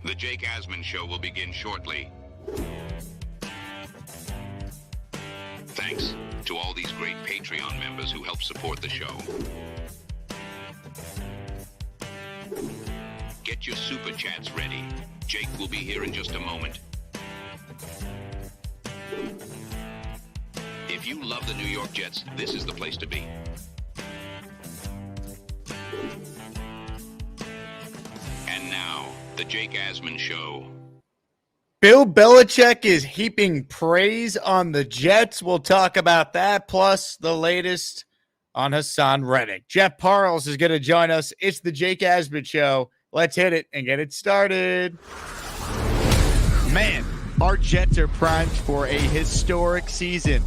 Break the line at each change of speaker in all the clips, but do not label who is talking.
The Jake Asman Show will begin shortly. Thanks to all these great Patreon members who help support the show. Get your super chats ready. Jake will be here in just a moment. If you love the New York Jets, this is the place to be. And now, the Jake Asman Show.
Bill Belichick is heaping praise on the Jets. We'll talk about that, plus the latest on Haason Reddick. Jeff Parles is going to join us. It's the Jake Asman Show. Let's hit it and get it started.
Man, our Jets are primed for a historic season.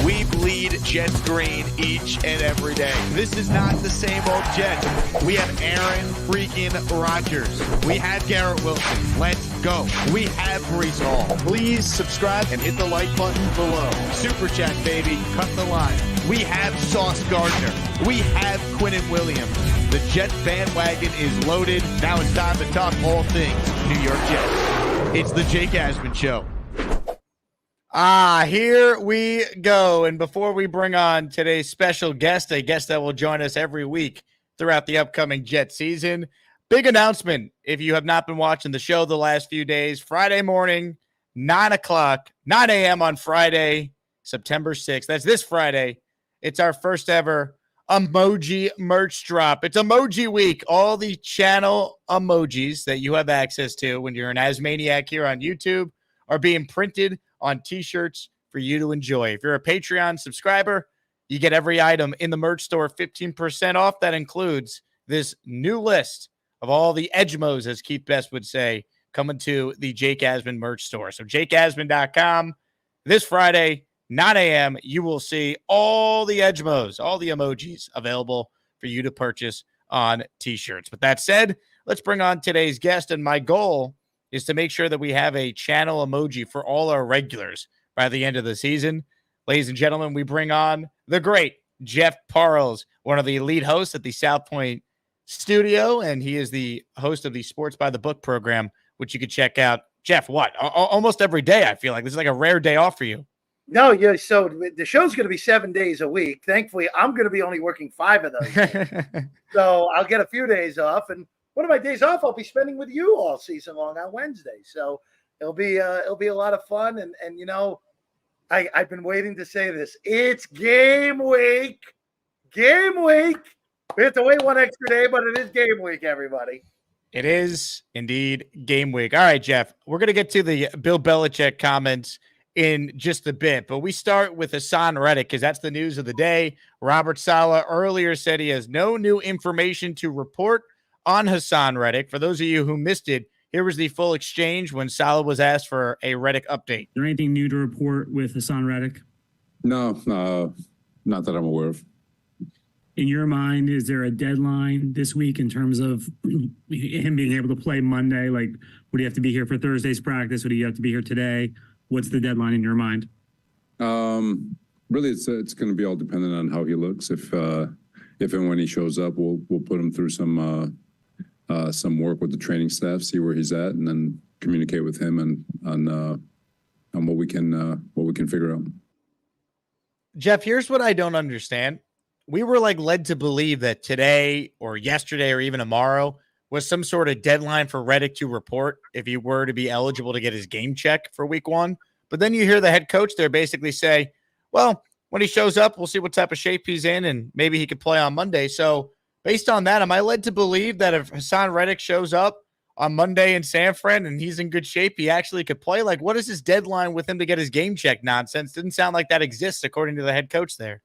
We bleed Jets green each and every day. This is not the same old Jets. We have Aaron freaking Rodgers. We have Garrett Wilson. Let's go. We have Breece Hall. Please subscribe and hit the like button below. Super chat, baby. Cut the line. We have Sauce Gardner. We have Quinnen Williams. The Jets bandwagon is loaded. Now it's time to talk all things New York Jets. It's the Jake Asman Show.
Here we go. And before we bring on today's special guest, a guest that will join us every week throughout the upcoming Jet season, big announcement. If you have not been watching the show the last few days, Friday morning, 9 a.m. on Friday, September 6th. That's this Friday. It's our first ever emoji merch drop. It's emoji week. All the channel emojis that you have access to when you're an Asmaniac here on YouTube are being printed on t-shirts for you to enjoy. If you're a Patreon subscriber, you get every item in the merch store 15% off. That includes this new list of all the Edgemos, as Keith Best would say, coming to the Jake Asman merch store. So jakeasman.com. This Friday, 9 a.m., you will see all the Edgemos, all the emojis available for you to purchase on t-shirts. With that said, let's bring on today's guest. And my goal is to make sure that we have a channel emoji for all our regulars by the end of the season. Ladies and gentlemen, we bring on the great Jeff Parles, one of the lead hosts at the South Point studio, and he is the host of the Sports by the Book program, which you can check out. Jeff, almost every day, I feel like. This is like a rare day off for you.
No, yeah. So the show's going to be 7 days a week. Thankfully, I'm going to be only working 5 of those days. So I'll get a few days off, and one of my days off I'll be spending with you all season long on Wednesday. So it'll be a lot of fun. And you know, I've been waiting to say this. It's game week. Game week. We have to wait one extra day, but it is game week, everybody.
It is indeed game week. All right, Jeff, we're going to get to the Bill Belichick comments in just a bit, but we start with Haason Reddick because that's the news of the day. Robert Saleh earlier said he has no new information to report on Haason Reddick. For those of you who missed it, here was the full exchange when Saleh was asked for a Reddick update.
Is there anything new to report with Haason Reddick?
No, not that I'm aware of.
In your mind, is there a deadline this week in terms of him being able to play Monday? Like, would he have to be here for Thursday's practice? Would he have to be here today? What's the deadline in your mind?
Really, it's going to be all dependent on how he looks. If and when he shows up, we'll put him through some work with the training staff, see where he's at, and then communicate with him and on what we can figure out.
Jeff, here's what I don't understand. We were led to believe that today or yesterday or even tomorrow was some sort of deadline for Reddick to report if he were to be eligible to get his game check for week 1. But then you hear the head coach there basically say, well, when he shows up, we'll see what type of shape he's in, and maybe he could play on Monday. So based on that, am I led to believe that if Haason Reddick shows up on Monday in San Fran and he's in good shape, he actually could play? What is his deadline with him to get his game check nonsense? Didn't sound like that exists according to the head coach there.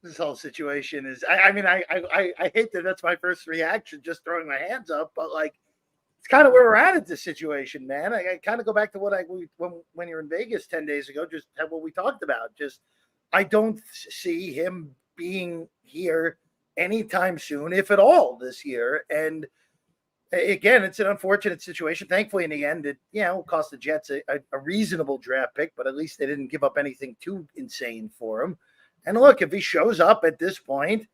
This whole situation is, I mean, I hate that that's my first reaction, just throwing my hands up, but it's kind of where we're at this situation, man. I kind of go back to what when you're in Vegas 10 days ago, just what we talked about. Just, I don't see him being here anytime soon, if at all, this year. And again, it's an unfortunate situation. Thankfully, in the end, it cost the Jets a reasonable draft pick, but at least they didn't give up anything too insane for him. And look, if he shows up at this point,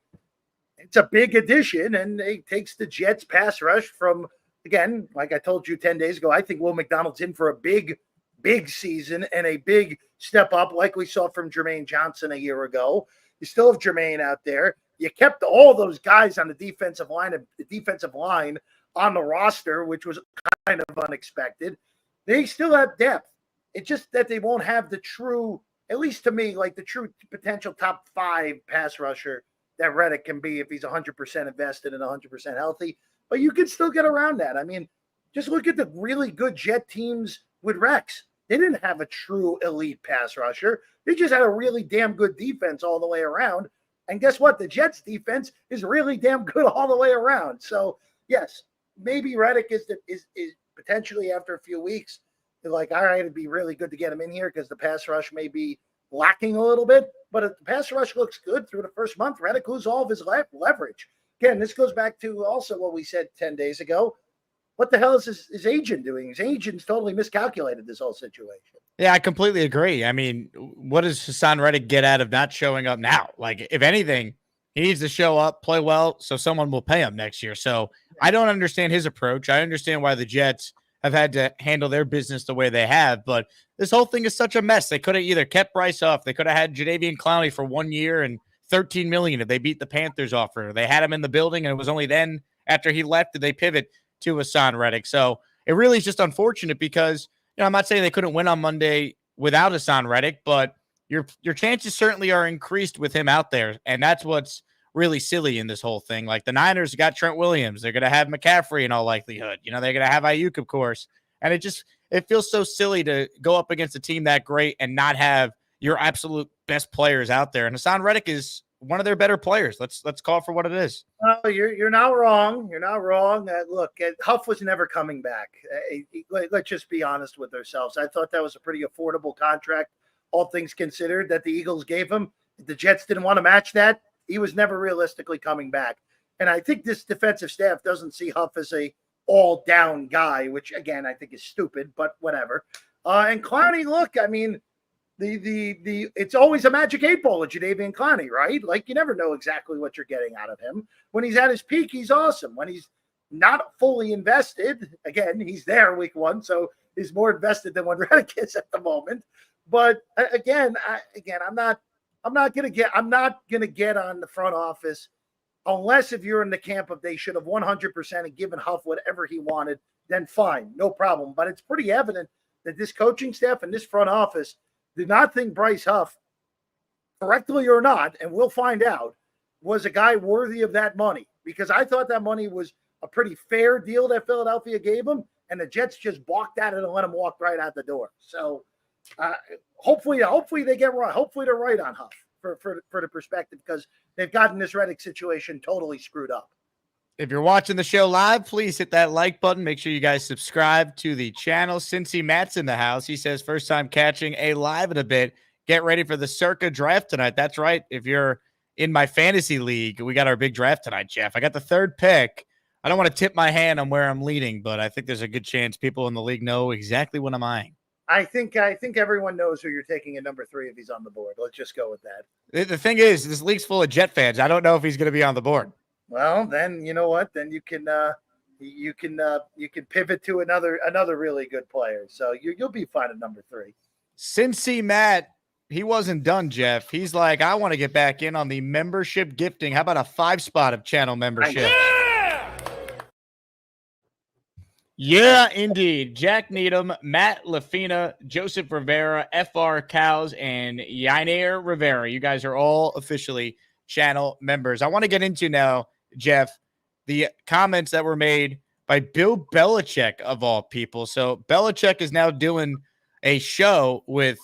it's a big addition, and it takes the Jets pass rush from again, like I told you 10 days ago, I think Will McDonald's in for a big season and a big step up like we saw from Jermaine Johnson a year ago. You still have Jermaine out there. You kept all those guys on the defensive line on the roster, which was kind of unexpected. They still have depth. It's just that they won't have the true, at least to me, like the true potential top 5 pass rusher that Reddick can be if he's 100% invested and 100% healthy. But you can still get around that. I mean, just look at the really good Jet teams with Rex. They didn't have a true elite pass rusher. They just had a really damn good defense all the way around. And guess what? The Jets defense is really damn good all the way around. So, yes, maybe Reddick is potentially after a few weeks, like, all right, it'd be really good to get him in here because the pass rush may be lacking a little bit. But if the pass rush looks good through the first month, Reddick loses all of his leverage. Again, this goes back to also what we said 10 days ago. What the hell is his agent doing? His agent's totally miscalculated this whole situation.
Yeah, I completely agree. I mean, what does Haason Reddick get out of not showing up now? Like, if anything, he needs to show up, play well, so someone will pay him next year. So I don't understand his approach. I understand why the Jets have had to handle their business the way they have, but this whole thing is such a mess. They could have either kept Bryce Huff. They could have had Jadeveon Clowney for 1 year and $13 million if they beat the Panthers offer. They had him in the building, and it was only then after he left did they pivot to Haason Reddick. So it really is just unfortunate because, you know, I'm not saying they couldn't win on Monday without Haason Reddick, but your chances certainly are increased with him out there. And that's what's really silly in this whole thing. Like, the Niners got Trent Williams. They're going to have McCaffrey in all likelihood. You know, they're going to have Ayuk, of course. And it feels so silly to go up against a team that great and not have your absolute best players out there. And Haason Reddick is one of their better players. Let's call it for what it is.
Oh, you're not wrong. You're not wrong. Look, Huff was never coming back. Let's just be honest with ourselves. I thought that was a pretty affordable contract, all things considered, that the Eagles gave him. If the Jets didn't want to match that, he was never realistically coming back. And I think this defensive staff doesn't see Huff as a all-down guy, which, again, I think is stupid, but whatever. And Clowney, look, I mean, it's always a magic 8 ball with Jadeveon Clowney, right? Like, you never know exactly what you're getting out of him. When he's at his peak, he's awesome. When he's not fully invested, again, he's there week 1, so he's more invested than what Reddick is at the moment. But again, I'm not gonna get on the front office unless if you're in the camp of they should have 100% and given Huff whatever he wanted, then fine, no problem. But it's pretty evident that this coaching staff and this front office did not think Bryce Huff, correctly or not, and we'll find out, was a guy worthy of that money. Because I thought that money was a pretty fair deal that Philadelphia gave him, and the Jets just balked at it and let him walk right out the door. So hopefully they get right. Hopefully they're right on Huff for the perspective, because they've gotten this Reddick situation totally screwed up.
If you're watching the show live, please hit that like button. Make sure you guys subscribe to the channel. Cincy Matt's in the house. He says, first time catching a live in a bit. Get ready for the Circa draft tonight. That's right. If you're in my fantasy league, we got our big draft tonight, Jeff. I got the 3rd pick. I don't want to tip my hand on where I'm leading, but I think there's a good chance people in the league know exactly what I'm eyeing.
I think everyone knows who you're taking at number 3 if he's on the board. Let's just go with that.
The thing is, this league's full of Jet fans. I don't know if he's going to be on the board.
Well, then you know what? Then you can pivot to another really good player. So you'll be fine at number 3.
Cincy Matt, he wasn't done, Jeff. He's like, I want to get back in on the membership gifting. How about a 5-spot of channel membership? Yeah, indeed. Jack Needham, Matt Lafina, Joseph Rivera, FR Cows, and Yair Rivera. You guys are all officially channel members. I want to get into now, Jeff, the comments that were made by Bill Belichick, of all people. So Belichick is now doing a show with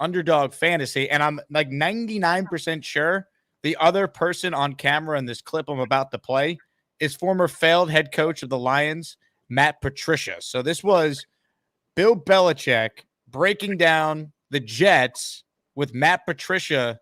Underdog Fantasy, and I'm like 99% sure the other person on camera in this clip I'm about to play is former failed head coach of the Lions, Matt Patricia. So this was Bill Belichick breaking down the Jets with Matt Patricia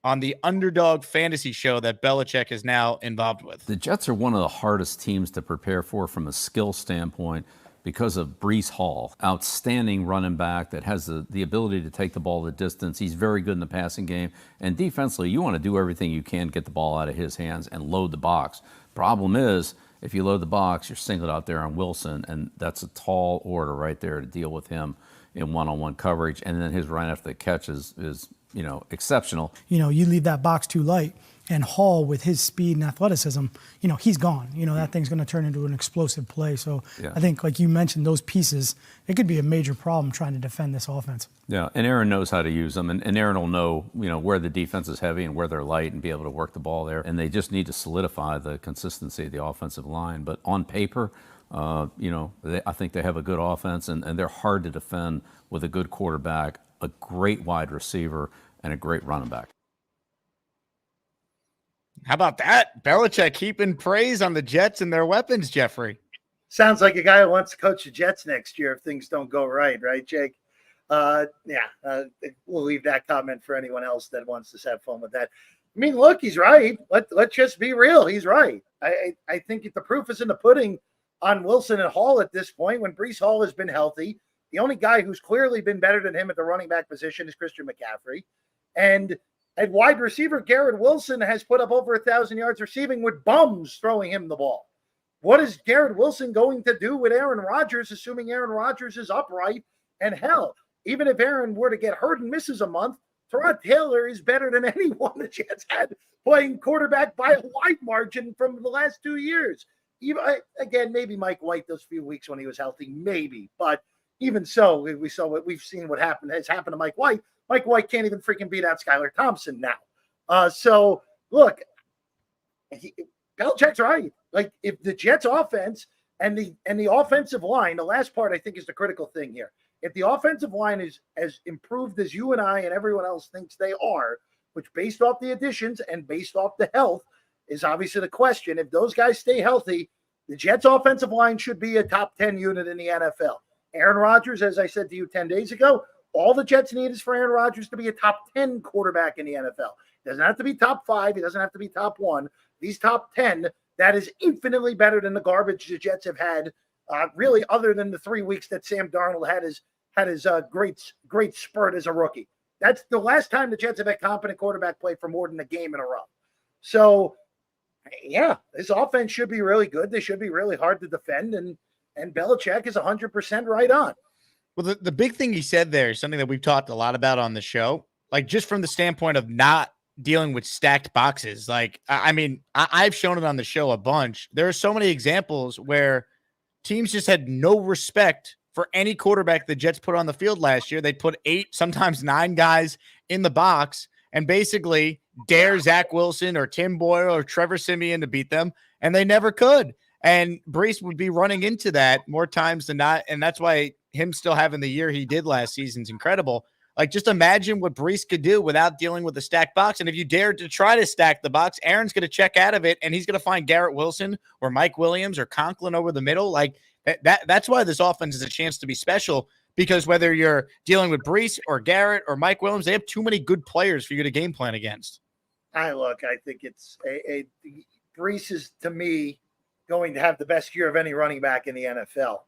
on the Underdog Fantasy show that Belichick is now involved with.
The Jets are one of the hardest teams to prepare for from a skill standpoint because of Breece Hall, outstanding running back that has the ability to take the ball the distance. He's very good in the passing game. And defensively, you want to do everything you can to get the ball out of his hands and load the box. Problem is If you load the box, you're singled out there on Wilson, and that's a tall order right there to deal with him in one-on-one coverage. And then his run after the catch is exceptional.
You leave that box too light, and Hall, with his speed and athleticism, he's gone. That thing's going to turn into an explosive play. So yeah. I think, like you mentioned, those pieces, it could be a major problem trying to defend this offense.
Yeah, and Aaron knows how to use them, and Aaron will know, where the defense is heavy and where they're light and be able to work the ball there. And they just need to solidify the consistency of the offensive line. But on paper, I think they have a good offense, and they're hard to defend with a good quarterback, a great wide receiver, and a great running back.
How about that? Belichick heaping praise on the Jets and their weapons, Jeffrey.
Sounds like a guy who wants to coach the Jets next year if things don't go right, Jake? We'll leave that comment for anyone else that wants to have fun with that. I mean, look, he's right. Let's just be real. He's right. I think the proof is in the pudding on Wilson and Hall at this point. When Breece Hall has been healthy, the only guy who's clearly been better than him at the running back position is Christian McCaffrey. And at wide receiver, Garrett Wilson has put up over 1,000 yards receiving with bums throwing him the ball. What is Garrett Wilson going to do with Aaron Rodgers, assuming Aaron Rodgers is upright? And hell, even if Aaron were to get hurt and misses a month, Tyrod Taylor is better than anyone the Jets had playing quarterback by a wide margin from the last 2 years. Again, maybe Mike White those few weeks when he was healthy, maybe. But even so, we've seen what has happened to Mike White. Mike White can't even freaking beat out Skylar Thompson now. So, look, Belichick's right. Like, if the Jets offense and the offensive line, the last part I think is the critical thing here. If the offensive line is as improved as you and I and everyone else thinks they are, which based off the additions and based off the health is obviously the question. If those guys stay healthy, the Jets offensive line should be a top 10 unit in the NFL. Aaron Rodgers, as I said to you 10 days ago, all the Jets need is for Aaron Rodgers to be a top 10 quarterback in the NFL. He doesn't have to be top 5. He doesn't have to be top 1. He's top 10. That is infinitely better than the garbage the Jets have had, really, other than the 3 weeks that Sam Darnold had his great spurt as a rookie. That's the last time the Jets have had competent quarterback play for more than a game in a row. So, yeah, this offense should be really good. They should be really hard to defend, and Belichick is 100% right on.
Well, the big thing he said there is something that we've talked a lot about on the show, like just from the standpoint of not dealing with stacked boxes. Like, I've shown it on the show a bunch. There are so many examples where teams just had no respect for any quarterback the Jets put on the field last year. They put 8, sometimes 9 guys in the box and basically dare Zach Wilson or Tim Boyle or Trevor Siemian to beat them, and they never could. And Breece would be running into that more times than not, and that's why him still having the year he did last season is incredible. Like, just imagine what Breece could do without dealing with the stacked box. And if you dare to try to stack the box, Aaron's going to check out of it, and he's going to find Garrett Wilson or Mike Williams or Conklin over the middle. Like, that's why this offense is a chance to be special, because whether you're dealing with Breece or Garrett or Mike Williams, they have too many good players for you to game plan against.
I think it's Breece is, to me, going to have the best year of any running back in the NFL.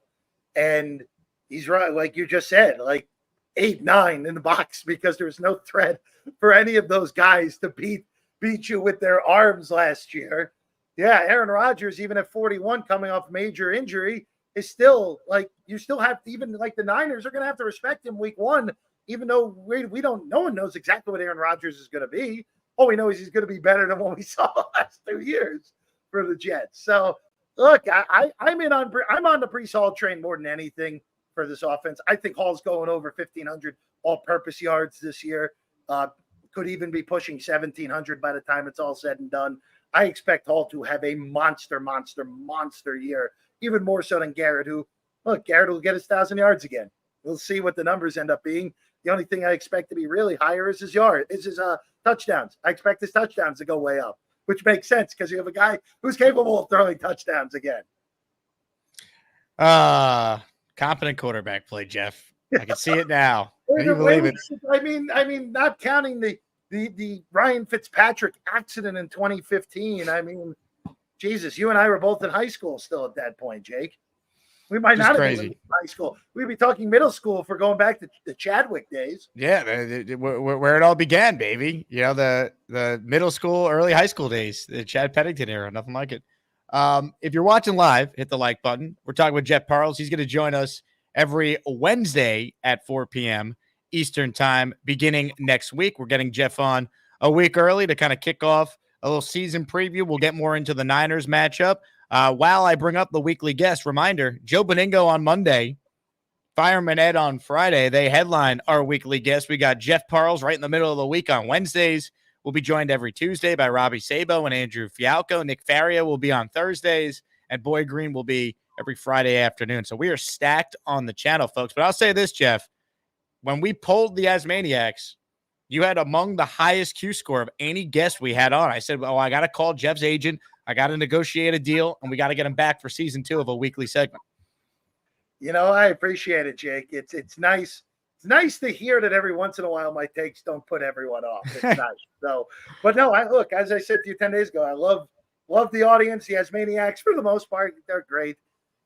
And he's right, like you just said, like 8, 9 in the box, because there was no threat for any of those guys to beat you with their arms last year. Yeah, Aaron Rodgers, even at 41, coming off major injury, is still like, you still have to, even like the Niners are going to have to respect him week 1, even though we don't, no one knows exactly what Aaron Rodgers is going to be. All we know is he's going to be better than what we saw the last 2 years for the Jets. So look, I'm on the Breece Hall train more than anything for this offense. I think Hall's going over 1,500 all-purpose yards this year. Could even be pushing 1,700 by the time it's all said and done. I expect Hall to have a monster year, even more so than Garrett, Garrett will get his 1,000 yards again. We'll see what the numbers end up being. The only thing I expect to be really higher is his touchdowns. I expect his touchdowns to go way up, which makes sense because you have a guy who's capable of throwing touchdowns again.
Competent quarterback play, Jeff. I can see it now. Can you believe it?
I mean, not counting the Ryan Fitzpatrick accident in 2015. I mean, Jesus, you and I were both in high school still at that point, Jake. We might not have been in high school. We'd be talking middle school if we're going back to the Chadwick days.
Yeah, where it all began, baby. You know, the middle school, early high school days, the Chad Pennington era, nothing like it. If you're watching live, hit the like button. We're talking with Jeff Parles. He's going to join us every Wednesday at 4 p.m. Eastern time beginning next week. We're getting Jeff on a week early to kind of kick off a little season preview. We'll get more into the Niners matchup. While I bring up the weekly guest, reminder, Joe Beningo on Monday, Fireman Ed on Friday. They headline our weekly guest. We got Jeff Parles right in the middle of the week on Wednesdays. We'll be joined every Tuesday by Robbie Sabo and Andrew Fialco. Nick Faria will be on Thursdays, and Boy Green will be every Friday afternoon. So we are stacked on the channel, folks. But I'll say this, Jeff. When we polled the Asmaniacs, you had among the highest Q score of any guest we had on. I said, well, I got to call Jeff's agent. I got to negotiate a deal, and we got to get him back for season 2 of a weekly segment.
I appreciate it, Jake. It's nice. It's nice to hear that every once in a while my takes don't put everyone off. It's nice. So, but no, look, as I said to you 10 days ago, I love the audience, the Asmaniacs for the most part. They're great.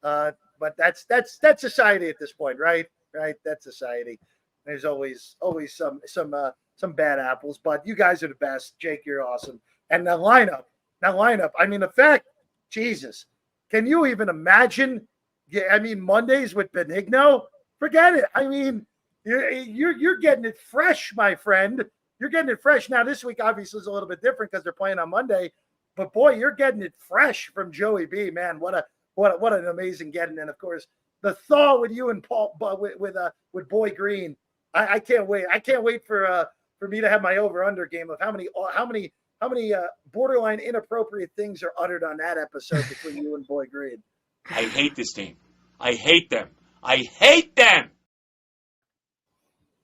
But that's society at this point, right? Right. That's society. There's always some bad apples, but you guys are the best. Jake, you're awesome. And the lineup. I mean, the fact, Jesus, can you even imagine? Yeah, I mean, Mondays with Benigno, forget it. I mean, you're getting it fresh, my friend. You're getting it fresh. Now, this week obviously is a little bit different because they're playing on Monday, but boy, you're getting it fresh from Joey B. Man, what an amazing getting. And of course, the thaw with you and Paul, with Boy Green. I can't wait. I can't wait for me to have my over/under game of how many borderline inappropriate things are uttered on that episode between you and Boy Green.
I hate this team. I hate them. I hate them.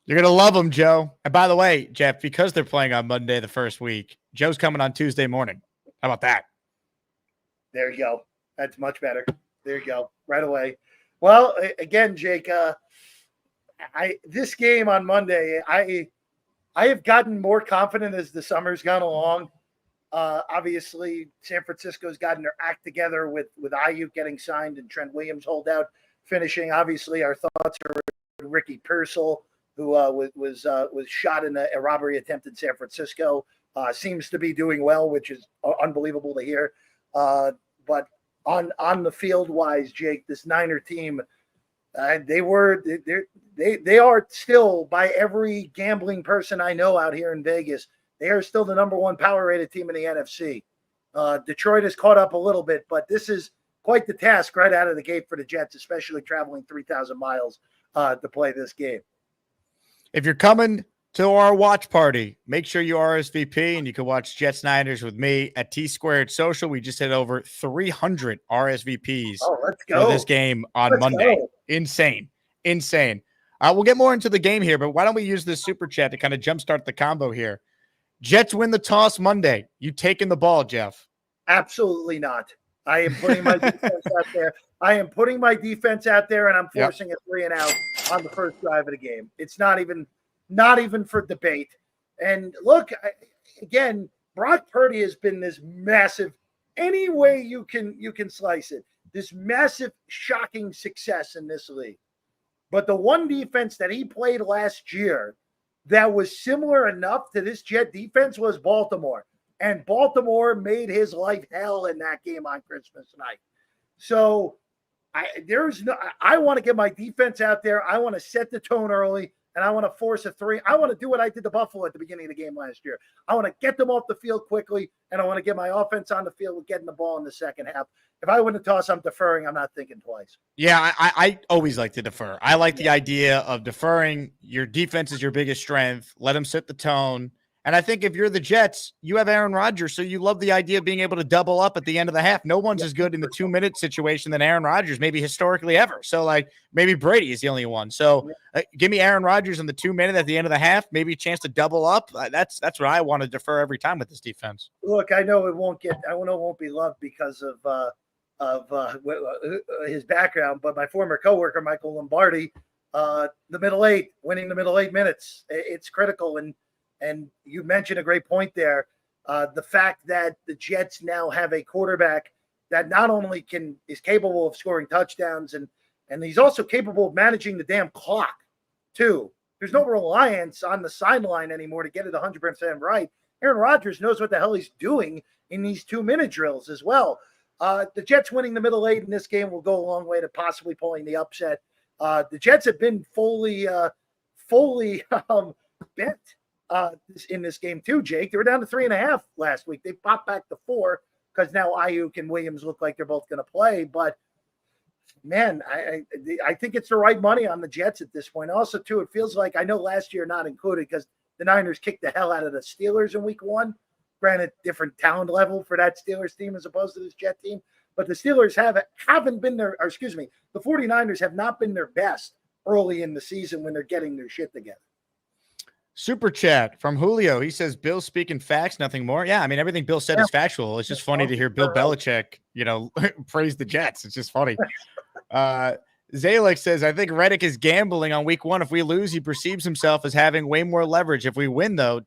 You're going to love them, Joe. And by the way, Jeff, because they're playing on Monday the first week, Joe's coming on Tuesday morning. How about that?
There you go. That's much better. There you go. Right away. Well, again, Jake, this game on Monday, I have gotten more confident as the summer's gone along. Obviously, San Francisco's gotten their act together with Ayuk getting signed and Trent Williams holdout finishing. Obviously, our thoughts are with Ricky Pearsall, who was shot in a robbery attempt in San Francisco. Seems to be doing well, which is unbelievable to hear. But on the field wise, Jake, this Niner team, they are still, by every gambling person I know out here in Vegas, they are still the number 1 power rated team in the NFC. Detroit has caught up a little bit, but this is quite the task right out of the gate for the Jets, especially traveling 3,000 miles to play this game.
If you're coming to our watch party, make sure you RSVP, and you can watch Jets Niners with me at T Squared Social. We just hit over 300 RSVPs
let's go.
for this game on Monday. Go. Insane. We'll get more into the game here, but why don't we use this super chat to kind of jumpstart the combo here? Jets win the toss Monday. You taking the ball, Jeff?
Absolutely not. I am putting my defense out there. And I'm forcing a 3-and-out on the first drive of the game. It's not even for debate. And look, again, Brock Purdy has been this massive, any way you can slice it, this massive, shocking success in this league. But the one defense that he played last year that was similar enough to this Jet defense was Baltimore. And Baltimore made his life hell in that game on Christmas night. So I want to get my defense out there. I want to set the tone early, and I want to force a 3. I want to do what I did to Buffalo at the beginning of the game last year. I want to get them off the field quickly, and I want to get my offense on the field with getting the ball in the second half. If I win the toss, I'm deferring. I'm not thinking twice.
Yeah, I always like to defer. I like the idea of deferring. Your defense is your biggest strength. Let them set the tone. And I think if you're the Jets, you have Aaron Rodgers, so you love the idea of being able to double up at the end of the half. No one's as good in the 2-minute situation than Aaron Rodgers, maybe historically ever. So, like, maybe Brady is the only one. So, give me Aaron Rodgers in the 2-minute at the end of the half, maybe a chance to double up. That's what I want to defer every time with this defense.
Look, I know it won't be loved because of his background, but my former coworker Michael Lombardi, the middle 8, winning the middle 8 minutes, it's critical. And you mentioned a great point there. The fact that the Jets now have a quarterback that not only is capable of scoring touchdowns, and he's also capable of managing the damn clock too. There's no reliance on the sideline anymore to get it 100% right. Aaron Rodgers knows what the hell he's doing in these 2-minute drills as well. The Jets winning the middle eight in this game will go a long way to possibly pulling the upset. The Jets have been fully bent in this game too, Jake. They were down to 3.5 last week. They popped back to 4 because now Ayuk and Williams look like they're both going to play. But man, I think it's the right money on the Jets at this point. Also, too, it feels like, I know last year not included because the Niners kicked the hell out of the Steelers in week 1. Granted, different talent level for that Steelers team as opposed to this Jet team. But the Steelers haven't been their, or excuse me, the 49ers have not been their best early in the season when they're getting their shit together.
Super chat from Julio. He says, Bill speaking facts, nothing more. Yeah, I mean, everything Bill said is factual. It's just funny to hear Bill Belichick, praise the Jets. It's just funny. Zalek says, I think Reddick is gambling on week 1. If we lose, he perceives himself as having way more leverage. If we win, though, ...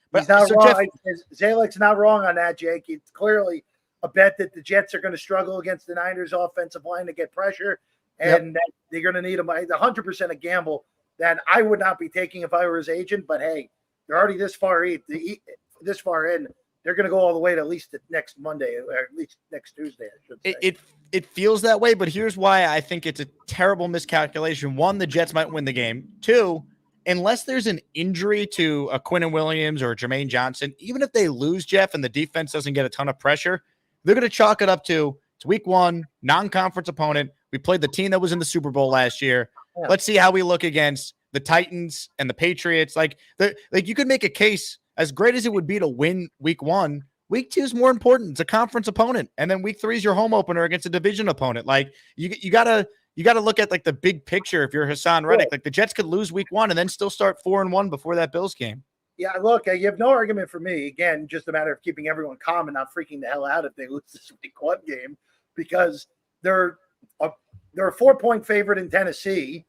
But
he's not wrong. Zalek's not wrong on that, Jake. It's clearly a bet that the Jets are going to struggle against the Niners offensive line to get pressure, and that they're going to need him. 100% a gamble that I would not be taking if I were his agent. But hey, they're already this far in. They're going to go all the way to at least next Monday, or at least next Tuesday, I should say.
It feels that way, but here's why I think it's a terrible miscalculation. 1, the Jets might win the game. 2, unless there's an injury to a Quinnen Williams or Jermaine Johnson, even if they lose, Jeff, and the defense doesn't get a ton of pressure, they're going to chalk it up to it's week 1, non-conference opponent. We played the team that was in the Super Bowl last year. Yeah. Let's see how we look against the Titans and the Patriots. Like you could make a case, as great as it would be to win week 1, week 2 is more important. It's a conference opponent. And then week 3 is your home opener against a division opponent. Like you gotta look at like the big picture. If you're Haason Reddick, like the Jets could lose week 1 and then still start 4-1 before that Bills game.
Yeah, look, you have no argument for me. Again, just a matter of keeping everyone calm and not freaking the hell out if they lose this week 1 game, because they're a 4-point favorite in Tennessee,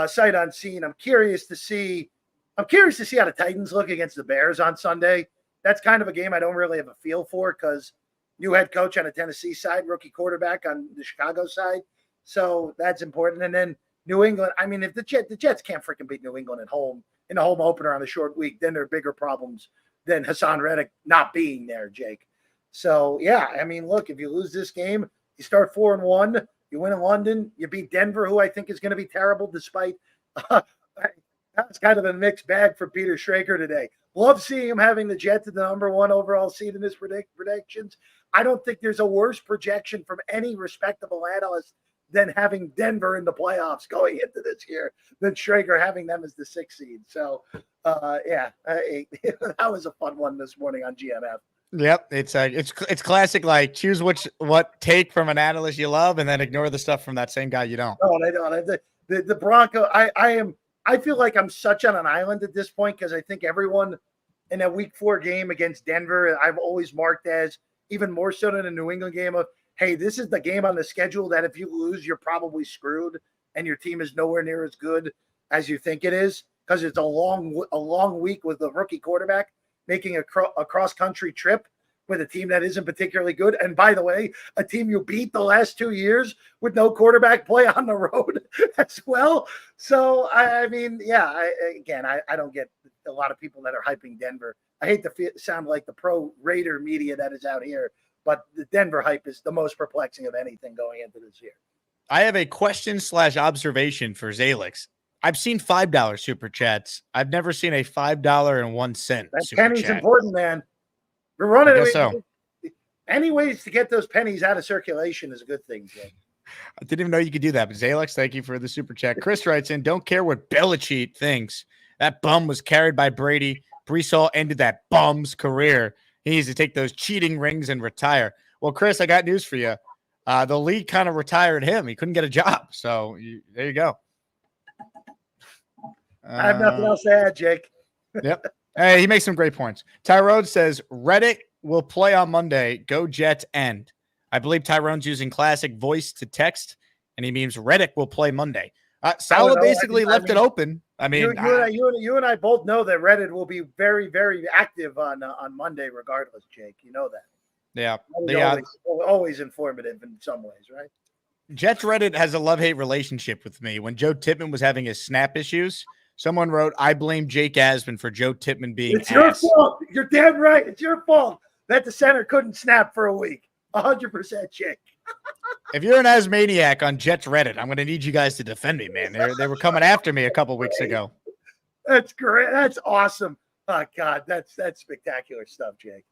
sight unseen. I'm curious to see how the Titans look against the Bears on Sunday. That's kind of a game I don't really have a feel for because new head coach on the Tennessee side, rookie quarterback on the Chicago side. So that's important. And then New England, I mean, if the Jets can't freaking beat New England at home in the home opener on a short week, then there are bigger problems than Haason Reddick not being there, Jake. So, yeah, I mean, look, if you lose this game, you start 4-1, you win in London, you beat Denver, who I think is going to be terrible despite that's kind of a mixed bag for Peter Schrager today. Love seeing him having the Jets at the number 1 overall seed in his predictions. I don't think there's a worse projection from any respectable analyst than having Denver in the playoffs going into this year than Schrager having them as the 6th seed. So, that was a fun one this morning on GMF.
Yep, it's classic. Like choose what take from an analyst you love, and then ignore the stuff from that same guy you don't.
No, I don't. The Bronco. I feel like I'm such on an island at this point because I think everyone in that week 4 game against Denver, I've always marked as even more so than a New England game of, hey, this is the game on the schedule that if you lose, you're probably screwed and your team is nowhere near as good as you think it is because it's a long week with the rookie quarterback making a cross-country trip with a team that isn't particularly good. And by the way, a team you beat the last 2 years with no quarterback play on the road as well. So, I mean, yeah, I don't get a lot of people that are hyping Denver. I hate to sound like the pro Raider media that is out here, but the Denver hype is the most perplexing of anything going into this year.
I have a question/observation for Zalix. I've seen $5 super chats. I've never seen a $5.01
that
super
penny's
chat.
important, man. We're running.
So.
Any ways to get those pennies out of circulation is a good thing, Jay.
I didn't even know you could do that. But Zalix, thank you for the super chat. Chris writes in, don't care what Belichick thinks. That bum was carried by Brady. Brees Hall ended that bum's career. He needs to take those cheating rings and retire. Well, Chris, I got news for you. The league kind of retired him. He couldn't get a job. So there you go.
I have nothing else to add, Jake.
Yep. Hey, he makes some great points. Tyrone says Reddick will play on Monday. Go Jets end. I believe Tyrone's using classic voice to text, and he means Reddick will play Monday. Salah basically left it open. I mean,
you and I both know that Reddit will be very, very active on Monday, regardless, Jake. You know that.
Yeah.
Always informative in some ways, right?
Jets Reddit has a love-hate relationship with me. When Joe Tippmann was having his snap issues, someone wrote, I blame Jake Asman for Joe Tippmann being
It's your fault. You're damn right. It's your fault that the center couldn't snap for a week. 100% Jake.
If you're an Asmaniac on Jets Reddit, I'm going to need you guys to defend me, man. They were coming after me a couple weeks ago.
That's great. That's awesome. Oh, God, that's spectacular stuff, Jake.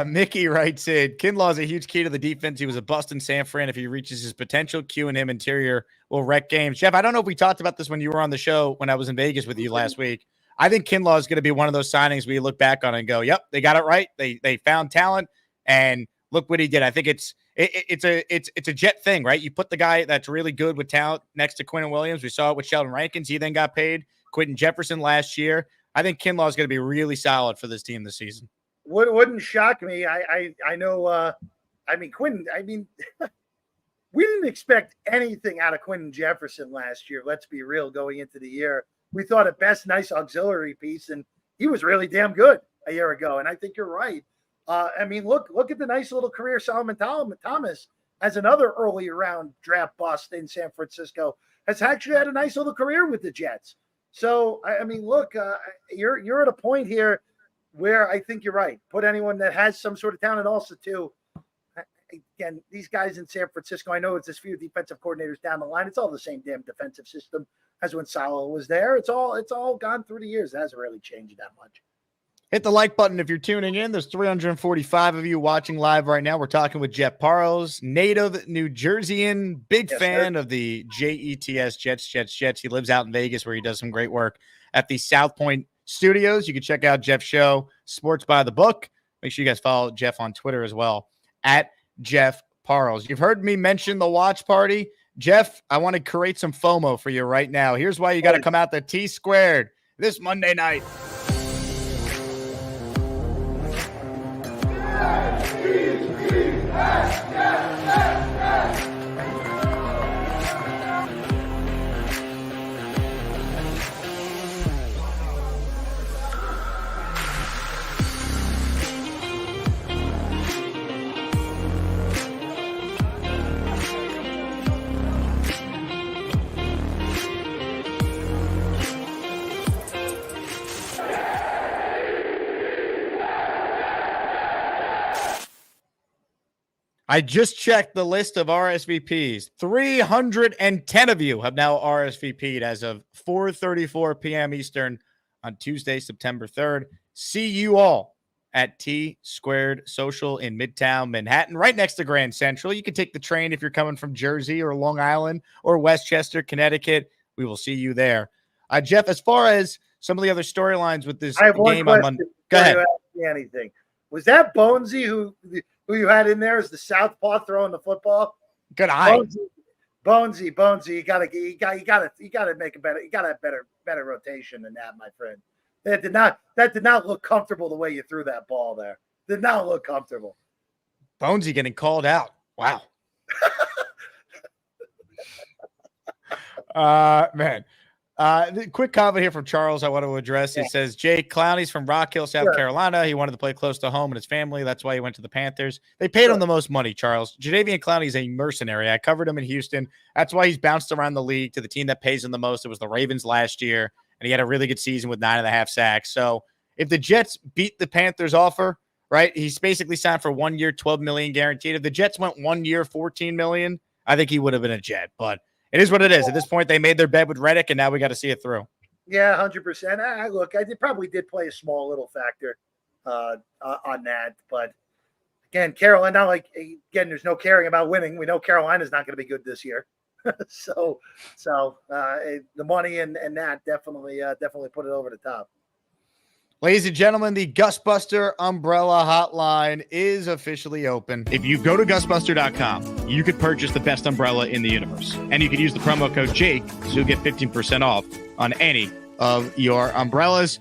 Mickey writes in, Kinlaw is a huge key to the defense. He was a bust in San Fran. If he reaches his potential, Q and him interior will wreck games. Jeff, I don't know if we talked about this when you were on the show when I was in Vegas with you last week. I think Kinlaw is going to be one of those signings we look back on and go, yep, they got it right. They found talent, and look what he did. I think it's a Jet thing, right? You put the guy that's really good with talent next to Quentin Williams. We saw it with Sheldon Rankins. He then got paid. Quentin Jefferson last year. I think Kinlaw is going to be really solid for this team this season.
Wouldn't shock me. I know. Quentin. We didn't expect anything out of Quentin Jefferson last year. Let's be real. Going into the year, we thought at best nice auxiliary piece, and he was really damn good a year ago. And I think you're right. Look at the nice little career Solomon Thomas as another early round draft bust in San Francisco has actually had a nice little career with the Jets. So you're at a point here where I think you're right. Put anyone that has some sort of talent also too. Again, these guys in San Francisco, I know it's just few defensive coordinators down the line. It's all the same damn defensive system as when Saleh was there. It's all gone through the years. It hasn't really changed that much.
Hit the like button if you're tuning in. There's 345 of you watching live right now. We're talking with Jeff Parles, native New Jerseyan, big fan of the Jets, Jets. He lives out in Vegas where he does some great work at the South Point Studios. You can check out Jeff's show, Sports by the Book. Make sure you guys follow Jeff on Twitter as well, at Jeff Parles. You've heard me mention the watch party. Jeff, I want to create some FOMO for you right now. Here's why you got to come out to T Squared this Monday night. I just checked the list of RSVPs. 310 of you have now RSVP'd as of 4:34 p.m. Eastern on Tuesday, September 3rd. See you all at T Squared Social in Midtown Manhattan, right next to Grand Central. You can take the train if you're coming from Jersey or Long Island or Westchester, Connecticut. We will see you there. Jeff, as far as some of the other storylines with this game on Monday, go ahead.
Anything. Was that Bonesy who you had in there as the southpaw throwing the football?
Good eye.
Bonesy. You gotta make a better. You gotta have better rotation than that, my friend. That did not look comfortable the way you threw that ball there. Did not look comfortable.
Bonesy getting called out. Wow. Man. Quick comment here from Charles I want to address. He says, Jake Clowney's from Rock Hill, South Carolina. He wanted to play close to home and his family. That's why he went to the Panthers. They paid him the most money, Charles. Jadeveon Clowney is a mercenary. I covered him in Houston. That's why he's bounced around the league to the team that pays him the most. It was the Ravens last year, and he had a really good season with 9.5 sacks. So if the Jets beat the Panthers offer, right, he's basically signed for 1 year, $12 million guaranteed. If the Jets went 1 year, $14 million, I think he would have been a Jet. But it is what it is. At this point, they made their bet with Reddick, and now we got to see it through.
Yeah, 100%. Look, I probably did play a small little factor on that. But, again, Carolina, there's no caring about winning. We know Carolina's not going to be good this year. so the money and that definitely put it over the top.
Ladies and gentlemen, the Gusbuster Umbrella Hotline is officially open. If you go to gusbuster.com, you could purchase the best umbrella in the universe. And you could use the promo code Jake, so you'll get 15% off on any of your umbrellas.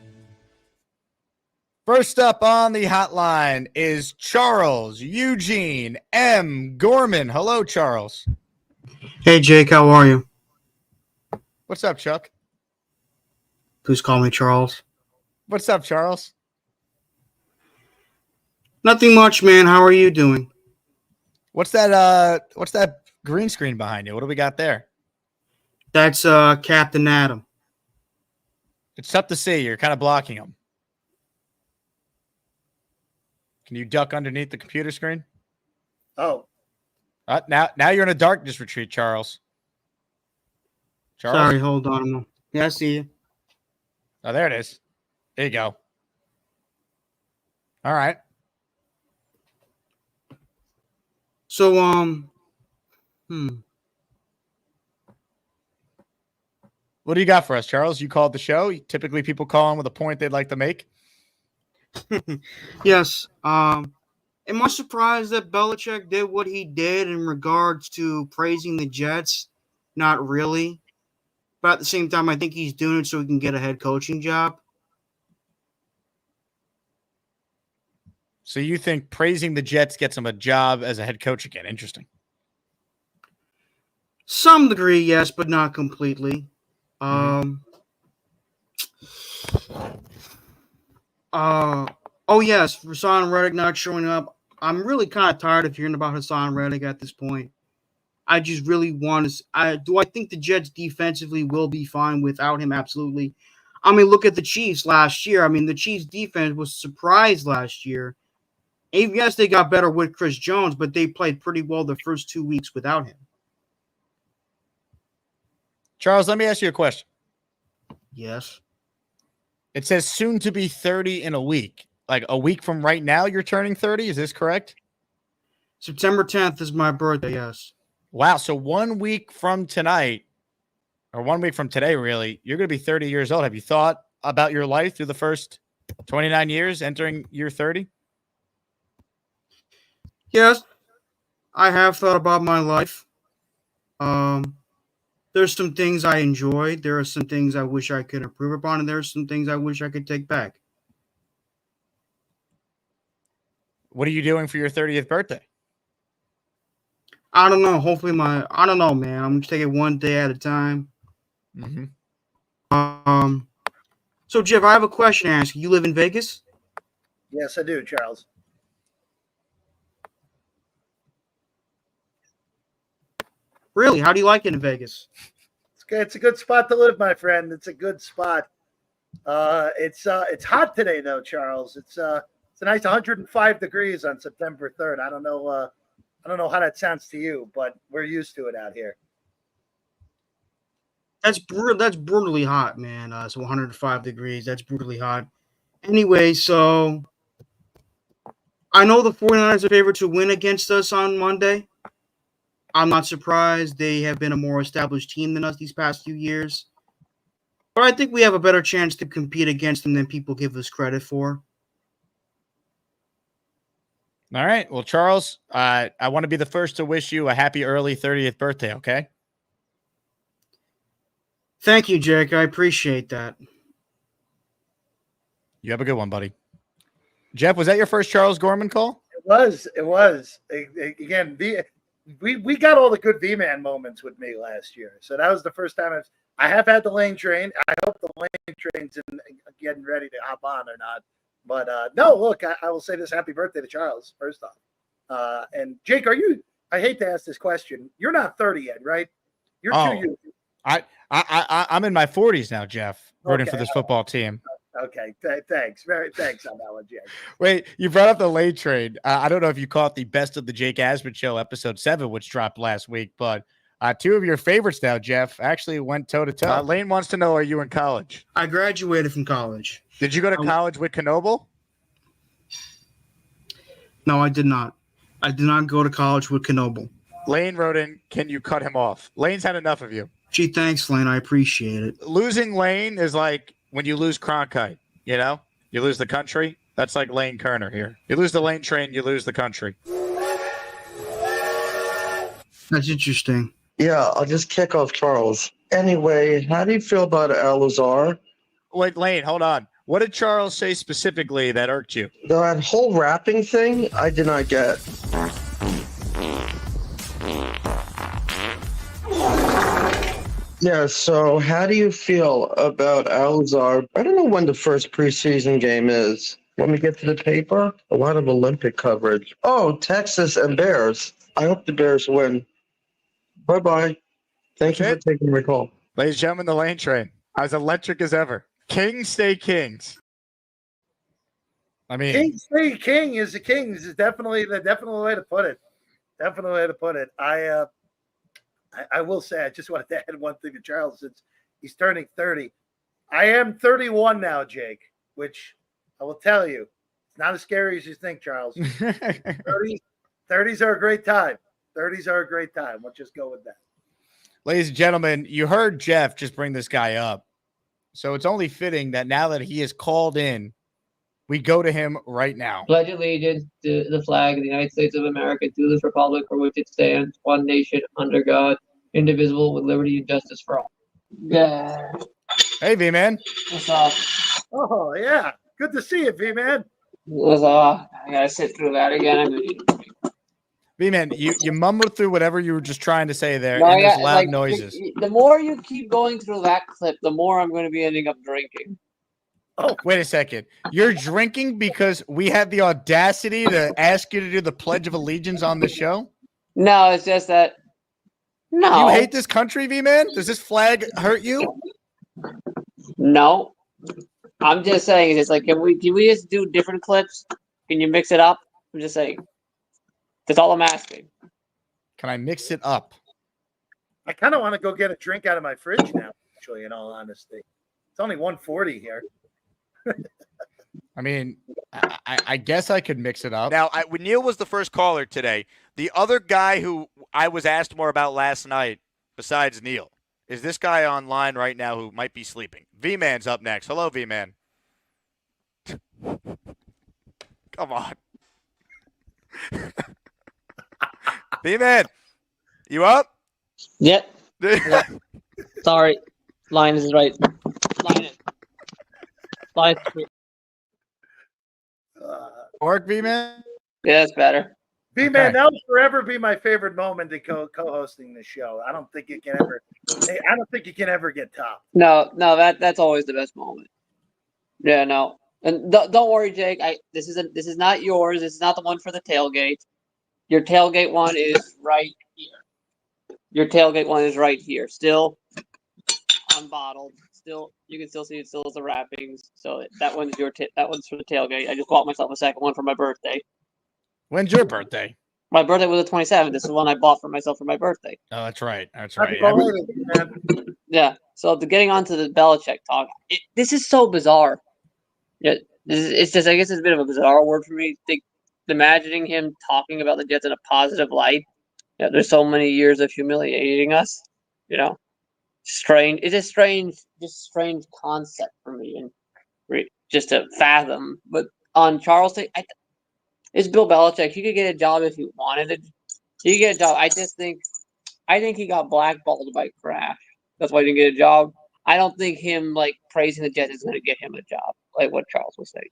First up on the hotline is Charles Eugene M. Gorman. Hello, Charles.
Hey, Jake. How are you?
What's up, Chuck?
Please call me Charles.
What's up, Charles?
Nothing much, man. How are you doing?
What's that green screen behind you? What do we got there?
That's Captain Adam.
It's tough to see. You're kind of blocking him. Can you duck underneath the computer screen?
Oh,
now you're in a darkness retreat, Charles.
Sorry, hold on. Yeah, I see you.
Oh, there it is. There you go. All right.
So,
What do you got for us, Charles? You called the show. Typically, people call in with a point they'd like to make.
Yes. Am I surprised that Belichick did what he did in regards to praising the Jets? Not really. But at the same time, I think he's doing it so he can get a head coaching job.
So you think praising the Jets gets him a job as a head coach again? Interesting.
Some degree, yes, but not completely. Oh yes, Haason Reddick not showing up. I'm really kind of tired of hearing about Haason Reddick at this point. I just really want to. I think the Jets defensively will be fine without him. Absolutely. I mean, look at the Chiefs last year. I mean, the Chiefs defense was surprised last year. And yes, they got better with Chris Jones, but they played pretty well the first 2 weeks without him.
Charles, let me ask you a question.
Yes.
It says soon to be 30 in a week. Like a week from right now, you're turning 30. Is this correct?
September 10th is my birthday, yes.
Wow. So 1 week from tonight, or 1 week from today, really, you're going to be 30 years old. Have you thought about your life through the first 29 years entering year 30?
Yes, I have thought about my life. There's some things I enjoyed. There are some things I wish I could improve upon, and there's some things I wish I could take back.
What are you doing for your 30th birthday?
I don't know. Hopefully I don't know, man. I'm just taking one day at a time. So Jeff, I have a question to ask you. You live in Vegas?
yes, I do, Charles.
Really? How do you like it in Vegas?
It's a good spot to live, my friend. It's a good spot. It's hot today though, Charles. It's a nice 105 degrees on September 3rd. I don't know how that sounds to you, but we're used to it out here.
That's brutally hot, man. So 105 degrees. That's brutally hot. Anyway, so I know the 49ers are favored to win against us on Monday. I'm not surprised. They have been a more established team than us these past few years. But I think we have a better chance to compete against them than people give us credit for.
All right. Well, Charles, I want to be the first to wish you a happy early 30th birthday, okay?
Thank you, Jake. I appreciate that.
You have a good one, buddy. Jeff, was that your first Charles Gorman call?
It was. Again, we got all the good V-Man moments with me last year. So that was the first time I have had the lane train. I hope the lane train's getting ready to hop on or not. But no, look, I will say this: happy birthday to Charles, first off. And Jake, I hate to ask this question. You're not 30 yet, right? You're 2 years.
I'm in my 40s now, Jeff, rooting for this football team.
Okay, thanks. Thanks on that one, Jake.
Wait, you brought up the late trade. I don't know if you caught the Best of the Jake Asman Show episode 7, which dropped last week, but two of your favorites now, Jeff, actually went toe-to-toe. Lane wants to know, are you in college?
I graduated from college.
Did you go to college with Knoble?
No, I did not. I did not go to college with Knoble.
Lane wrote in, can you cut him off? Lane's had enough of you.
Gee, thanks, Lane. I appreciate it.
Losing Lane is like when you lose Cronkite, you know? You lose the country. That's like Lane Kerner here. You lose the Lane train, you lose the country.
That's interesting.
Yeah, I'll just kick off Charles. Anyway, how do you feel about Al-Azhar?
Wait, Lane, hold on. What did Charles say specifically that irked you?
That whole rapping thing, I did not get. Yeah, so how do you feel about Al-Azhar? I don't know when the first preseason game is. Let me get to the paper. A lot of Olympic coverage. Oh, Texas and Bears. I hope the Bears win. Bye-bye. Thank you for taking my call.
Ladies and gentlemen, the Lane train. As electric as ever. Kings stay kings. I mean,
Kings stay king is the Kings is definitely the way to put it. Definitely way to put it. I will say, I just wanted to add one thing to Charles since he's turning 30. I am 31 now, Jake, which I will tell you, it's not as scary as you think, Charles. 30s are a great time. 30s are a great time. Let's just go with that.
Ladies and gentlemen, you heard Jeff just bring this guy up. So it's only fitting that now that he is called in, we go to him right now.
Pledge allegiance to the flag of the United States of America, to this republic for which it stands, one nation, under God, indivisible, with liberty and justice for all. Yeah.
Hey, V-Man.
What's up?
Oh, yeah. Good to see you, V-Man.
What's up? I gotta sit through that again. I'm gonna need a drink.
V-Man, you mumbled through whatever you were just trying to say there, and there's loud noises.
The more you keep going through that clip, the more I'm going to be ending up drinking.
Oh, wait a second. You're drinking because we had the audacity to ask you to do the Pledge of Allegiance on the show?
No, it's just that. No.
You hate this country, V-Man? Does this flag hurt you?
No. I'm just saying, it's just like, can we just do different clips? Can you mix it up? I'm just saying. That's all I'm asking.
Can I mix it up?
I kind of want to go get a drink out of my fridge now, actually, in all honesty. It's only 1:40 here.
I mean, I guess I could mix it up.
Now, when Neil was the first caller today, the other guy who I was asked more about last night, besides Neil, is this guy online right now who might be sleeping. V-Man's up next. Hello, V-Man. Come on. V-Man, you up?
Yep. Sorry. Line is right. Line it. Line it.
Work, V-Man?
Yeah, it's better.
V-Man, that will forever be my favorite moment in co-hosting this show. I don't think it can ever get topped.
No, that's always the best moment. Yeah, no. And don't worry, Jake. This is not yours. This is not the one for the tailgate. Your tailgate one is right here. Your tailgate one is right here. Still unbottled. Still, you can still see it still has the wrappings. So that one's that one's for the tailgate. I just bought myself a second one for my birthday.
When's your birthday?
My birthday was the 27th. This is the one I bought for myself for my birthday.
Oh, that's right. That's right.
Yeah. So getting onto the Belichick talk, this is so bizarre. Yeah, it's just, I guess it's a bit of a bizarre word for me. Imagining him talking about the Jets in a positive light. Yeah, there's so many years of humiliating us. You know, strange. It's a strange concept for me, and just to fathom. But on Charles, it's Bill Belichick. He could get a job if he wanted it. He could get a job. I think he got blackballed by Crash. That's why he didn't get a job. I don't think him praising the Jets is going to get him a job, like what Charles was saying.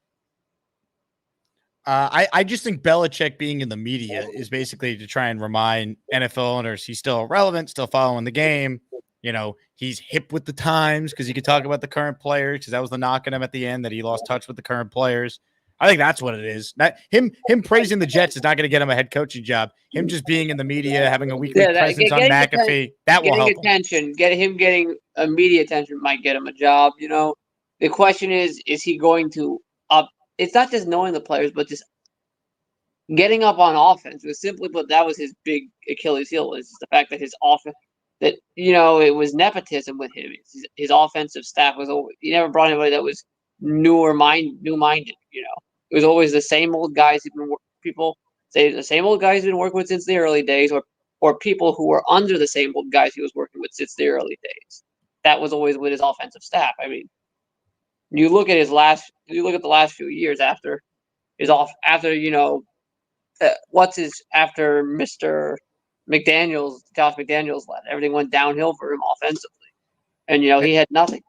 I just think Belichick being in the media is basically to try and remind NFL owners he's still relevant, still following the game. You know, he's hip with the times because he could talk about the current players, because that was the knock on him at the end, that he lost touch with the current players. I think that's what it is. Him praising the Jets is not going to get him a head coaching job. Him just being in the media, having a weekly presence on McAfee, that will help
him. Getting media attention might get him a job. You know, the question is he going to up? It's not just knowing the players, but just getting up on offense. Because simply put, that was his big Achilles heel, is the fact that his offense, that, you know, it was nepotism with him. His offensive staff was always, he never brought anybody that was new-minded. You know, it was always the same old guys. People say the same old guys he's been working with since the early days, or people who were under the same old guys he was working with since the early days. That was always with his offensive staff. I mean, you look at the last few years after after Mr. McDaniels, Josh McDaniels left, everything went downhill for him offensively, and he had nothing.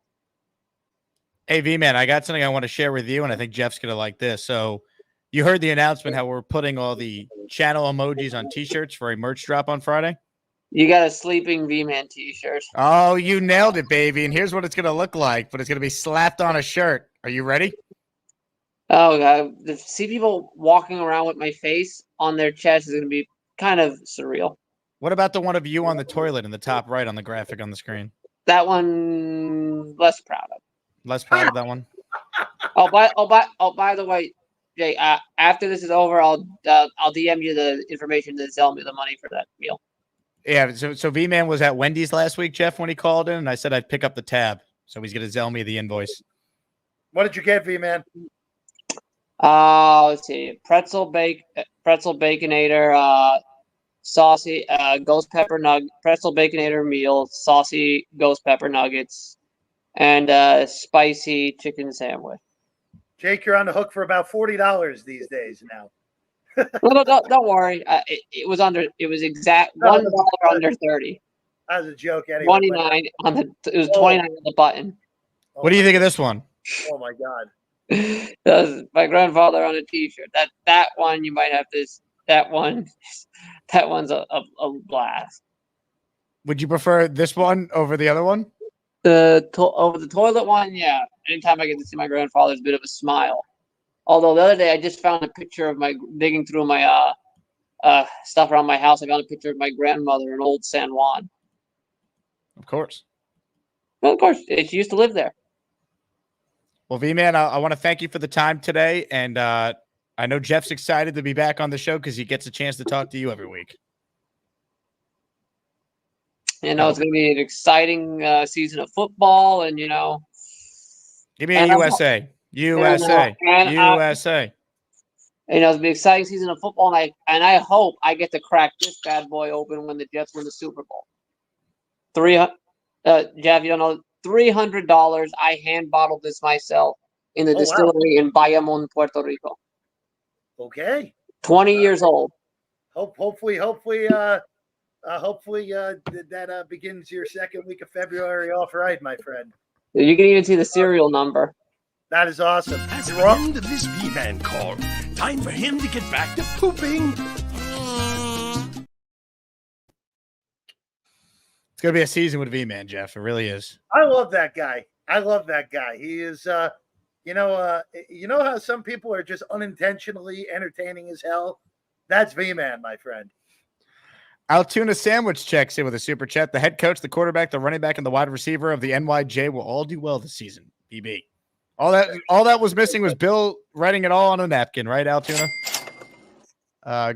Hey, V-Man, I got something I want to share with you, and I think Jeff's going to like this. So you heard the announcement how we're putting all the channel emojis on T-shirts for a merch drop on Friday?
You got a sleeping V-Man T-shirt.
Oh, you nailed it, baby. And here's what it's going to look like, but it's going to be slapped on a shirt. Are you ready?
Oh, God. To see people walking around with my face on their chest is going to be kind of surreal.
What about the one of you on the toilet in the top right on the graphic on the screen?
That one, less proud of.
Less proud of that one?
By the way, Jay, after this is over, I'll DM you the information to sell me the money for that meal.
Yeah, so V-Man was at Wendy's last week, Jeff, when he called in, and I said I'd pick up the tab. So he's going to sell me the invoice.
What did you get, V-Man?
Let's see. Pretzel baconator, saucy ghost pepper pretzel baconator meal, saucy ghost pepper nuggets, and spicy chicken sandwich.
Jake, you're on the hook for about $40 these days now.
No, don't worry. It was exact $1 under 30.
That was a joke. Anyway,
29 on the. It was 29 on the button.
What do you think of this one?
Oh my God!
That was my grandfather on a T-shirt. That one you might have this. That one's a blast.
Would you prefer this one over the other one?
Over the toilet one, yeah. Anytime I get to see my grandfather, it's a bit of a smile. Although the other day I just found a picture of digging through my stuff around my house. I found a picture of my grandmother in old San Juan.
Of course.
Well, of course, she used to live there.
Well, V-Man, I want to thank you for the time today, and I know Jeff's excited to be back on the show because he gets a chance to talk to you every week.
It's going to be an exciting season of football, and
give me a USA. USA. USA.
It's going to be an exciting season of football, and I hope I get to crack this bad boy open when the Jets win the Super Bowl. Jeff, you don't know, $300. I hand bottled this myself in the distillery in Bayamon, Puerto Rico.
Okay.
20 years old.
Hopefully, that begins your second week of February off right, my friend.
You can even see the serial number.
That is awesome.
That's the end of this V-Man call. Time for him to get back to pooping.
It's going to be a season with V-Man, Jeff. It really is.
I love that guy. He is, you know how some people are just unintentionally entertaining as hell? That's V-Man, my friend.
Altoona Sandwich checks in with a super chat. The head coach, the quarterback, the running back, and the wide receiver of the NYJ will all do well this season. BB. All that was missing was Bill writing it all on a napkin, right, Altoona?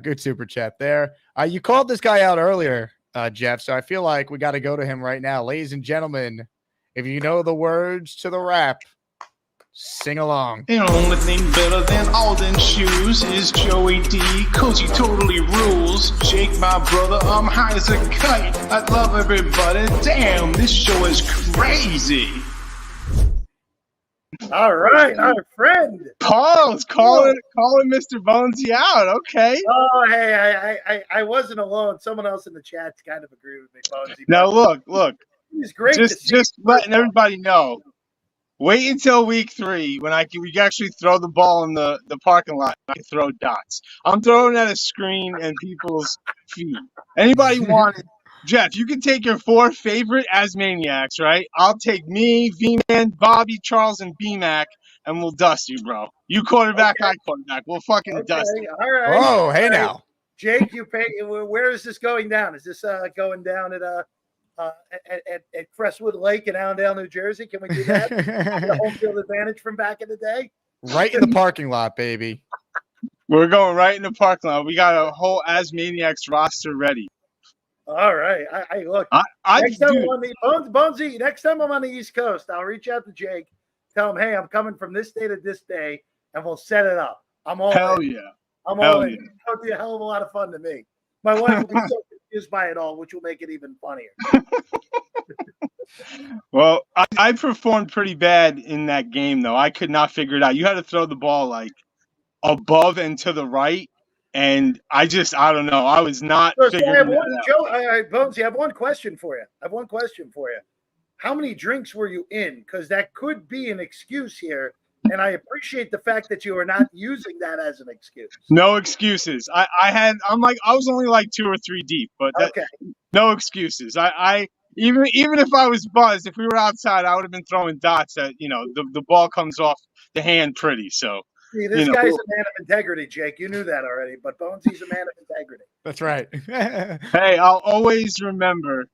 Good super chat there. You called this guy out earlier, Jeff, so I feel like we got to go to him right now. Ladies and gentlemen, if you know the words to the rap, sing along.
The only thing better than all them shoes is Joey D, cause he totally rules. Jake, my brother, I'm high as a kite. I love everybody. Damn, this show is crazy.
All right, our friend.
Paul's calling Mr. Bonesy out. Okay.
Oh, hey, I wasn't alone. Someone else in the chat's kind of agreed with me, Bonesy.
Now look.
He's great.
Just letting everybody know. Wait until week 3 when we can actually throw the ball in the parking lot. I can throw dots. I'm throwing at a screen and people's feet. Anybody want it? Jeff, you can take your 4 favorite Asmaniacs, right? I'll take me, V-Man, Bobby, Charles, and B-Mac, and we'll dust you, bro. You quarterback, I quarterback. We'll fucking dust you.
All right.
Oh, hey now.
Jake, where is this going down? Is this going down at Crestwood Lake in Allendale, New Jersey? Can we do that? The home field advantage from back in the day?
Right in the parking lot, baby.
We're going right in the parking lot. We got a whole Asmaniacs roster ready.
All right. Next time I'm on the East Coast, I'll reach out to Jake, tell him, hey, I'm coming from this day to this day, and we'll set it up. I'm all
Hell
in.
yeah.
I'm all in. It'll be a hell of a lot of fun to me. My wife will be so confused by it all, which will make it even funnier.
Well, I performed pretty bad in that game, though. I could not figure it out. You had to throw the ball like above and to the right. And I don't know. I was not figuring it out.
Bonesy, I have one question for you. How many drinks were you in? Because that could be an excuse here. And I appreciate the fact that you are not using that as an excuse.
No excuses. I was only like 2 or 3 deep, but no excuses. Even if I was buzzed, if we were outside, I would have been throwing dots that, the ball comes off the hand pretty. So.
See, this guy's a man of integrity, Jake. You knew that already, but Bonesy's a man of integrity.
That's right.
Hey, I'll always remember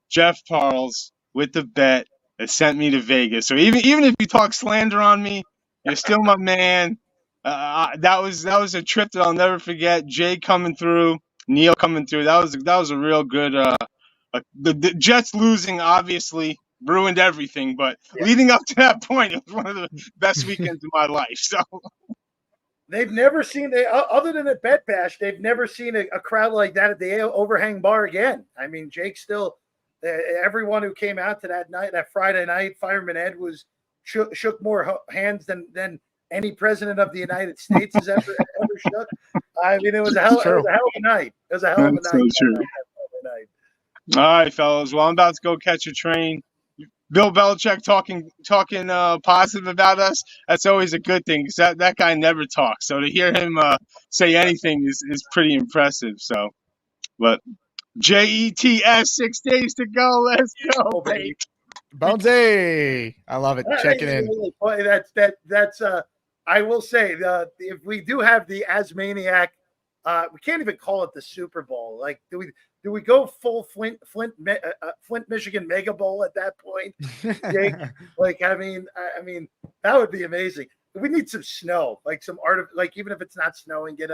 Jeff Parles with the bet that sent me to Vegas. So even if you talk slander on me, you're still my man. That was a trip that I'll never forget. Jay coming through, Neil coming through. That was a real good. The Jets losing obviously ruined everything, but leading up to that point, it was one of the best weekends of my life. So
they've never seen other than at Bet Bash, they've never seen a crowd like that at the overhang bar again. I mean, Jake still, everyone who came out to that night, that Friday night, Fireman Ed was shook more hands than any president of the United States has ever shook. I mean, it was a hell of a night. It was a hell of a night.
So true. All right, fellas. Well, I'm about to go catch a train. Bill Belichick talking positive about us, that's always a good thing because that guy never talks. So to hear him say anything is pretty impressive. So, but JETS, 6 days to go. Let's go, baby.
Bonesy. I love it. Check it in.
That's I will say if we do have the Asmaniac, we can't even call it the Super Bowl. Like, do we go full Flint, Michigan Mega Bowl at that point? Jake? Like, I mean, that would be amazing. We need some snow, like some even if it's not snowing, get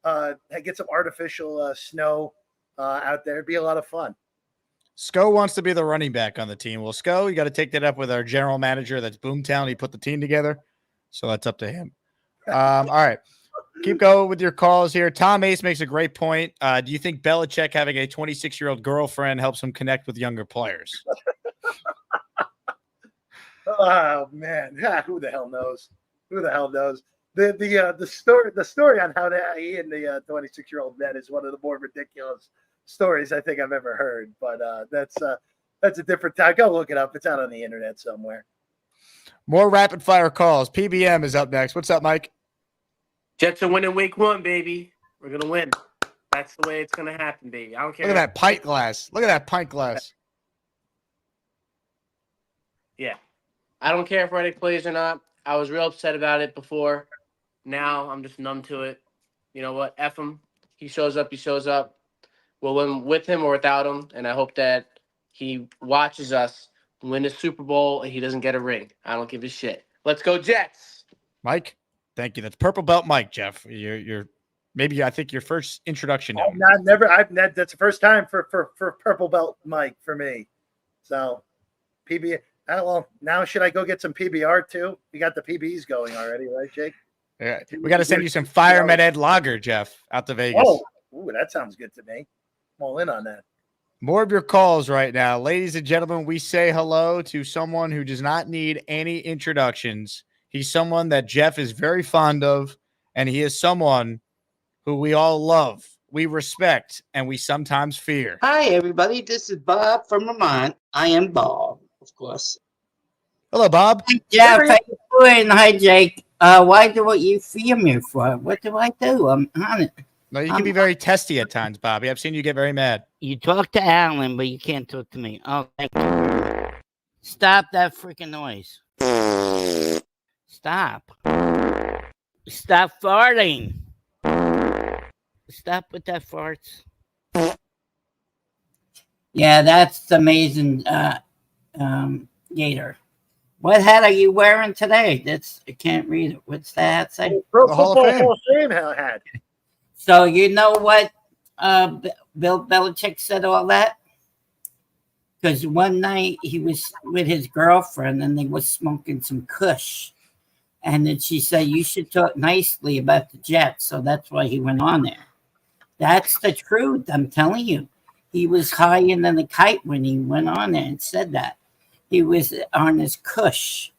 some artificial snow out there. It'd be a lot of fun.
Sco wants to be the running back on the team. Well, Sco, you got to take that up with our general manager. That's Boomtown. He put the team together, so that's up to him. All right. Keep going with your calls here. Tom Ace makes a great point. Do you think Belichick having a 26-year-old girlfriend helps him connect with younger players?
Oh man, who the hell knows? Who the hell knows? The story on how he and the 26-year-old met is one of the more ridiculous stories I think I've ever heard. But that's a different time. Go look it up. It's out on the internet somewhere.
More rapid fire calls. PBM is up next. What's up, Mike?
Jets are winning week 1, baby. We're going to win. That's the way it's going to happen, baby. I don't care.
Look at that pint glass. Look at that pint glass.
Yeah. I don't care if Reddick plays or not. I was real upset about it before. Now I'm just numb to it. You know what? F him. He shows up. He shows up. We'll win with him or without him. And I hope that he watches us win the Super Bowl and he doesn't get a ring. I don't give a shit. Let's go, Jets.
Mike? Thank you. That's Purple Belt Mike, Jeff. You're maybe I think your first introduction.
That's the first time for Purple Belt Mike for me. So PB. Well, now should I go get some PBR too? We got the PBs going already, right, Jake?
Yeah, we got to send you some Fireman Ed Lager, Jeff, out to Vegas.
Oh, that sounds good to me. I'm all in on that.
More of your calls right now, ladies and gentlemen. We say hello to someone who does not need any introductions. He's someone that Jeff is very fond of, and he is someone who we all love, we respect, and we sometimes fear.
Hi, everybody. This is Bob from Vermont. I am Bob, of course.
Hello, Bob.
Hi, Jeff. How you doing? Hi, Jake. Why do what you fear me for? What do I do? I'm on it.
No, you can be very testy at times, Bobby. I've seen you get very mad.
You talk to Alan, but you can't talk to me. Oh, thank you. Stop that freaking noise. Stop. Stop farting. Stop with that farts. Yeah, that's amazing, Gator. What hat are you wearing today? I can't read it. What's that say?
Pro Football Hall of Fame hat.
So you know what Bill Belichick said all that? Because one night he was with his girlfriend and they were smoking some kush. And then she said, you should talk nicely about the Jets. So that's why he went on there. That's the truth. I'm telling you. He was higher than a kite when he went on there and said that. He was on his kush.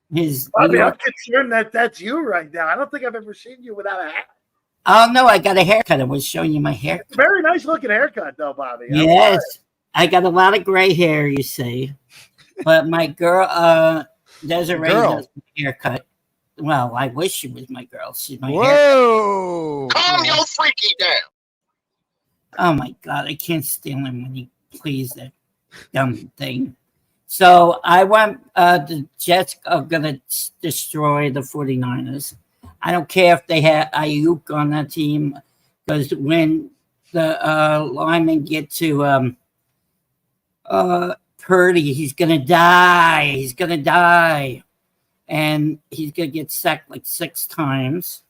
Bobby, I'm concerned that that's you right now. I don't think I've ever seen you without a hat.
Oh, no, I got a haircut. I was showing you my hair.
Very nice looking haircut, though, Bobby.
Yes. I got a lot of gray hair, you see. But my girl, Desiree does my haircut. Well, I wish she was my girl. She's my
Whoa!
Calm your freaky down.
Oh my God, I can't stand him when he plays that dumb thing. So I want the Jets are gonna destroy the 49ers. I don't care if they have Ayuk on that team, because when the linemen get to Purdy, he's gonna die. He's gonna die. and he's going to get sacked like 6 times,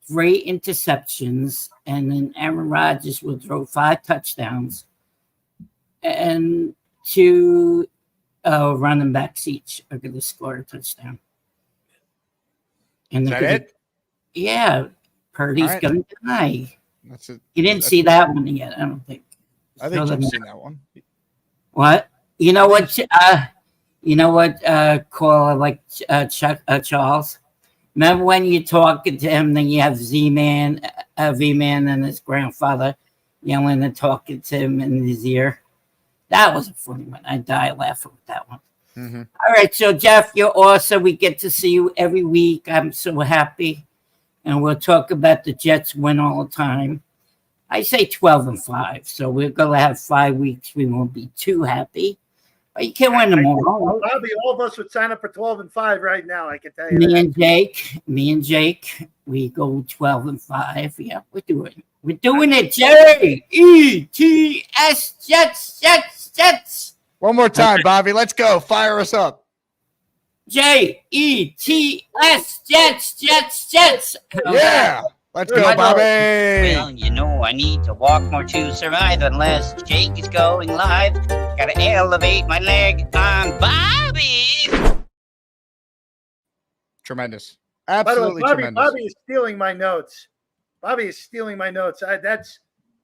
3 interceptions, and then Aaron Rodgers will throw 5 touchdowns, and 2 running backs each are going to score a touchdown. And
Is that it?
Yeah, Purdy's
right.
going to die.
That's it.
You didn't see that one yet, I don't think.
I think I've seen that one.
What? You know what? Cole, like Chuck Charles. Remember when you're talking to him, then you have V-Man, and his grandfather yelling and talking to him in his ear. That was a funny one. I die laughing with that one.
Mm-hmm.
All right, so Jeff, you're awesome. We get to see you every week. I'm so happy, and we'll talk about the Jets win all the time. I say 12-5, so we're gonna have 5 weeks. We won't be too happy, but you can win them all.
Bobby, all of us would sign up for 12-5 right now. I can tell you.
Me and Jake, we go 12-5. Yeah, we're doing it. Jets, Jets.
One more time, Bobby. Let's go. Fire us up.
Jets, Jets.
Yeah. Let's go, Bobby.
Well, you know, I need to walk more to survive unless Jake is going live. Gotta elevate my leg on Bobby.
Tremendous. Absolutely
By the way,
tremendous.
Bobby is stealing my notes.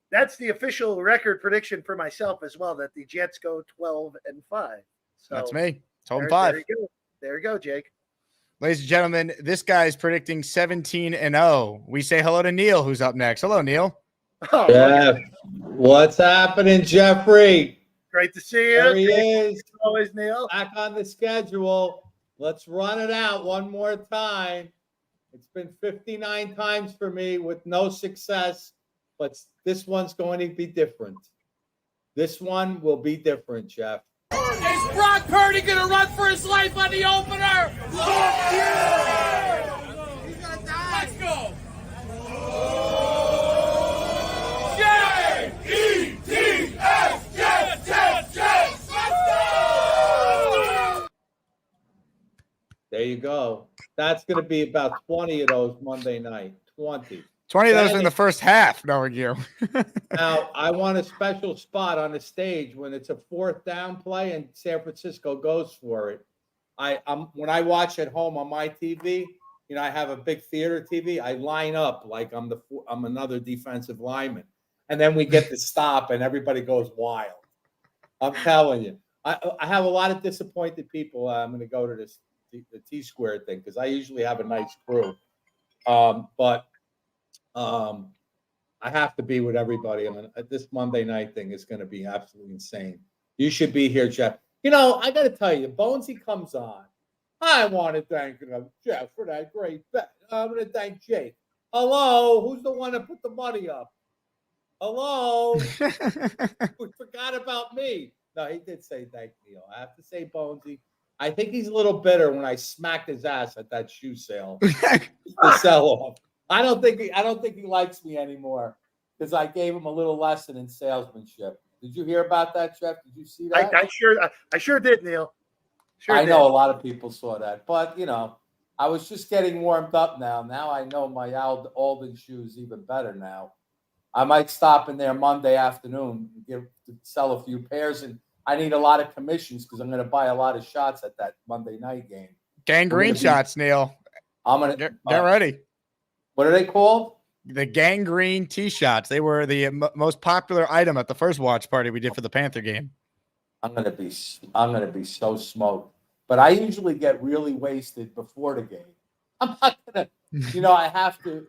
That's the official record prediction for myself as well, that the Jets go 12-5. So
That's me. 12-5.
There you go, Jake.
Ladies and gentlemen, this guy is predicting 17-0. We say hello to Neil, who's up next. Hello, Neil.
Oh,
Jeff, what's happening, Jeffrey?
Great to see you.
There he is.
Always, Neil.
Back on the schedule. Let's run it out one more time. It's been 59 times for me with no success, but this one's going to be different. This one will be different, Jeff.
Is Brock Purdy gonna run for his life on the opener? Fuck yeah! He's gonna die. Let's go. Jets, Jets. Let's go.
There you go. That's going to be about 20 of those Monday night. 20.
20 of those in the first half, knowing you.
Now, I want a special spot on the stage when it's a 4th down play and San Francisco goes for it. When I watch at home on my TV, you know, I have a big theater TV. I line up like I'm another defensive lineman, and then we get the stop and everybody goes wild. I'm telling you, I have a lot of disappointed people. I'm going to go to the T-Square thing because I usually have a nice crew, but. I have to be with everybody. This Monday night thing is going to be absolutely insane. You should be here, Jeff. You know, I got to tell you, Bonesy comes on. I want to thank Jeff for that great bet. I'm going to thank Jake. Hello, who's the one that put the money up? Hello, who forgot about me? No, he did say thank you. I have to say, Bonesy. I think he's a little bitter when I smacked his ass at that shoe sale. The sell-off. I don't think he likes me anymore because I gave him a little lesson in salesmanship. Did you hear about that, Jeff? Did you see that?
I sure did, Neil.
I know a lot of people saw that, but you know, I was just getting warmed up now. Now I know my Alden shoes even better now. I might stop in there Monday afternoon and sell a few pairs, and I need a lot of commissions because I'm going to buy a lot of shots at that Monday night game.
Gangrene shots, Neil.
I'm gonna
get ready.
What are they called?
The gangrene tee shots. They were the most popular item at the first watch party we did for the Panther game.
I'm gonna be so smoked. But I usually get really wasted before the game. I'm not gonna, I have to,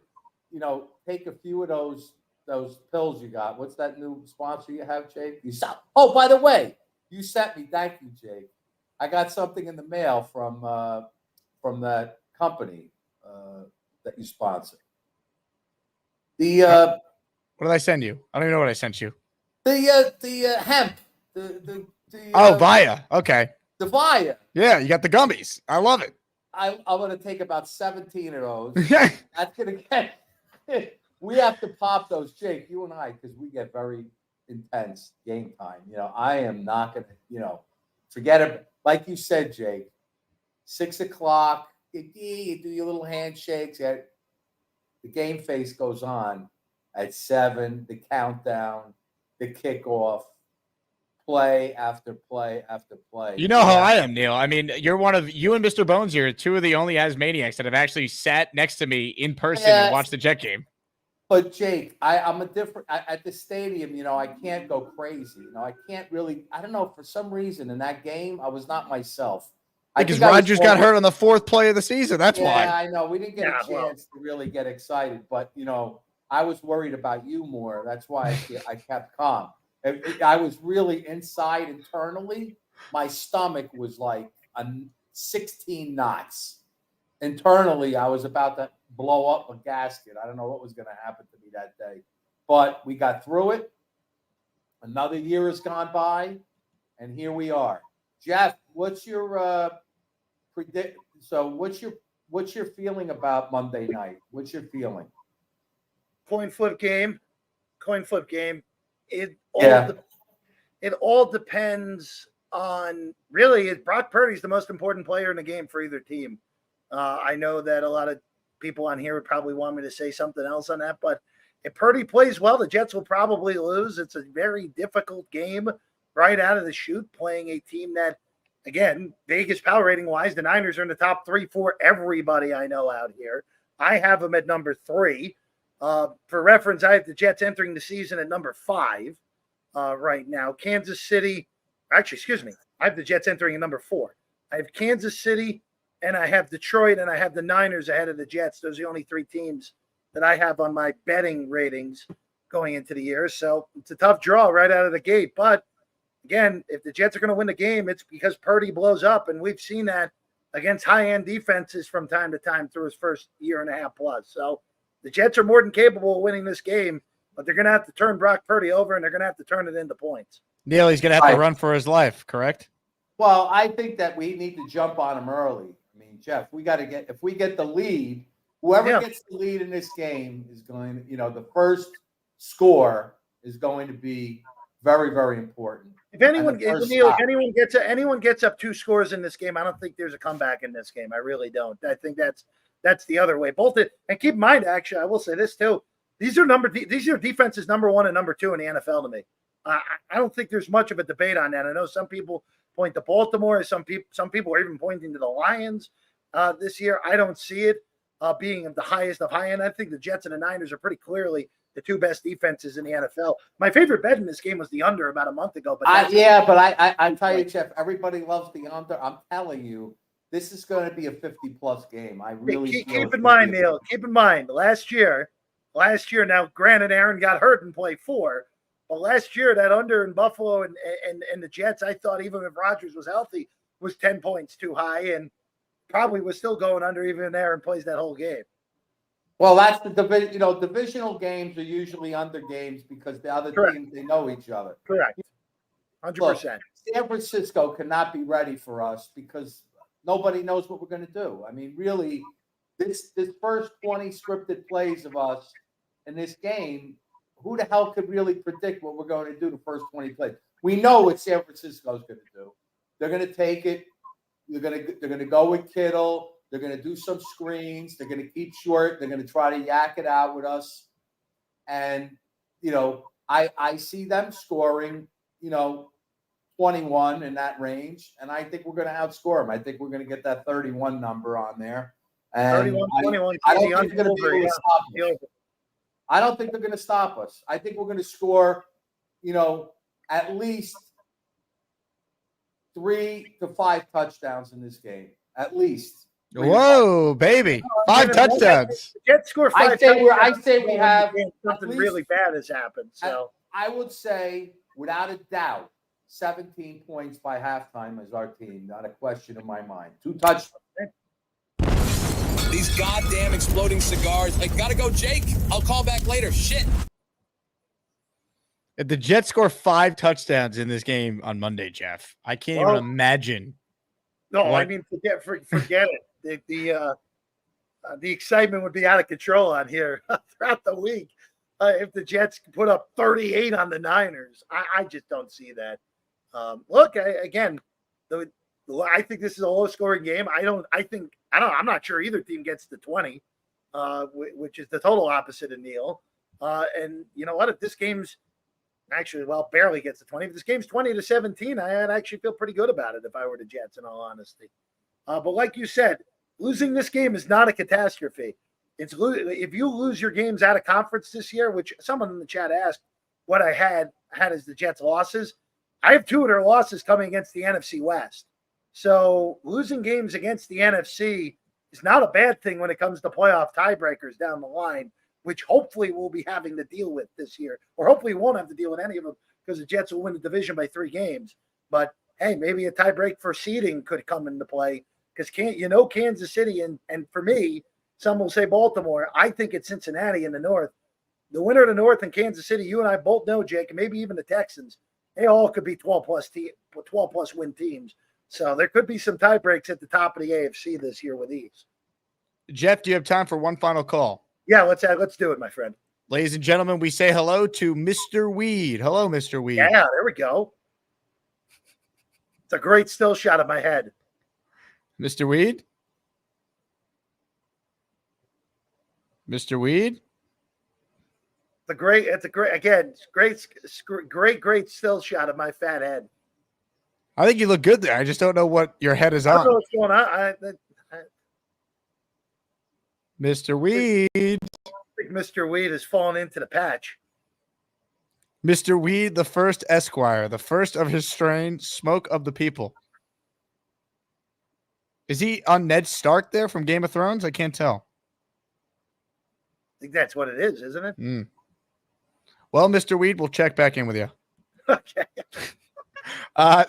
take a few of those pills you got. What's that new sponsor you have, Jake? Oh, by the way, you sent me. Thank you, Jake. I got something in the mail from that company that you sponsor.
What did I send you? I don't even know what I sent you.
The hemp.
Via. Okay.
The Via.
Yeah, you got the gummies. I love it.
I'm going to take about 17 of those. That's going to get. We have to pop those, Jake. You and I, because we get very intense game time. I am not going to. Forget it. Like you said, Jake. 6 o'clock, you do your little handshakes. The game face goes on at 7, the countdown, the kickoff, play after play after play.
You know how I am, Neil. I mean, you and Mr. Bones here are two of the only Asmaniacs that have actually sat next to me in person and watched the Jet game.
But Jake, I'm a different at the stadium. I can't go crazy. I can't really. I don't know, for some reason in that game I was not myself.
Because Rodgers got hurt on the 4th play of the season. That's why.
Yeah, I know. We didn't get a chance to really get excited, but I was worried about you more. That's why I kept calm. I was really inside internally. My stomach was like 16 knots. Internally, I was about to blow up a gasket. I don't know what was going to happen to me that day. But we got through it. Another year has gone by, and here we are. Jeff, what's your predict? So what's your feeling about Monday night? What's your feeling?
Coin flip game. It all depends on, really, Brock Purdy's the most important player in the game for either team. I know that a lot of people on here would probably want me to say something else on that, but if Purdy plays well, the Jets will probably lose. It's a very difficult game right out of the chute, playing a team that, again, Vegas power rating wise, the Niners are in the top 3 for everybody I know out here. I have them at number 3. For reference, I have the Jets entering the season at number 5 right now. Kansas City, actually, excuse me, I have the Jets entering at number 4. I have Kansas City, and I have Detroit, and I have the Niners ahead of the Jets. Those are the only 3 teams that I have on my betting ratings going into the year. So it's a tough draw right out of the gate. But again, if the Jets are going to win the game, it's because Purdy blows up, and we've seen that against high-end defenses from time to time through his first year and a half plus. So the Jets are more than capable of winning this game, but they're going to have to turn Brock Purdy over, and they're going to have to turn it into points.
Neil, he's going to have to run for his life, correct?
Well, I think that we need to jump on him early. I mean, Jeff, if we get the lead, whoever gets the lead in this game is going to, the first score is going to be very, very important.
If anyone gets up 2 scores in this game, I don't think there's a comeback in this game. I really don't. I think that's the other way. And keep in mind, actually, I will say this too. These are defenses number 1 and number 2 in the NFL to me. I don't think there's much of a debate on that. I know some people point to Baltimore. Some people are even pointing to the Lions this year. I don't see it being the highest of high end. I think the Jets and the Niners are pretty clearly the 2 best defenses in the NFL. My favorite bet in this game was the under about a month ago. But
I tell you, Jeff, everybody loves the under. I'm telling you, this is going to be a 50-plus game. I really
keep in mind, Neil. Keep in mind, last year. Now, granted, Aaron got hurt and played 4, but last year that under in Buffalo and the Jets, I thought even if Rodgers was healthy, was 10 points too high, and probably was still going under even if Aaron plays that whole game.
Well, that's the division. Divisional games are usually under games because the other teams, they know each other.
Correct. 100%.
San Francisco cannot be ready for us because nobody knows what we're going to do. I mean, really, this first 20 scripted plays of us in this game, who the hell could really predict what we're going to do the first 20 plays? We know what San Francisco is going to do. They're going to take it. They're going to go with Kittle. They're going to do some screens. They're going to keep short. They're going to try to yak it out with us. And, I see them scoring, 21 in that range. And I think we're going to outscore them. I think we're going to get that 31 number on there. And
31-21.
I don't think they're going to be able to stop us. I don't think they're going to stop us. I think we're going to score, at least 3 to 5 touchdowns in this game. At least.
Whoa, baby. 5 touchdowns.
Jets score 5 touchdowns.
I say we have
something really bad has happened. So
I would say, without a doubt, 17 points by halftime is our team. Not a question in my mind. 2 touchdowns.
These goddamn exploding cigars. I gotta go, Jake. I'll call back later. Shit.
If the Jets score 5 touchdowns in this game on Monday, Jeff, I can't even imagine.
No, I mean, forget it. The excitement would be out of control on here throughout the week if the Jets put up 38 on the Niners. I just don't see that. Look, again, I think this is a low-scoring game. I'm not sure either team gets to 20, which is the total opposite of Neil. And you know what? If this game's actually, barely gets to 20. If this game's 20-17, I'd actually feel pretty good about it if I were the Jets, in all honesty. But like you said, losing this game is not a catastrophe. If you lose your games out of conference this year, which someone in the chat asked what I had as the Jets' losses, I have 2 of their losses coming against the NFC West. So losing games against the NFC is not a bad thing when it comes to playoff tiebreakers down the line, which hopefully we'll be having to deal with this year, or hopefully we won't have to deal with any of them because the Jets will win the division by 3 games. But hey, maybe a tiebreak for seeding could come into play because Kansas City and for me, some will say Baltimore. I think it's Cincinnati in the North. The winner of the North and Kansas City, you and I both know, Jake, and maybe even the Texans, they all could be 12+ win teams. So there could be some tie breaks at the top of the AFC this year with these.
Jeff, do you have time for one final call?
Yeah, let's do it, my friend.
Ladies and gentlemen, we say hello to Mr. Weed. Hello, Mr. Weed.
Yeah, there we go. It's a great still shot of my head.
Mr. Weed? Mr. Weed?
It's a great still shot of my fat head.
I think you look good there. I just don't know what your head is
I don't
on.
know what's going on.
Mr. Weed.
I think Mr. Weed has fallen into the patch.
Mr. Weed, the first Esquire, the first of his strain, smoke of the people. Is he on Ned Stark there from Game of Thrones? I can't tell.
I think that's what it is, isn't it?
Mm. Well, Mr. Weed, we'll check back in with you.
Okay.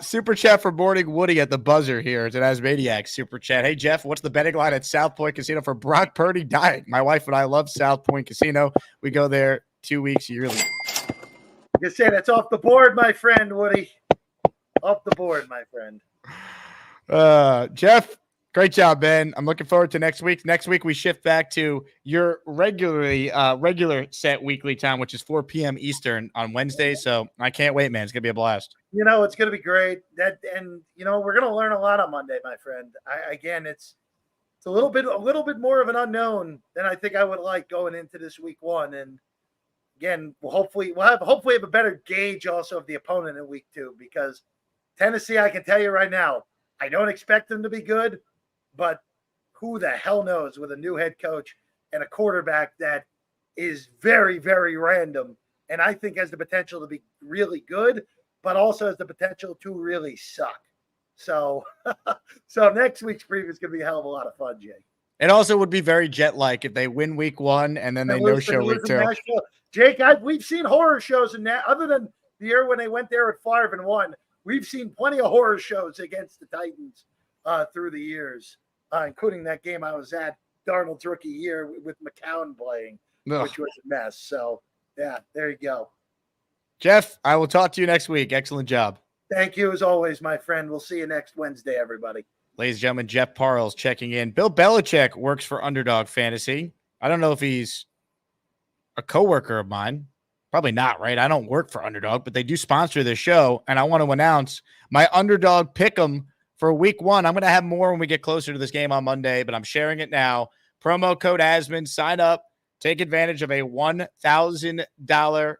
Super chat for Boarding Woody at the buzzer here. It's an Asmaniac super chat. Hey, Jeff, what's the betting line at South Point Casino for Brock Purdy dying? My wife and I love South Point Casino. We go there 2 weeks yearly.
You say that's off the board, my friend, Woody. Off the board, my friend.
Jeff, great job, Ben. I'm looking forward to next week. Next week, we shift back to your regular set weekly time, which is 4 p.m. Eastern on Wednesday. So I can't wait, man. It's going to be a blast.
It's going to be great. We're going to learn a lot on Monday, my friend. It's a little bit more of an unknown than I think I would like going into this week 1. And again, we'll hopefully have a better gauge also of the opponent in week 2, because Tennessee, I can tell you right now, I don't expect them to be good, but who the hell knows with a new head coach and a quarterback that is very, very random, and I think has the potential to be really good, but also has the potential to really suck. So next week's preview is going to be a hell of a lot of fun, Jake.
It also would be very Jet-like if they win week 1 and then they no-show week 2.
Jake, we've seen horror shows in that. Other than the year when they went there at 5-1, we've seen plenty of horror shows against the Titans through the years, including that game I was at, Darnold's rookie year with McCown playing, which was a mess. So, yeah, there you go.
Jeff, I will talk to you next week. Excellent job.
Thank you, as always, my friend. We'll see you next Wednesday, everybody.
Ladies and gentlemen, Jeff Parles checking in. Bill Belichick works for Underdog Fantasy. I don't know if he's a coworker of mine. Probably not, right? I don't work for Underdog, but they do sponsor this show, and I want to announce my Underdog Pick'em for week 1. I'm going to have more when we get closer to this game on Monday, but I'm sharing it now. Promo code Asman. Sign up. Take advantage of a $1,000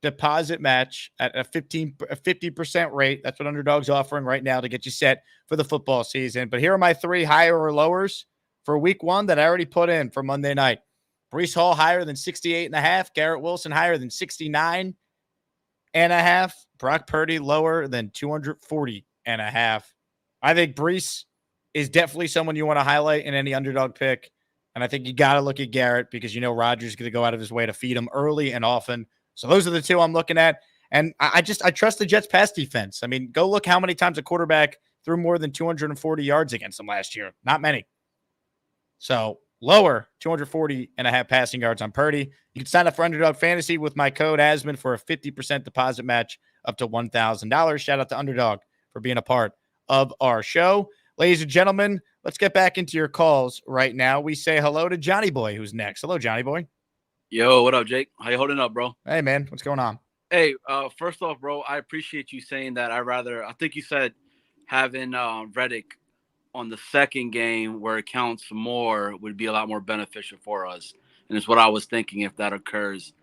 deposit match at a 50% rate. That's what Underdog's offering right now to get you set for the football season. But here are my 3 higher or lowers for week 1 that I already put in for Monday night. Breece Hall higher than 68.5. Garrett Wilson higher than 69.5. Brock Purdy lower than 240.5. I think Breece is definitely someone you want to highlight in any underdog pick. And I think you got to look at Garrett because Rodgers is going to go out of his way to feed him early and often. So those are the 2 I'm looking at. And I trust the Jets pass defense. I mean, go look how many times a quarterback threw more than 240 yards against them last year. Not many. So lower 240.5 passing yards on Purdy. You can sign up for Underdog Fantasy with my code Asman for a 50% deposit match up to $1,000. Shout out to Underdog for being a part of our show. Ladies and gentlemen, let's get back into your calls right now. We say hello to Johnny Boy, who's next. Hello, Johnny Boy.
Yo, what up, Jake? How you holding up, bro?
Hey, man. What's going on?
Hey, first off, bro, I appreciate you saying that. I think you said having Reddick on the second game where it counts more would be a lot more beneficial for us. And it's what I was thinking if that occurs.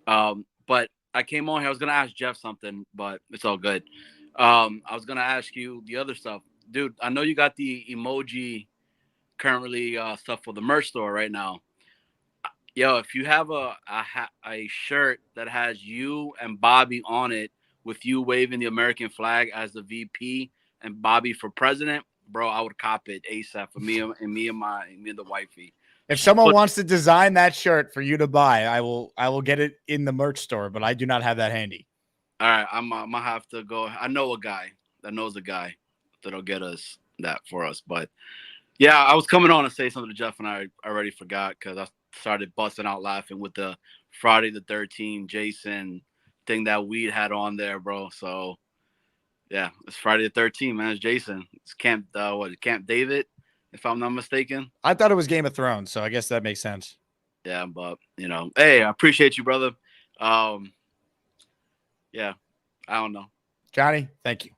But I came on here. I was going to ask Jeff something, but it's all good. I was going to ask you the other stuff. Dude, I know you got the emoji currently stuff for the merch store right now. Yo, if you have a shirt that has you and Bobby on it with you waving the American flag as the VP and Bobby for president, bro, I would cop it ASAP for me and the wifey.
If someone wants to design that shirt for you to buy, I will get it in the merch store, but I do not have that handy.
All right, I'm gonna have to go. I know a guy that knows a guy that'll get us that for us. But yeah, I was coming on to say something to Jeff, and I already forgot because I started busting out laughing with the Friday the 13th Jason thing that Weed had on there, bro. So yeah, it's Friday the 13th, man. It's Jason. It's Camp David, if I'm not mistaken.
I thought it was Game of Thrones, so I guess that makes sense.
Yeah, but hey, I appreciate you, brother. Yeah, I don't know.
Johnny, thank you.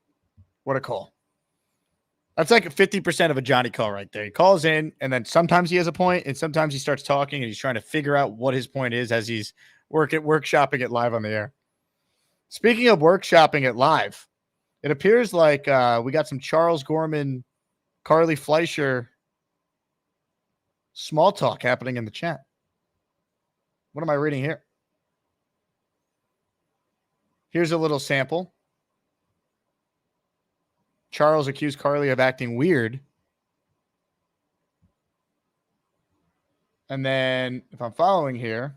What a call. That's like 50% of a Johnny call right there. He calls in, and then sometimes he has a point, and sometimes he starts talking, and he's trying to figure out what his point is as he's workshopping it live on the air. Speaking of workshopping it live, it appears like we got some Charles Gorman, Carly Fleischer small talk happening in the chat. What am I reading here? Here's a little sample. Charles accused Carly of acting weird. And then, if I'm following here,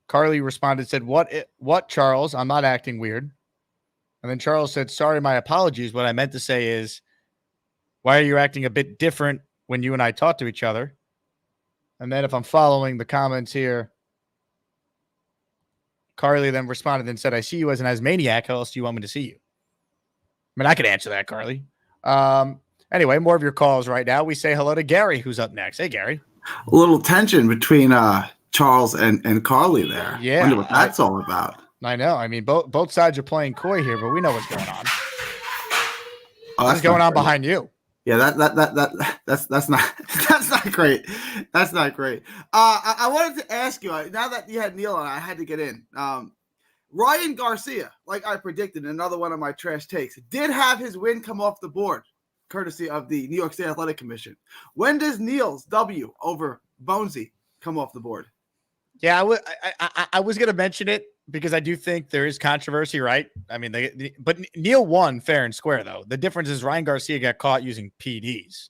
Carly responded, said, what, Charles? I'm not acting weird. And then Charles said, sorry, my apologies. What I meant to say is, why are you acting a bit different when you and I talk to each other? And then if I'm following the comments here, Carly then responded and said, I see you as an asmaniac. How else do you want me to see you? I mean, I could answer that, Carly. Anyway, more of your calls right now. We say hello to Gary, who's up next. Hey, Gary.
A little tension between Charles and Carly there.
Yeah.
Wonder what that's all about.
I know. I mean, both sides are playing coy here, but we know what's going on.
What's
going on behind you?
Yeah, that's not great. That's not great. I wanted to ask you, now that you had Neil on, I had to get in. Ryan Garcia, like I predicted, another one of my trash takes, did have his win come off the board, courtesy of the New York State Athletic Commission. When does Neil's W over Bonesy come off the board?
Yeah, I was going to mention it because I do think there is controversy, right? I mean, but Neil won fair and square, though. The difference is Ryan Garcia got caught using PDs.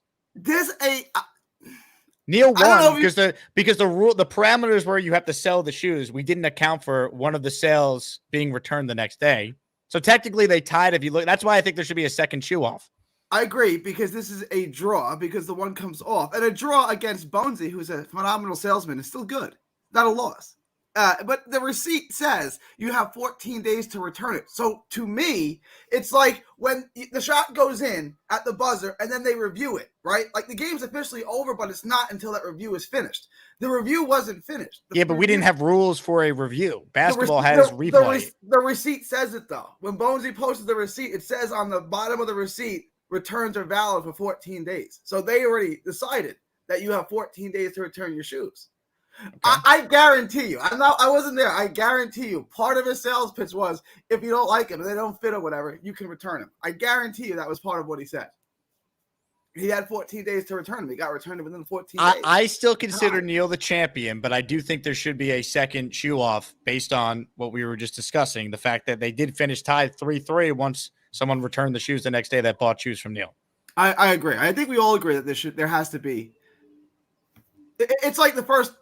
Neil won because the parameters where you have to sell the shoes, we didn't account for one of the sales being returned the next day. So technically they tied. If you look, that's why I think there should be a second shoe off.
I agree, because this is a draw because the one comes off, and a draw against Bonesy, who's a phenomenal salesman, is still good. Not a loss. But the receipt says you have 14 days to return it. So to me, it's like when the shot goes in at the buzzer and then they review it, right? Like the game's officially over, but it's not until that review is finished. The review wasn't finished.
But we didn't have rules for a review. Basketball has replay.
The receipt says it, though. When Bonesy posted the receipt, it says on the bottom of the receipt, returns are valid for 14 days. So they already decided that you have 14 days to return your shoes. Okay. I guarantee you, I wasn't there. I guarantee you, part of his sales pitch was, if you don't like them, if they don't fit or whatever, you can return them. I guarantee you that was part of what he said. He had 14 days to return them. He got returned within 14 days.
I still consider Neil the champion, but I do think there should be a second shoe off based on what we were just discussing. The fact that they did finish tied 3-3 once someone returned the shoes the next day that bought shoes from Neil.
I agree. I think we all agree that there has to be. It's like the first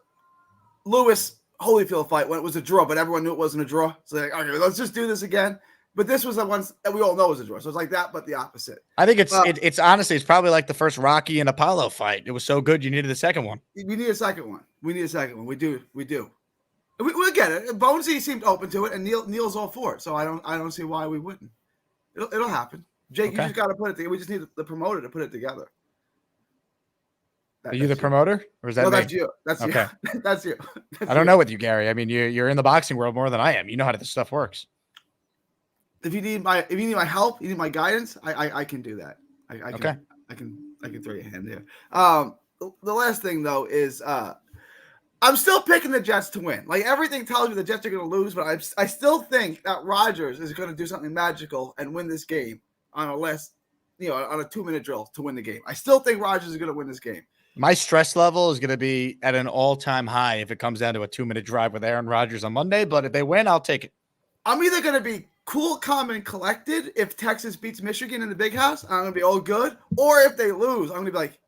Lewis Holyfield fight when it was a draw, but everyone knew it wasn't a draw. So they're like, okay, let's just do this again. But this was the one that we all know was a draw. So it's like that, but the opposite.
I think it's honestly, it's probably like the first Rocky and Apollo fight. It was so good, you needed the second one.
We need a second one. We do. We'll get it. Bonesy seemed open to it, and Neil's all for it. So I don't see why we wouldn't. It'll happen. Jake, You just got to put it together. We just need the promoter to put it together.
Are you the promoter, or is that me?
That's you. That's
okay.
You. That's you.
I don't know with you, Gary. I mean, you're in the boxing world more than I am. You know how this stuff works.
if you need my help, you need my guidance, I can do that. I can throw you a hand there. The last thing though is I'm still picking the Jets to win. Like everything tells me the Jets are going to lose, but I still think that Rodgers is going to do something magical and win this game on a 2-minute drill to win the game. I still think Rodgers is going to win this game.
My stress level is going to be at an all-time high if it comes down to a 2-minute drive with Aaron Rodgers on Monday. But if they win, I'll take it.
I'm either going to be cool, calm, and collected if Texas beats Michigan in the Big House. I'm going to be all good. Or if they lose, I'm going to be like,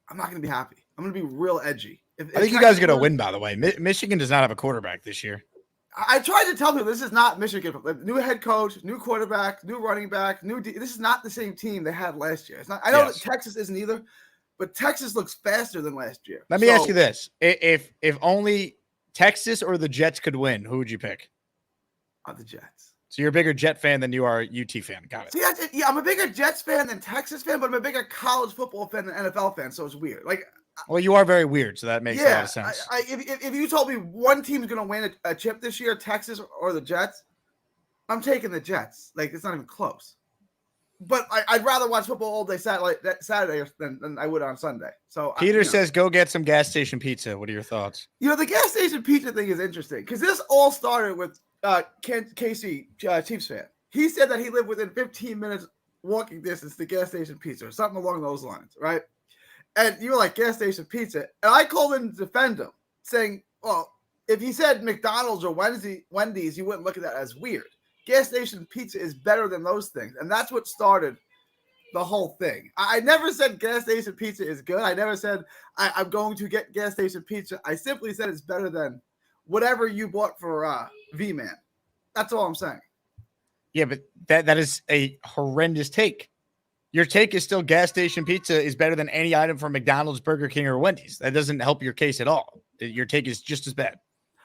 I'm not going to be happy. I'm going to be real edgy.
I think you guys are going to win, by the way. Michigan does not have a quarterback this year.
I tried to tell people this is not Michigan. New head coach, new quarterback, new running back, this is not the same team they had last year. It's not. I know that Texas isn't either, but Texas looks faster than last year.
Let me ask you this. If only Texas or the Jets could win, who would you pick?
The Jets.
So you're a bigger Jet fan than you are a UT fan. Got it.
See, yeah, I'm a bigger Jets fan than Texas fan, but I'm a bigger college football fan than NFL fan, so it's weird.
Well, you are very weird, so that makes a lot of sense.
If you told me one team's going to win a chip this year, Texas or the Jets, I'm taking the Jets. It's not even close. But I'd rather watch football all day Saturday than I would on Sunday. So
Peter says, go get some gas station pizza. What are your thoughts?
The gas station pizza thing is interesting because this all started with Casey, Chiefs fan. He said that he lived within 15 minutes walking distance to gas station pizza or something along those lines, right? And you were like, gas station pizza. And I called in to defend him, saying, well, if he said McDonald's or Wendy's, you wouldn't look at that as weird. Gas station pizza is better than those things. And that's what started the whole thing. I never said gas station pizza is good. I never said I'm going to get gas station pizza. I simply said it's better than whatever you bought for V-Man. That's all I'm saying.
Yeah, but that is a horrendous take. Your take is still gas station pizza is better than any item from McDonald's, Burger King, or Wendy's. That doesn't help your case at all. Your take is just as bad.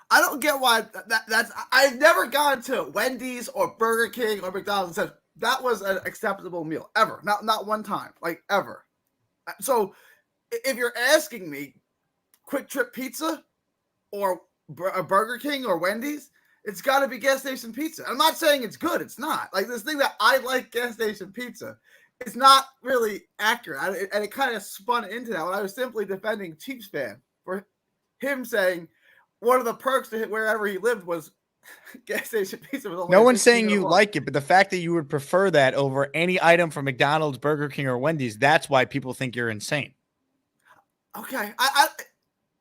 I don't get why that's. I've never gone to Wendy's or Burger King or McDonald's and said that was an acceptable meal ever. Not one time, ever. So if you're asking me, Quick Trip Pizza or a Burger King or Wendy's, it's got to be gas station pizza. I'm not saying it's good. It's not. This thing that I like gas station pizza. It's not really accurate. And it kind of spun into that when I was simply defending Chiefs fan for him saying one of the perks to hit wherever he lived was gas station pizza.
No one's saying you like it, but the fact that you would prefer that over any item from McDonald's, Burger King, or Wendy's, that's why people think you're insane.
Okay. I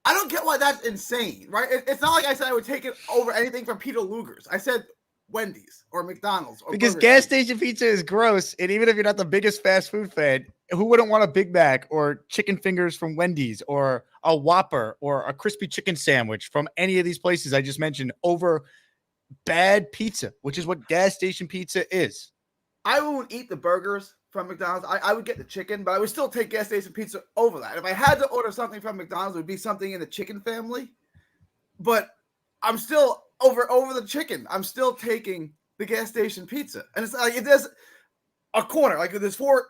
don't get why that's insane, right? It's not like I said I would take it over anything from Peter Luger's. I said Wendy's or McDonald's. Or
because
Burger
gas
King.
station pizza is gross. And even if you're not the biggest fast food fan, who wouldn't want a Big Mac or chicken fingers from Wendy's or a Whopper or a crispy chicken sandwich from any of these places I just mentioned over bad pizza, which is what gas station pizza is.
I won't eat the burgers from McDonald's. I would get the chicken, but I would still take gas station pizza over that. If I had to order something from McDonald's, it would be something in the chicken family. But I'm still over the chicken. I'm still taking the gas station pizza. And it's like, if there's a corner, like there's four,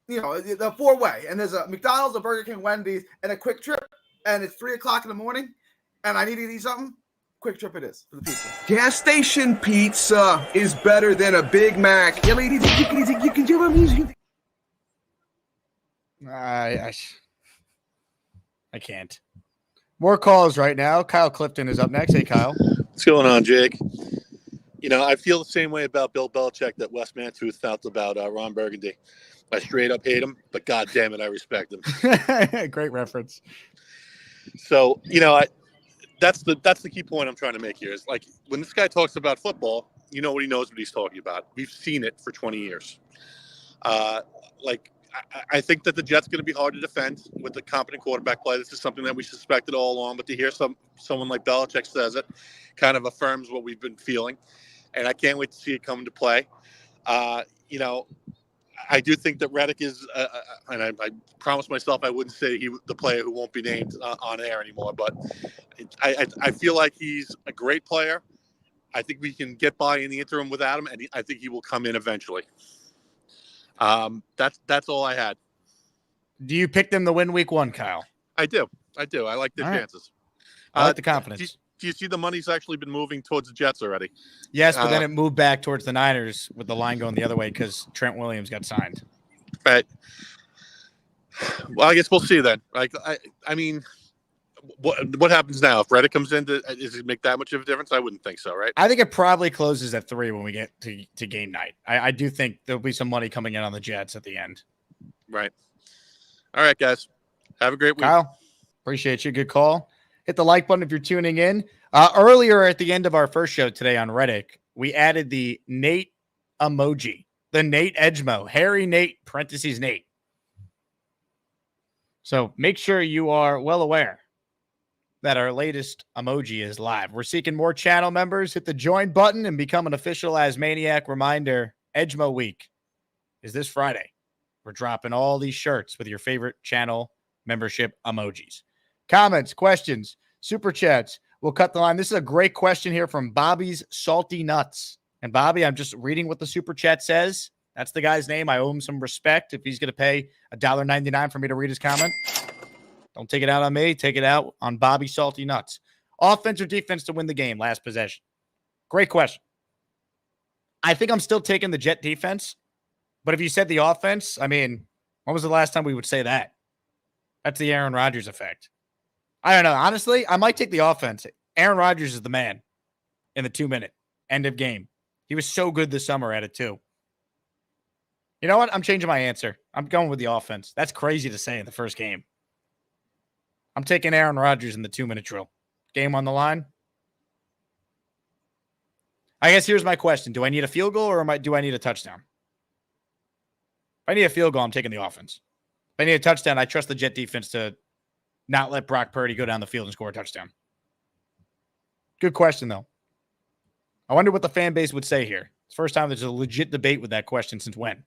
the 4-way, and there's a McDonald's, a Burger King, Wendy's, and a Quick Trip, and it's 3:00 in the morning, and I need to eat something, Quick Trip it is for the pizza.
Gas station pizza is better than a Big Mac. Yeah, ladies, you can do my music.
I can't. More calls right now. Kyle Clifton is up next. Hey, Kyle.
What's going on, Jake? I feel the same way about Bill Belichick that Wes Mantooth felt about Ron Burgundy. I straight up hate him, but God damn it, I respect him.
Great reference.
So, that's the key point I'm trying to make here is like when this guy talks about football, he knows what he's talking about. We've seen it for 20 years. I think that the Jets going to be hard to defend with the competent quarterback play. This is something that we suspected all along, but to hear someone like Belichick says it kind of affirms what we've been feeling. And I can't wait to see it come into play. I do think that Reddick is, and I promised myself I wouldn't say the player who won't be named on air anymore, but I feel like he's a great player. I think we can get by in the interim without him, and I think he will come in eventually. That's all I had.
Do you pick them to win week 1, Kyle?
I do. I like their chances.
I like the confidence.
do you see the money's actually been moving towards the Jets already?
Yes, but then it moved back towards the Niners with the line going the other way because Trent Williams got signed.
Right. Well, I guess we'll see then. Like, I mean, what happens now if Reddick comes in? Does it make that much of a difference? I wouldn't think so, right?
I think it probably closes at 3 when we get to game night. I do think there'll be some money coming in on the Jets at the end.
Right. All right, guys. Have a great week.
Kyle, appreciate you. Good call. Hit the like button if you're tuning in. Earlier at the end of our first show today on Reddick, we added the Nate emoji, the Nate Edgemo, Harry Nate, parentheses Nate. So make sure you are well aware that our latest emoji is live. We're seeking more channel members. Hit the join button and become an official Asmaniac. Reminder, Edgemo Week is this Friday. We're dropping all these shirts with your favorite channel membership emojis. Comments, questions, super chats. We'll cut the line. This is a great question here from Bobby's Salty Nuts. And Bobby, I'm just reading what the super chat says. That's the guy's name. I owe him some respect if he's going to pay $1.99 for me to read his comment. Don't take it out on me. Take it out on Bobby Salty Nuts. Offense or defense to win the game, last possession? Great question. I think I'm still taking the Jet defense. But if you said the offense, I mean, when was the last time we would say that? That's the Aaron Rodgers effect. I don't know. Honestly, I might take the offense. Aaron Rodgers is the man in the 2-minute end of game. He was so good this summer at it too. You know what? I'm changing my answer. I'm going with the offense. That's crazy to say in the first game. I'm taking Aaron Rodgers in the 2-minute drill. Game on the line. I guess here's my question. Do I need a field goal or do I need a touchdown? If I need a field goal, I'm taking the offense. If I need a touchdown, I trust the Jet defense to not let Brock Purdy go down the field and score a touchdown. Good question, though. I wonder what the fan base would say here. It's the first time there's a legit debate with that question since when?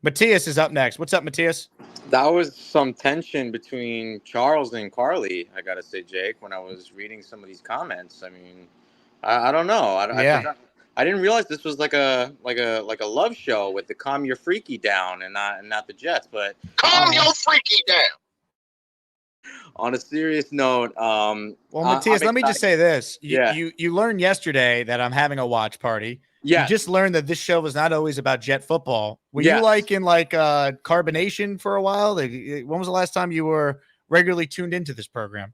Matthias is up next. What's up, Matthias?
That was some tension between Charles and Carly, I gotta say, Jake, when I was reading some of these comments. I mean, I don't know. I didn't realize this was like a love show with the calm your freaky down and not the Jets, but
Calm your freaky down.
On a serious note,
well, Matthias, let me just say this. You learned yesterday that I'm having a watch party.
Yeah.
You just learned that this show was not always about Jet football. Were you in carbonation for a while? When was the last time you were regularly tuned into this program?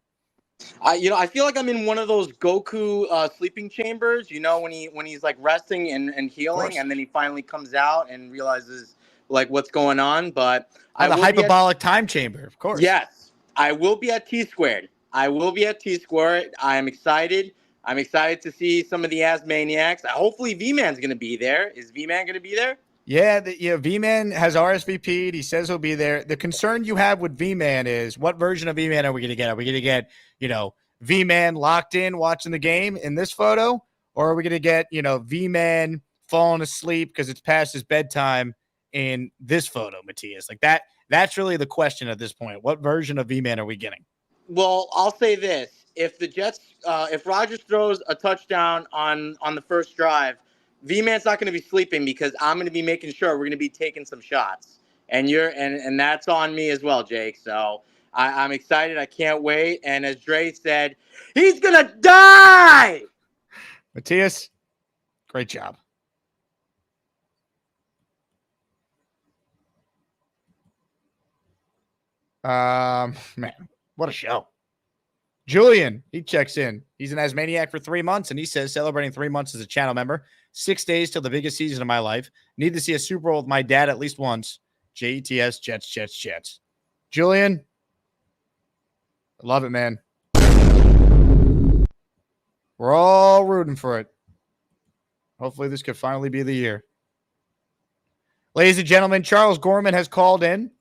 I feel like I'm in one of those Goku sleeping chambers, when he's like resting and healing, and then he finally comes out and realizes like what's going on. But
the hyperbolic time chamber, of course.
Yes, I will be at T-Squared. I'm excited. I'm excited to see some of the Asmaniacs. Hopefully V-Man's going to be there. Is V-Man going to be there?
Yeah, V-Man has RSVP'd. He says he'll be there. The concern you have with V-Man is what version of V-Man are we going to get? Are we going to get, V-Man locked in watching the game in this photo? Or are we going to get, V-Man falling asleep because it's past his bedtime in this photo, Matthias? Like that's really the question at this point. What version of V-Man are we getting?
Well, I'll say this. If the Jets, if Rodgers throws a touchdown on the first drive, V-Man's not going to be sleeping because I'm going to be making sure we're going to be taking some shots. And that's on me as well, Jake. So I'm excited. I can't wait. And as Dre said, he's going to die.
Matthias, great job. Man, what a show. Julian, he checks in. He's an Asmaniac for 3 months, and he says celebrating 3 months as a channel member. 6 days till the biggest season of my life. Need to see a Super Bowl with my dad at least once. JETS, Jets. Julian, I love it, man. We're all rooting for it. Hopefully this could finally be the year. Ladies and gentlemen, Charles Gorman has called in,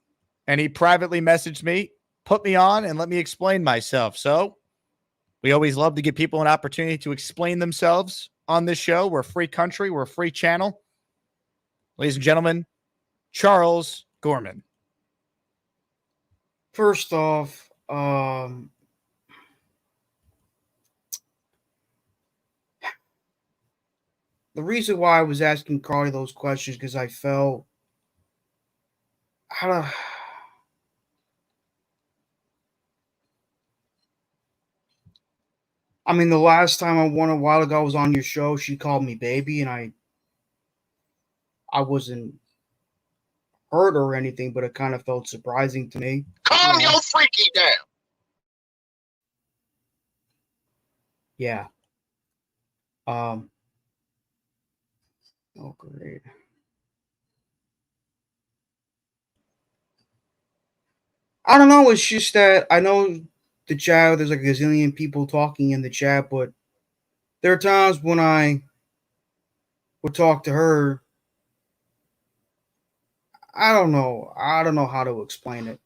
and he privately messaged me, put me on, and let me explain myself. So we always love to give people an opportunity to explain themselves on this show. We're a free country. We're a free channel. Ladies and gentlemen, Charles Gorman.
First off, the reason why I was asking Carly those questions because I felt I mean, the last time I won a while ago, I was on your show. She called me baby, and I wasn't hurt or anything, but it kind of felt surprising to me.
Calm your freaky down.
Yeah. Oh, great. I don't know. It's just that I know the chat, there's like a gazillion people talking in the chat, but there are times when I would talk to her. I don't know. I don't know how to explain it.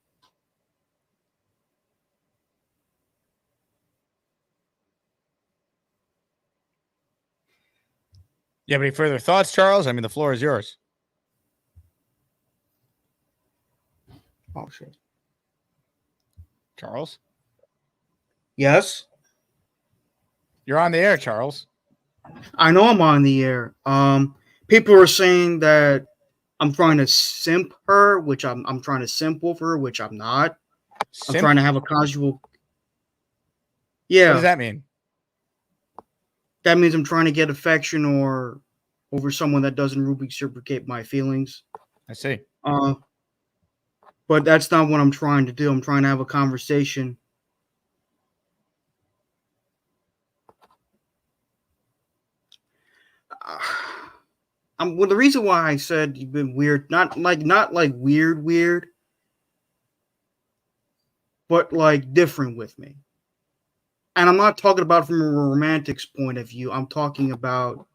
You have any further thoughts, Charles? I mean, the floor is yours.
Oh, shit.
Charles?
Yes?
You're on the air, Charles.
I know I'm on the air. People are saying that I'm trying to simp her, which I'm trying to simp over her, which I'm not.
Simp?
I'm trying to have a casual. Yeah.
What does that mean?
That means I'm trying to get affection or over someone that doesn't reciprocate my feelings.
I see.
But that's not what I'm trying to do. I'm trying to have a conversation. Well, the reason why I said you've been weird, not like weird, but like different with me. And I'm not talking about from a romantic's point of view. I'm talking about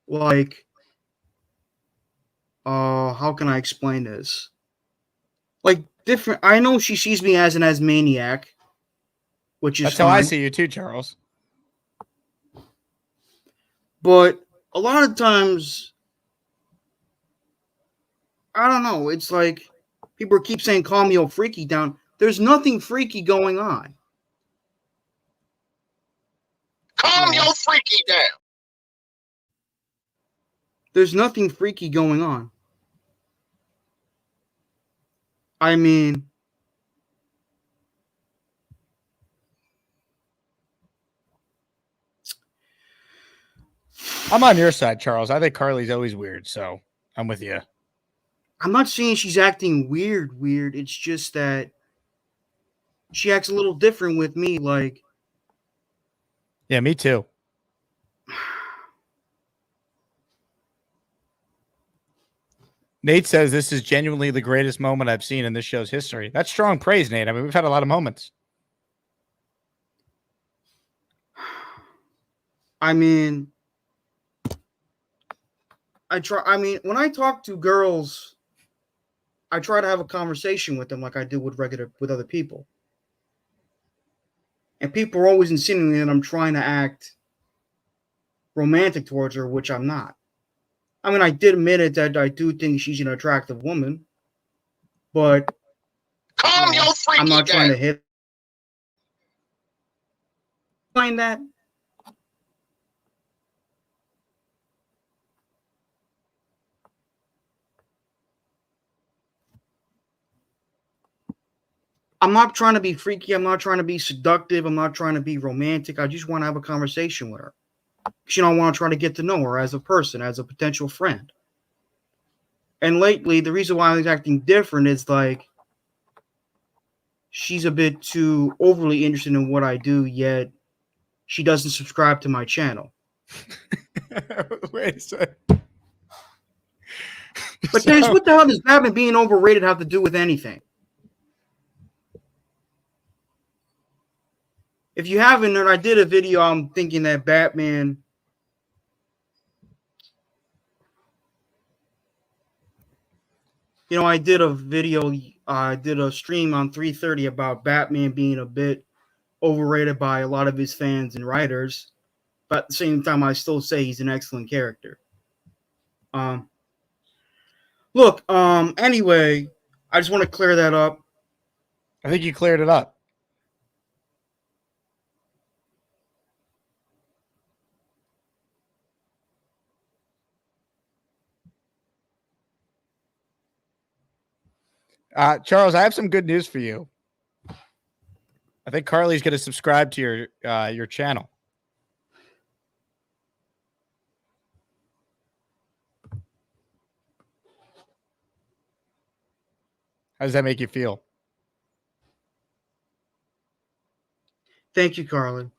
like, how can I explain this? Like different. I know she sees me as an asmaniac, which is
That's how I
fine.
see you too, Charles.
But a lot of times, I don't know. It's like people keep saying, "Call me old freaky down." There's nothing freaky going on.
Calm your freaky down.
There's nothing freaky going on. I mean,
I'm on your side, Charles. I think Carly's always weird, so I'm with you.
I'm not saying she's acting weird. It's just that she acts a little different with me. Like,
yeah, me too. Nate says this is genuinely the greatest moment I've seen in this show's history. That's strong praise, Nate. I mean, we've had a lot of moments.
I mean, when I talk to girls, I try to have a conversation with them like I do with other people. And people are always insinuating that I'm trying to act romantic towards her, which I'm not. I mean, I did admit it that I do think she's an attractive woman, but
Calm your freaky
I'm not trying
down.
to hit. Find that. I'm not trying to be freaky. I'm not trying to be seductive. I'm not trying to be romantic. I just want to have a conversation with her. You know, I want to try to get to know her as a person, as a potential friend. And lately, the reason why I was acting different is like she's a bit too overly interested in what I do, yet she doesn't subscribe to my channel.
Wait a second.
But guys, what the hell does Batman being overrated have to do with anything? If you haven't heard, I did a video. I'm thinking that Batman. You know, I did a video. I did a stream on 3:30 about Batman being a bit overrated by a lot of his fans and writers. But at the same time, I still say he's an excellent character. Look. Anyway, I just want to clear that up.
I think you cleared it up. Charles, I have some good news for you. I think Carly's going to subscribe to your channel. How does that make you feel?
Thank you, Carly.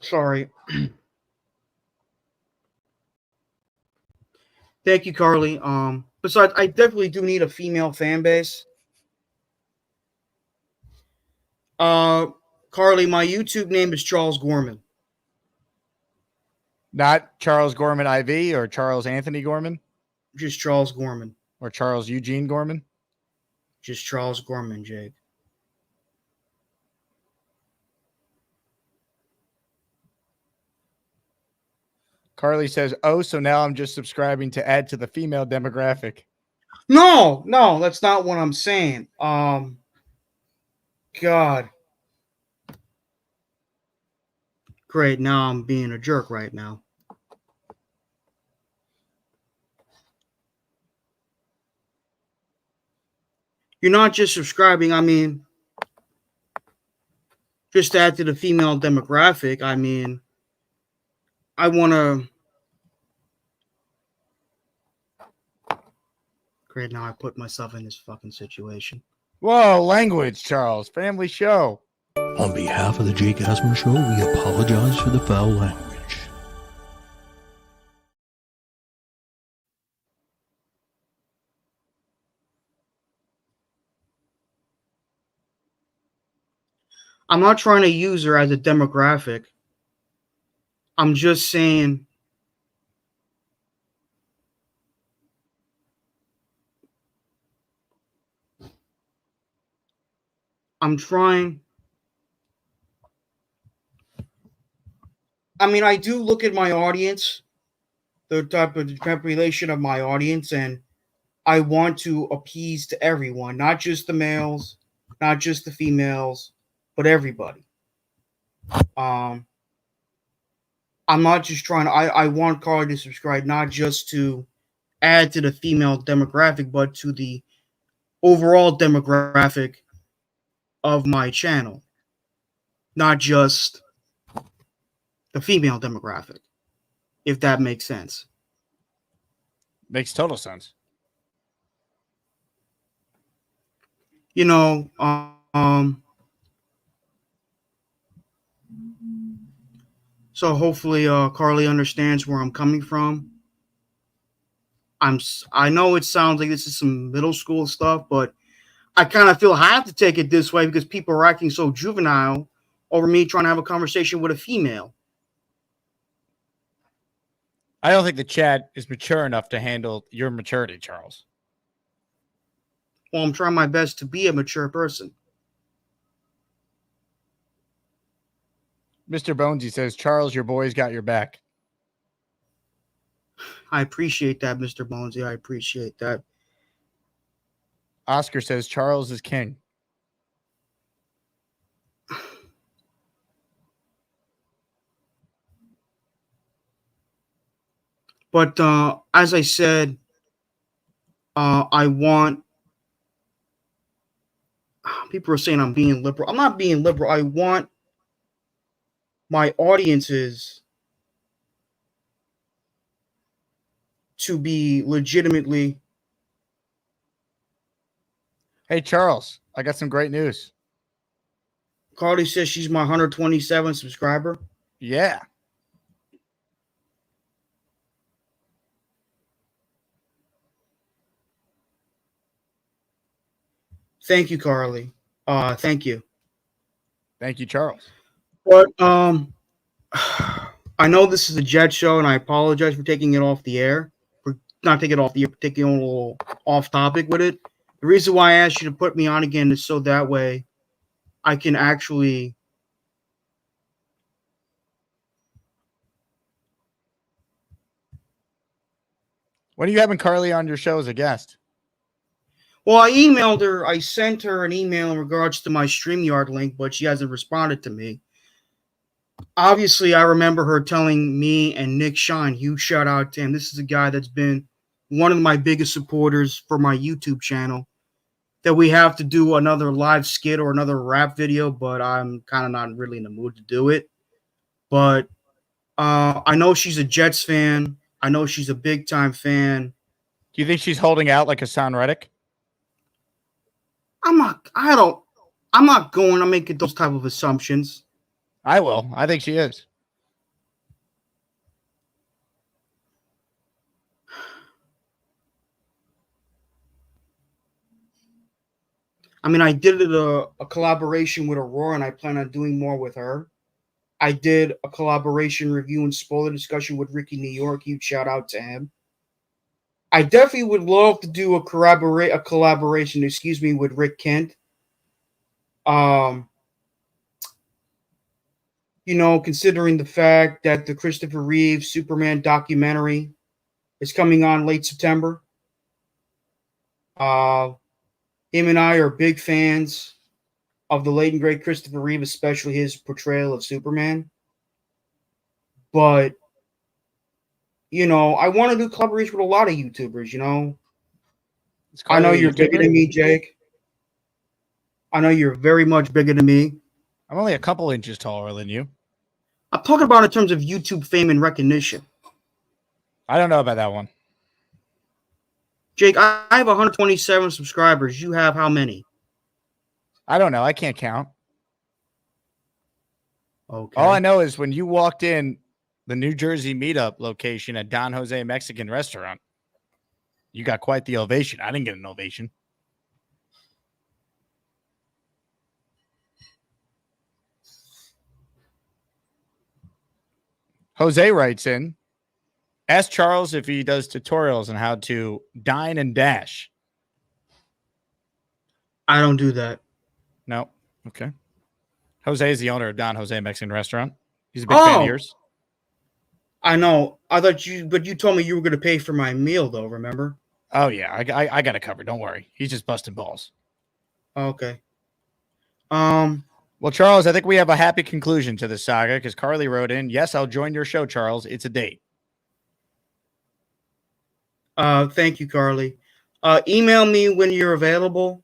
Sorry. Thank you, Carly. Besides, I definitely do need a female fan base. Carly, my YouTube name is Charles Gorman.
Not Charles Gorman IV or Charles Anthony Gorman?
Just Charles Gorman.
Or Charles Eugene Gorman?
Just Charles Gorman, Jake.
Carly says, oh, so now I'm just subscribing to add to the female demographic.
No, that's not what I'm saying. God. Great, now I'm being a jerk right now. You're not just subscribing, I mean, just to add to the female demographic, I mean, I want to... Great, now I put myself in this fucking situation.
Whoa, language, Charles. Family show.
On behalf of the Jake Asman Show, we apologize for the foul language.
I'm not trying to use her as a demographic. I'm just saying... I'm trying... I mean, I do look at my audience, the type of population of my audience, and I want to appease to everyone, not just the males, not just the females, but everybody. I'm not just trying to... I want Carly to subscribe, not just to add to the female demographic, but to the overall demographic of my channel, not just the female demographic, if that makes sense.
Makes total sense.
You know, so hopefully Carly understands where I'm coming from. I know it sounds like this is some middle school stuff, but I kind of feel I have to take it this way because people are acting so juvenile over me trying to have a conversation with a female.
I don't think the chat is mature enough to handle your maturity, Charles.
Well, I'm trying my best to be a mature person.
Mr. Bonesy says, Charles, your boy's got your back.
I appreciate that, Mr. Bonesy. I appreciate that.
Oscar says, Charles is king.
But as I said, I want... People are saying I'm being liberal. I'm not being liberal. I want my audiences to be legitimately...
Hey, Charles, I got some great news.
Carly says she's my 127 subscriber.
Yeah.
Thank you, Carly. Thank you.
Thank you, Charles.
But I know this is a Jet show, and I apologize for taking it off the air. For not taking it off the air, but taking a little off topic with it. The reason why I asked you to put me on again is so that way I can actually
When are you having Carly on your show as a guest?
Well, I emailed her. I sent her an email in regards to my StreamYard link, but she hasn't responded to me. Obviously, I remember her telling me and Nick Shine, huge shout out to him. This is a guy that's been one of my biggest supporters for my YouTube channel, that we have to do another live skit or another rap video, but I'm kind of not really in the mood to do it. But I know she's a Jets fan. I know she's a big time fan.
Do you think she's holding out like Haason Reddick?
I'm not going to make those type of assumptions.
I will. I think she is.
I mean, I did a collaboration with Aurora, and I plan on doing more with her. I did a collaboration review and spoiler discussion with Ricky New York. Huge shout out to him. I definitely would love to do a collaboration, with Rick Kent. Considering the fact that the Christopher Reeve Superman documentary is coming on late September. Him and I are big fans of the late and great Christopher Reeve, especially his portrayal of Superman. But, I want to do collaboration with a lot of YouTubers, I know you're bigger than me, Jake. I know you're very much bigger than me.
I'm only a couple inches taller than you.
I'm talking about in terms of YouTube fame and recognition.
I don't know about that one.
Jake, I have 127 subscribers. You have how many?
I don't know. I can't count.
Okay.
All I know is when you walked in the New Jersey meetup location at Don Jose Mexican Restaurant, you got quite the ovation. I didn't get an ovation. Jose writes in, ask Charles if he does tutorials on how to dine and dash.
I don't do that.
No. Okay. Jose is the owner of Don Jose Mexican Restaurant. He's a big fan of yours.
I know. But you told me you were going to pay for my meal, though, remember?
Oh, yeah. I got it covered. Don't worry. He's just busting balls.
Okay.
Well, Charles, I think we have a happy conclusion to this saga because Carly wrote in, yes, I'll join your show, Charles. It's a date.
Thank you, Carly. Email me when you're available,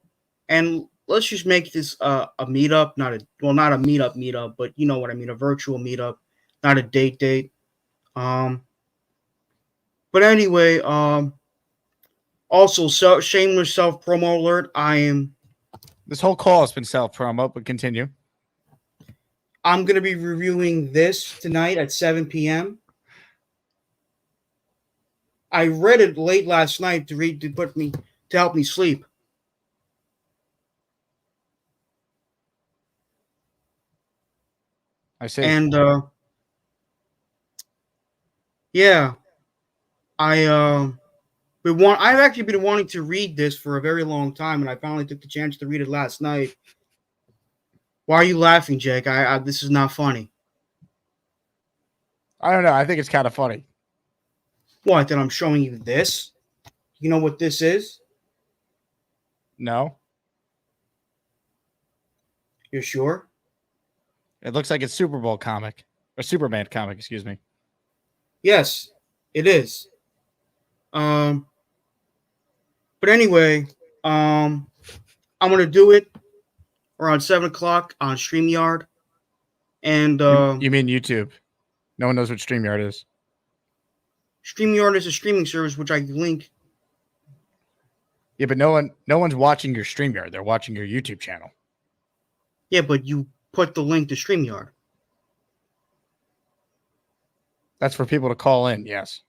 and let's just make this a meetup, not a meetup, but you know what I mean, a virtual meetup, not a date. But anyway, also, shameless self-promo alert,
this whole call has been self-promo, but continue.
I'm going to be reviewing this tonight at 7 p.m. I read it late last night to help me sleep.
I see.
And yeah, I've actually been wanting to read this for a very long time, and I finally took the chance to read it last night. Why are you laughing, Jake? This is not funny.
I don't know. I think it's kind of funny.
What? That I'm showing you this? You know what this is?
No.
You're sure?
It looks like it's Super Bowl comic or Superman comic, excuse me.
Yes, it is. But anyway, I'm gonna do it around 7 o'clock on StreamYard. And
you mean YouTube? No one knows what StreamYard is.
StreamYard is a streaming service which I link.
Yeah, but no one's watching your StreamYard. They're watching your YouTube channel.
Yeah, but you put the link to StreamYard.
That's for people to call in, yes.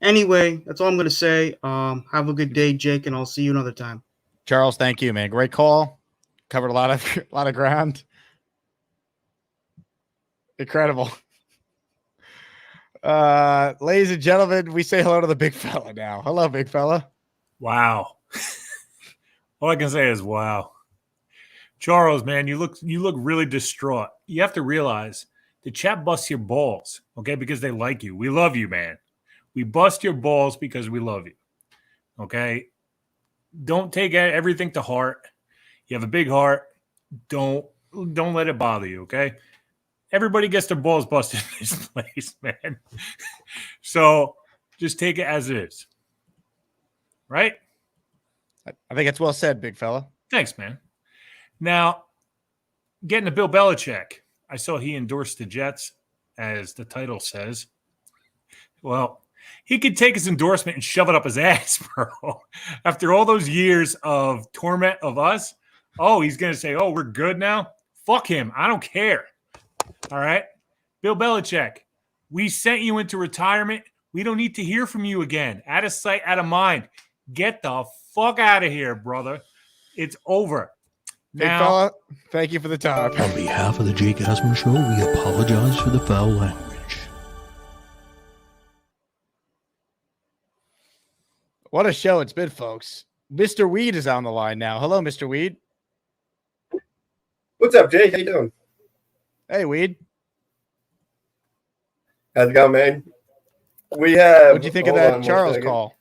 Anyway, that's all I'm going to say. Have a good day, Jake, and I'll see you another time.
Charles, thank you, man. Great call. Covered a lot of ground. Incredible. Ladies and gentlemen, we say hello to the big fella now. Hello, big fella.
Wow. All I can say is wow. Charles, man, you look really distraught. You have to realize the chat busts your balls, okay, because they like you. We love you, man. We bust your balls because we love you. Okay? Don't take everything to heart. You have a big heart. Don't let it bother you, okay? Everybody gets their balls busted in this place, man. So just take it as it is. Right?
I think it's well said, big fella.
Thanks, man. Now, getting to Bill Belichick. I saw he endorsed the Jets, as the title says. Well, he could take his endorsement and shove it up his ass, bro. After all those years of torment of us, he's going to say, we're good now? Fuck him. I don't care. All right? Bill Belichick, we sent you into retirement. We don't need to hear from you again. Out of sight, out of mind. Get the fuck out of here, brother. It's over.
Big fella, thank you for the time.
On behalf of the Jake Asman Show, we apologize for the foul language.
What a show it's been, folks. Mr. Weed is on the line now. Hello, Mr. Weed.
What's up, Jake? How you doing?
Hey, Weed.
How's it going, man? We have.
What'd you think of that Charles call?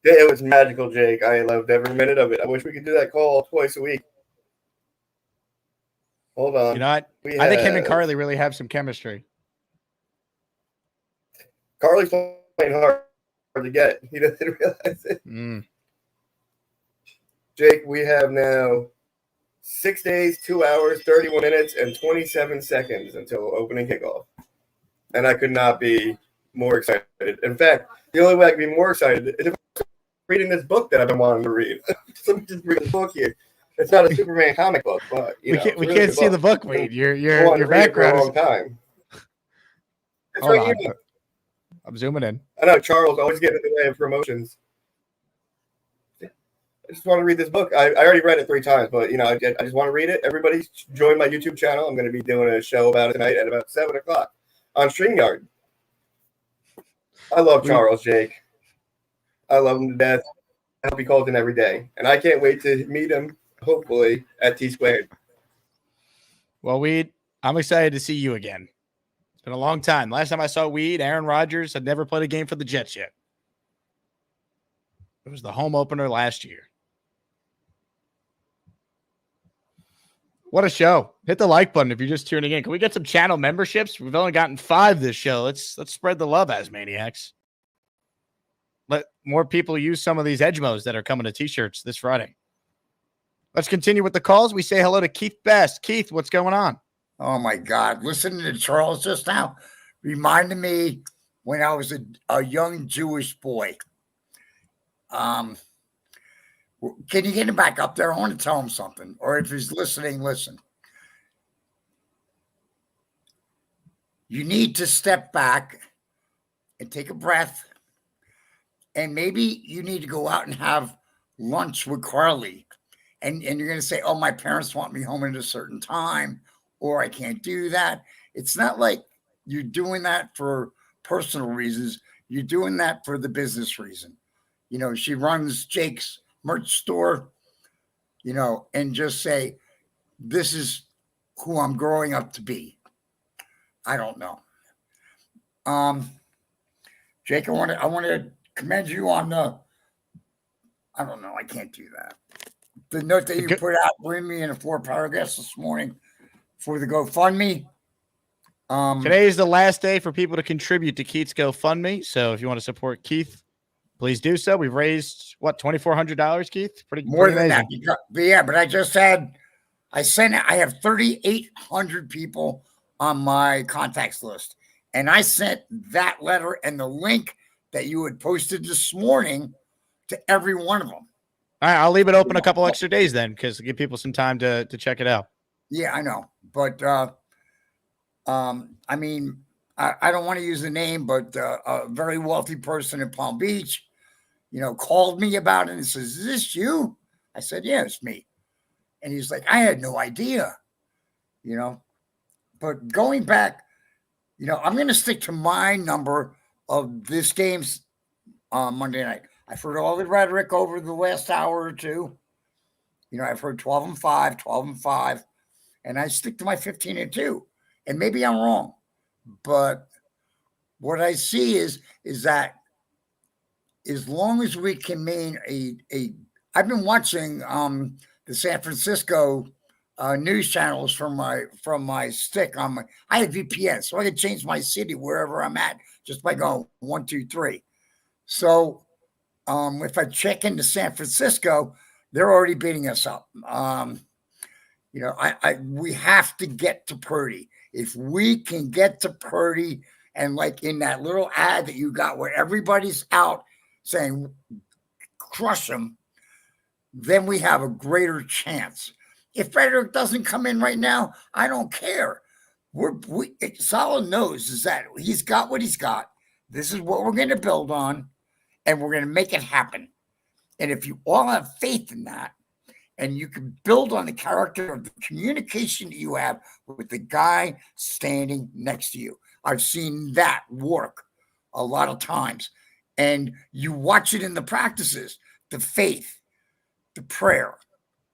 Yeah, it was magical, Jake. I loved every minute of it. I wish we could do that call twice a week. Hold on.
You know what? I think him and Carly really have some chemistry.
Carly's playing hard to get. He doesn't realize it. Jake, we have now 6 days, 2 hours, 31 minutes, and 27 seconds until opening kickoff. And I could not be more excited. In fact, the only way I could be more excited is if I'm reading this book that I've been wanting to read. So let me just read the book here. It's not a Superman comic book, but
we can't see the book, Weed. Your background is a long
time. It's
Hold
right
on.
here.
I'm zooming in.
I know Charles always getting in the way of promotions. I just want to read this book. I already read it 3 times, but I just want to read it. Everybody join my YouTube channel. I'm going to be doing a show about it tonight at about 7:00 on StreamYard. I love Charles, Jake. I love him to death. I hope he calls in every day, and I can't wait to meet him. Hopefully at T-Squared.
Well, Weed, I'm excited to see you again. It's been a long time. Last time I saw Weed, Aaron Rodgers had never played a game for the Jets yet. It was the home opener last year. What a show. Hit the like button if you're just tuning in. Can we get some channel memberships? We've only gotten 5 this show. Let's spread the love, Asmaniacs. Let more people use some of these Edgemos that are coming to T-shirts this Friday. Let's continue with the calls. We say hello to Keith Best. Keith, what's going on?
Oh, my God. Listening to Charles just now reminded me when I was a young Jewish boy. Can you get him back up there? I want to tell him something. Or if he's listening, listen. You need to step back and take a breath. And maybe you need to go out and have lunch with Carly. And you're going to say, oh, my parents want me home at a certain time, or I can't do that. It's not like you're doing that for personal reasons. You're doing that for the business reason. She runs Jake's merch store, and just say, this is who I'm growing up to be. I don't know. Jake, I want to commend you on I don't know. I can't do that. The note that you put out with me in a 4 paragraphs this morning for the GoFundMe.
Today is the last day for people to contribute to Keith's GoFundMe. So if you want to support Keith, please do so. We've raised $2,400, Keith. Pretty
more than
amazing.
that. But I have 3,800 people on my contacts list, and I sent that letter and the link that you had posted this morning to every one of them.
All right, I'll leave it open a couple extra days then, because to give people some time to check it out.
Yeah, I know. But, I don't want to use the name, but a very wealthy person in Palm Beach, called me about it and says, is this you? I said, yeah, it's me. And he's like, I had no idea, But going back, I'm going to stick to my number of this game's Monday night. I've heard all the rhetoric over the last hour or two. I've heard 12-5, and I stick to my 15-2. And maybe I'm wrong, but what I see is that as long as we can maintain I've been watching the San Francisco news channels from my stick on my. I have VPN, so I can change my city wherever I'm at just by going 1, 2, 3. So if I check into San Francisco, they're already beating us up. We have to get to Purdy. If we can get to Purdy, and like in that little ad that you got where everybody's out saying crush him, then we have a greater chance. If Frederick doesn't come in right now, I don't care. Solid knows is that he's got what he's got. This is what we're going to build on, and we're going to make it happen. And if you all have faith in that, and you can build on the character of the communication that you have with the guy standing next to you. I've seen that work a lot of times. And you watch it in the practices, the faith, the prayer,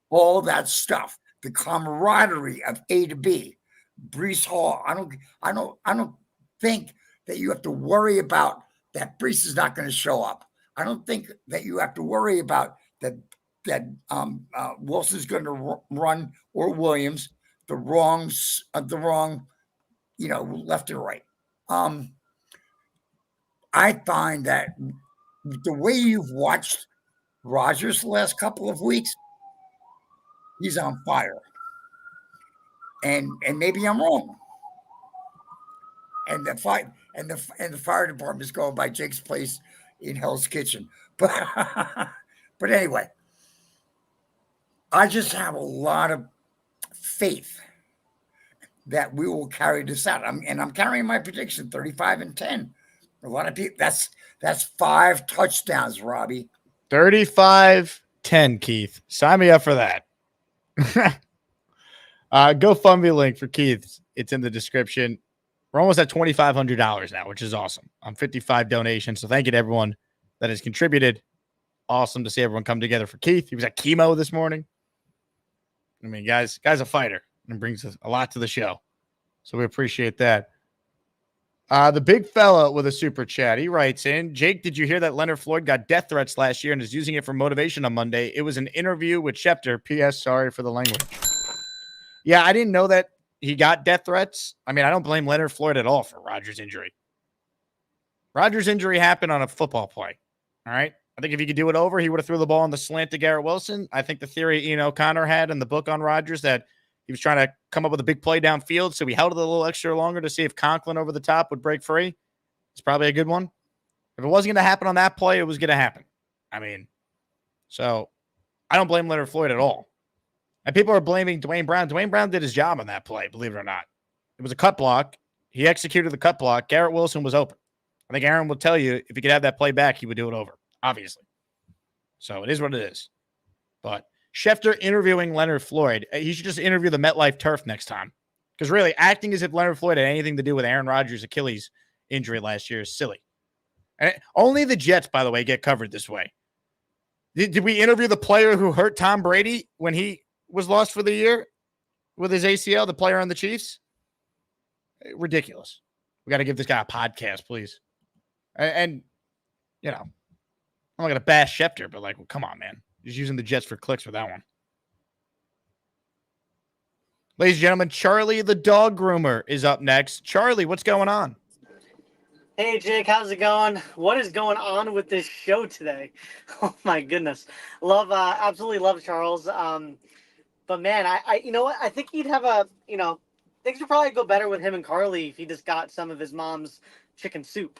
all that stuff, the camaraderie of A to B. Brees Hall, I don't think that you have to worry about that Brees is not going to show up. I don't think that you have to worry about that Wilson's going to run, or Williams, the wrong, left or right. I find that the way you've watched Rodgers the last couple of weeks, he's on fire. And maybe I'm wrong. And the fire department is going by Jake's place in Hell's Kitchen. But anyway, I just have a lot of faith that we will carry this out. I'm carrying my prediction 35-10. A lot of people, that's 5 touchdowns, Robbie.
35-10, Keith. Sign me up for that. GoFundMe link for Keith. It's in the description. We're almost at $2,500 now, which is awesome. I'm 55 donations. So thank you to everyone that has contributed. Awesome to see everyone come together for Keith. He was at chemo this morning. I mean, guy's a fighter and brings a lot to the show. So we appreciate that. The big fella with a super chat, he writes in, Jake, did you hear that Leonard Floyd got death threats last year and is using it for motivation on Monday? It was an interview with Schefter. P.S. Sorry for the language. Yeah, I didn't know that he got death threats. I mean, I don't blame Leonard Floyd at all for Rodgers' injury. Rodgers' injury happened on a football play. All right. I think if he could do it over, he would have threw the ball on the slant to Garrett Wilson. I think the theory Ian O'Connor had in the book on Rodgers that he was trying to come up with a big play downfield, so he held it a little extra longer to see if Conklin over the top would break free. It's probably a good one. If it wasn't going to happen on that play, it was going to happen. I mean, so I don't blame Leonard Floyd at all. And people are blaming Dwayne Brown. Dwayne Brown did his job on that play, believe it or not. It was a cut block. He executed the cut block. Garrett Wilson was open. I think Aaron will tell you if he could have that play back, he would do it over, obviously. So it is what it is. But Schefter interviewing Leonard Floyd, he should just interview the MetLife turf next time. Because really, acting as if Leonard Floyd had anything to do with Aaron Rodgers' Achilles injury last year is silly. And only the Jets, by the way, get covered this way. Did we interview the player who hurt Tom Brady when he was lost for the year with his ACL, the player on the Chiefs? Ridiculous. We got to give this guy a podcast, please. And you know, I'm not going to bash Schefter, but like, well, come on, man. He's using the Jets for clicks for that one. Ladies and gentlemen, Charlie the dog groomer is up next. Charlie, what's going on?
Hey, Jake, how's it going? What is going on with this show today? Oh, my goodness. Absolutely love Charles. But, man, I you know what? I think he'd have things would probably go better with him and Carly if he just got some of his mom's chicken soup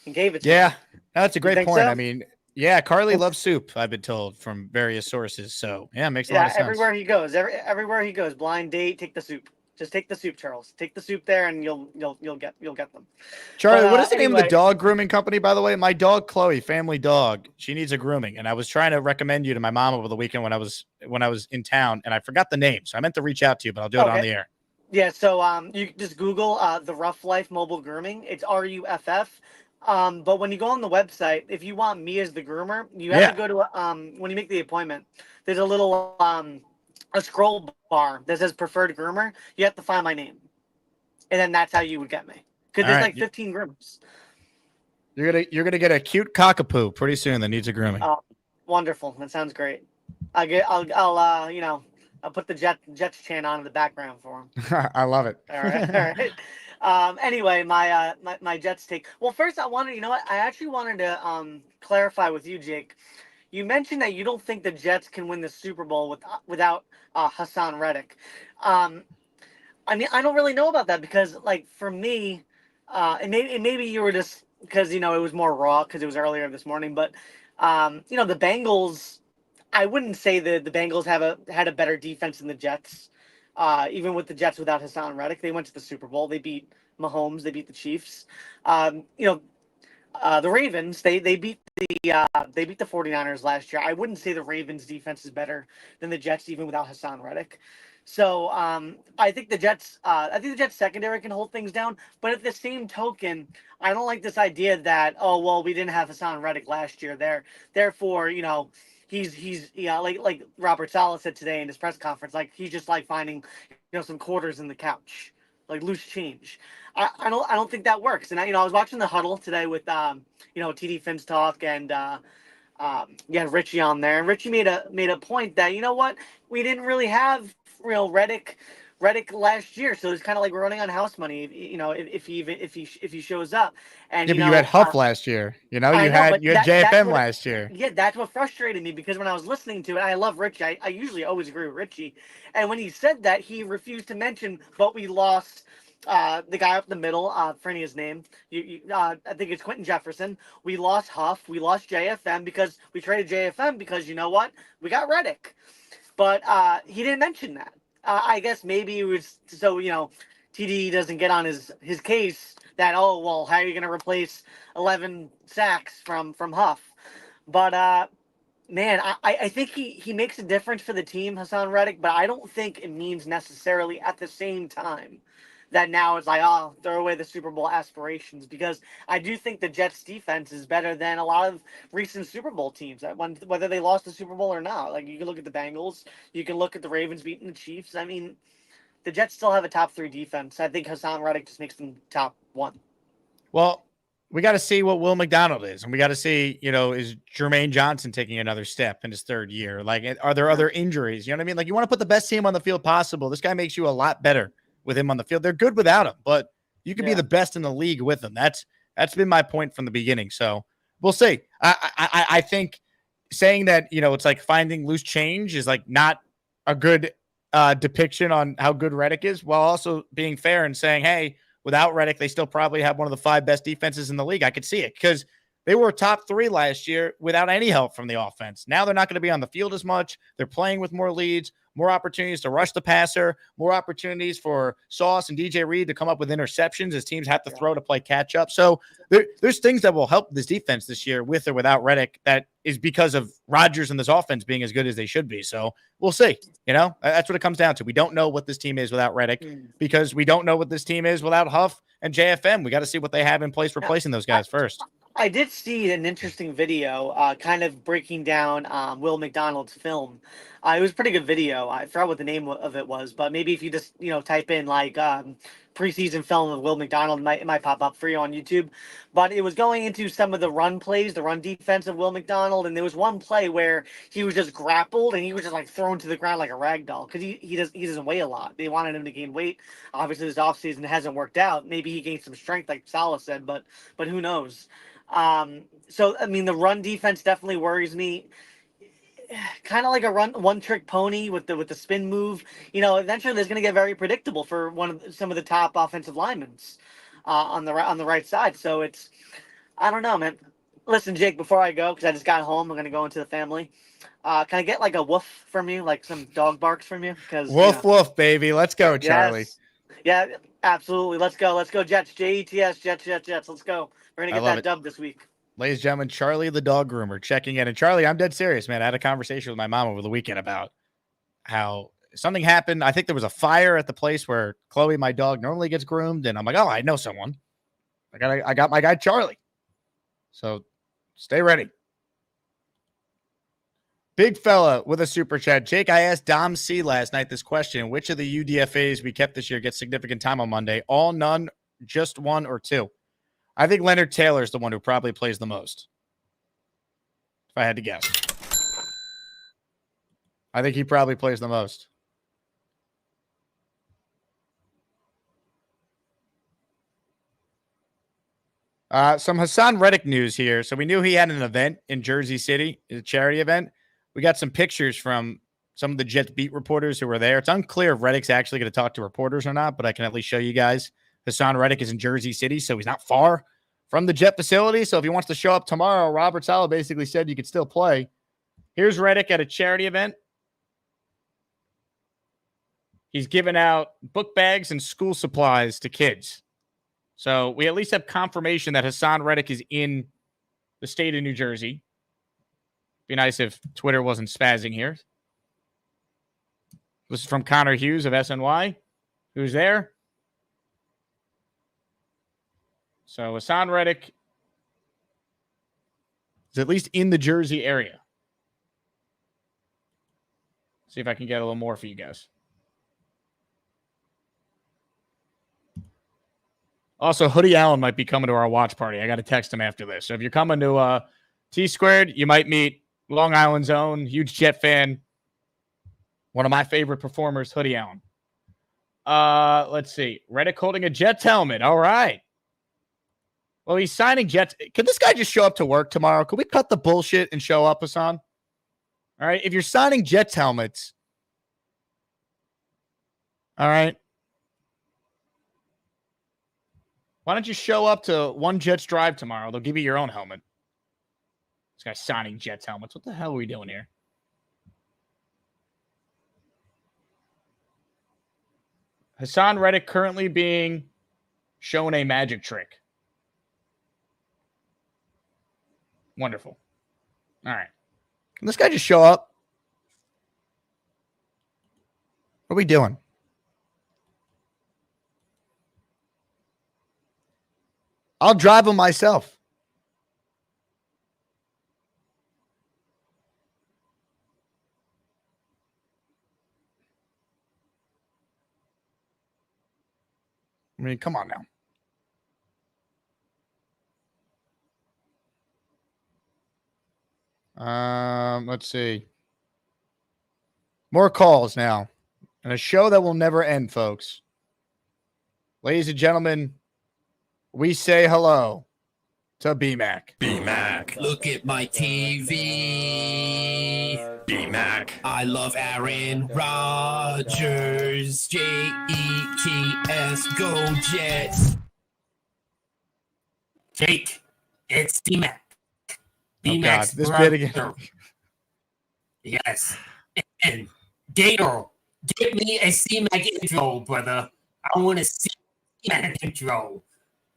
and gave it to him.
That's a great point.
So?
I mean, yeah, Carly loves soup, I've been told from various sources. So, yeah, it makes a lot of sense.
Everywhere he goes, everywhere he goes, blind date, take the soup. Just take the soup, Charles. Take the soup there, and you'll get them.
Charlie, what is the name of the dog grooming company, by the way? My dog Chloe, family dog, she needs a grooming, and I was trying to recommend you to my mom over the weekend when I was in town, and I forgot the name, so I meant to reach out to you, but I'll do it on the air.
Yeah, so you can just Google the Rough Life Mobile Grooming. It's RUFF. But when you go on the website, if you want me as the groomer, you have to go to when you make the appointment. There's a little a scroll bar that says preferred groomer. You have to find my name, and then that's how you would get me. because
All
there's
right.
like 15 grooms.
You're gonna get a cute cockapoo pretty soon that needs a grooming.
Oh, wonderful. That sounds great. I'll put the Jets chant on in the background for him.
I love it.
All right, all right. Anyway, my Jets take. Well, first I wanted, you know what? I actually wanted to clarify with you, Jake. You mentioned that you don't think the Jets can win the Super Bowl without Haason Reddick. I mean, I don't really know about that because, like, for me, and maybe you were just because it was more raw because it was earlier this morning. But the Bengals, I wouldn't say that the Bengals had a better defense than the Jets. Even with the Jets without Haason Reddick, they went to the Super Bowl. They beat Mahomes. They beat the Chiefs. The Ravens, they beat the 49ers last year. I wouldn't say the Ravens defense is better than the Jets even without Haason Reddick. So I think the Jets secondary can hold things down. But at the same token, I don't like this idea that we didn't have Haason Reddick last year. Therefore, he's like Robert Saleh said today in his press conference, like he's just like finding some quarters in the couch, like loose change. I don't think that works. And I was watching the huddle today with TD Finns talk and Richie on there, and Richie made a point that we didn't really have real Reddick last year, so it's kind of like we're running on house money. If he shows up, and
Yeah, but you had Huff last year. You had JFM last year.
Yeah, that's what frustrated me because when I was listening to it, I love Richie. I usually always agree with Richie, and when he said that, he refused to mention, but we lost. The guy up the middle, forgetting his name. I think it's Quentin Jefferson. We lost Huff. We lost JFM because we traded JFM because you know what? We got Reddick. But he didn't mention that. I guess maybe it was so TD doesn't get on his case that how are you going to replace 11 sacks from Huff? But man, I think he makes a difference for the team, Haason Reddick. But I don't think it means necessarily at the same time that now it's like, throw away the Super Bowl aspirations, because I do think the Jets defense is better than a lot of recent Super Bowl teams, whether they lost the Super Bowl or not. Like, you can look at the Bengals, you can look at the Ravens beating the Chiefs. I mean, the Jets still have a top 3 defense. I think Haason Reddick just makes them top 1.
Well, we got to see what Will McDonald is, and we got to see, is Jermaine Johnson taking another step in his 3rd year? Like, are there other injuries? You know what I mean? Like, you want to put the best team on the field possible. This guy makes you a lot better with him on the field. They're good without him, but you can be the best in the league with him. That's been my point from the beginning. So we'll see. I think saying that, it's like finding loose change is like not a good depiction on how good Reddick is, while also being fair and saying, hey, without Reddick, they still probably have one of the 5 best defenses in the league. I could see it because they were top 3 last year without any help from the offense. Now they're not going to be on the field as much. They're playing with more leads, more opportunities to rush the passer, more opportunities for Sauce and DJ Reed to come up with interceptions as teams have to throw to play catch up. So there's things that will help this defense this year with or without Reddick. That is because of Rodgers and this offense being as good as they should be. So we'll see. That's what it comes down to. We don't know what this team is without Reddick because we don't know what this team is without Huff and JFM. We got to see what they have in place replacing those guys first.
I did see an interesting video kind of breaking down Will McDonald's film. It was a pretty good video. I forgot what the name of it was, but maybe if you just, type in like preseason film of Will McDonald, it might pop up for you on YouTube. But it was going into some of the run plays, the run defense of Will McDonald. And there was one play where he was just grappled and he was just like thrown to the ground like a rag doll because he doesn't weigh a lot. They wanted him to gain weight. Obviously, this offseason hasn't worked out. Maybe he gained some strength like Saleh said, but who knows? So, I mean, the run defense definitely worries me. Kind of like a one-trick pony with the spin move. Eventually there's going to get very predictable for some of the top offensive linemen on the right side. So I don't know, man. Listen, Jake, before I go, because I just got home, I'm going to go into the family. Can I get like a woof from you, like some dog barks from you?
Woof, woof, baby. Let's go, Charlie.
Yes. Yeah, absolutely. Let's go, Jets. Jets. Let's go. We're going to get that dub this week.
Ladies and gentlemen, Charlie the dog groomer checking in. And Charlie, I'm dead serious, man. I had a conversation with my mom over the weekend about how something happened. I think there was a fire at the place where Chloe, my dog, normally gets groomed. And I'm like, I know someone. I got my guy, Charlie. So stay ready. Big fella with a super chat. Jake, I asked Dom C last night this question. Which of the UDFAs we kept this year gets significant time on Monday? All, none, just one or two? I think Leonard Taylor is the one who probably plays the most. If I had to guess. I think he probably plays the most. Some Haason Reddick news here. So we knew he had an event in Jersey City, a charity event. We got some pictures from some of the Jets beat reporters who were there. It's unclear if Reddick's actually going to talk to reporters or not, but I can at least show you guys. Haason Reddick is in Jersey City, so he's not far from the Jet facility. So if he wants to show up tomorrow, Robert Saleh basically said you could still play. Here's Reddick at a charity event. He's giving out book bags and school supplies to kids. So we at least have confirmation that Haason Reddick is in the state of New Jersey. Be nice if Twitter wasn't spazzing here. This is from Connor Hughes of SNY, who's there. So Haason Reddick is at least in the Jersey area. See if I can get a little more for you guys. Also, Hoodie Allen might be coming to our watch party. I got to text him after this. So if you're coming to T Squared, you might meet Long Island's own huge Jet fan. One of my favorite performers, Hoodie Allen. Let's see. Reddick holding a Jets helmet. All right. Well, he's signing Jets. Could this guy just show up to work tomorrow? Could we cut the bullshit and show up, Haason? All right. If you're signing Jets helmets, all right. Why don't you show up to One Jets Drive tomorrow? They'll give you your own helmet. This guy's signing Jets helmets. What the hell are we doing here? Haason Reddick currently being shown a magic trick. Wonderful. All right. Can this guy just show up? What are we doing? I'll drive him myself. I mean, come on now. Let's see. More calls now. And a show that will never end, folks. Ladies and gentlemen, we say hello to B-Mac.
B-Mac, look at my TV. B-Mac, I love Aaron Rodgers. Jets, go Jets. Jake, it's B-Mac. B-Mac's
this
brother.
bit again.
Yes. And Gator, get me a C-Mac intro, brother. I want a C-Mac intro.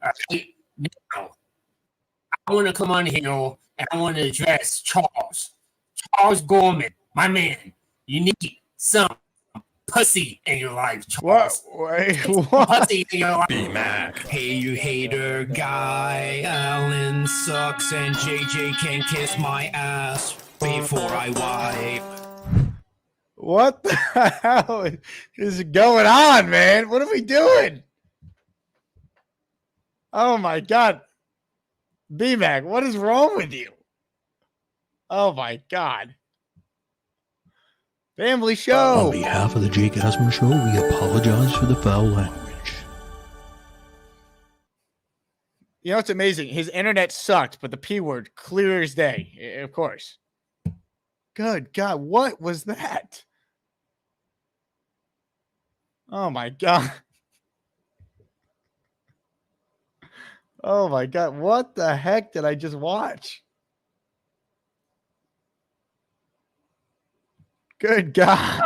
All right, now, I want to come on here and I want to address Charles Gorman, my man. You need some pussy in your life, Charles.
Wait, what?
Pussy in your life. B-Mac. Hey, you hater guy. Allen sucks and JJ can kiss my ass before I wipe.
What the hell is going on, man? What are we doing? Oh, my God. B-Mac, what is wrong with you? Oh, my God. Family show.
On behalf of the Jake Asman Show, we apologize for the foul language.
You know, it's amazing. His internet sucked, but the P word, clear as day, of course. Good God, what was that? Oh, my God. Oh, my God. What the heck did I just watch? Good God.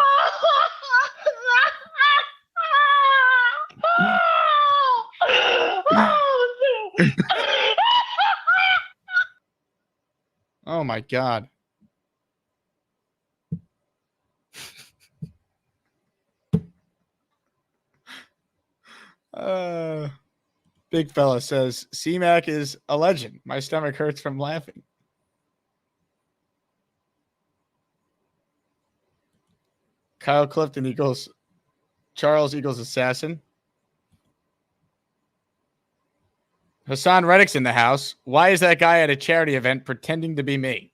Oh, my God. Big fella says, C-Mac is a legend. My stomach hurts from laughing. Kyle Clifton equals Charles equals assassin. Haason Reddick's in the house. Why is that guy at a charity event pretending to be me?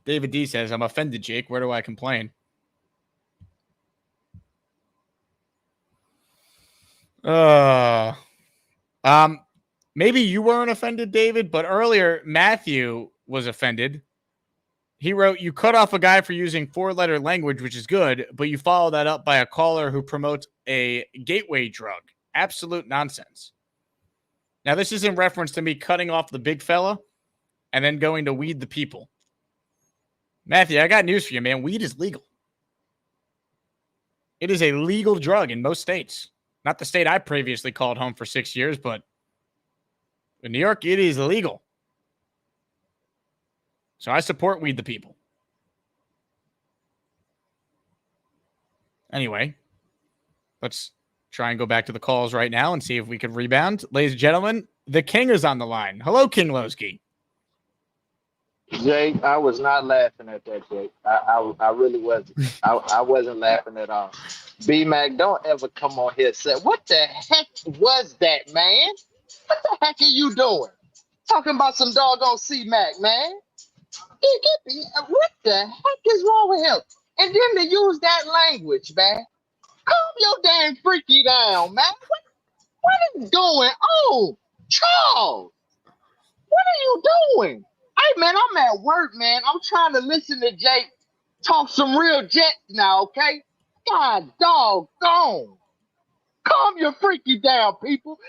David D says, I'm offended, Jake. Where do I complain? Maybe you weren't offended, David, but earlier Matthew was offended. He wrote, you cut off a guy for using 4-letter language, which is good, but you follow that up by a caller who promotes a gateway drug. Absolute nonsense. Now, this is in reference to me cutting off the big fella and then going to weed the people. Matthew, I got news for you, man. Weed is legal. It is a legal drug in most states. Not the state I previously called home for 6 years, but in New York, it is legal. So I support Weed the People. Anyway, let's try and go back to the calls right now and see if we can rebound. Ladies and gentlemen, the King is on the line. Hello, King Lowski.
Jake, I was not laughing at that, Jake. I really wasn't. I wasn't laughing at all. B-Mac, don't ever come on here and say, what the heck was that, man? What the heck are you doing? Talking about some doggone C-Mac, man. What the heck is wrong with him? And then to use that language, man. Calm your damn freaky down, man. What is going on? Charles, what are you doing? Hey, man, I'm at work, man. I'm trying to listen to Jake talk some real Jets now, okay? God doggone. Calm your freaky down, people.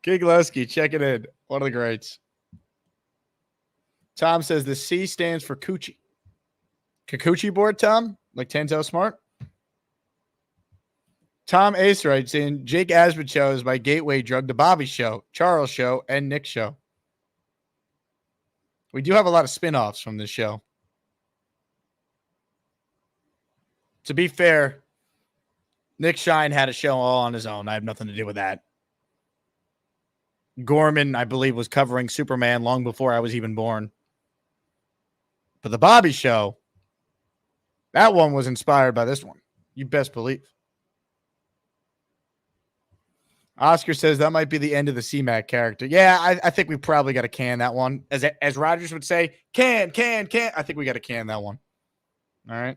King Lowski, check it in. One of the greats. Tom says the C stands for coochie. Kikuchi board, Tom? Like Tenzo Smart? Tom Ace writes in, Jake Asman Show is my gateway drug to Bobby's show, Charles' show, and Nick's show. We do have a lot of spin-offs from this show. To be fair, Nick Shine had a show all on his own. I have nothing to do with that. Gorman, I believe, was covering Superman long before I was even born. But the Bobby show, that one was inspired by this one. You best believe. Oscar says that might be the end of the C-Mac character. Yeah, I think we probably got to can that one. As Rogers would say, can. I think we got to can that one. All right.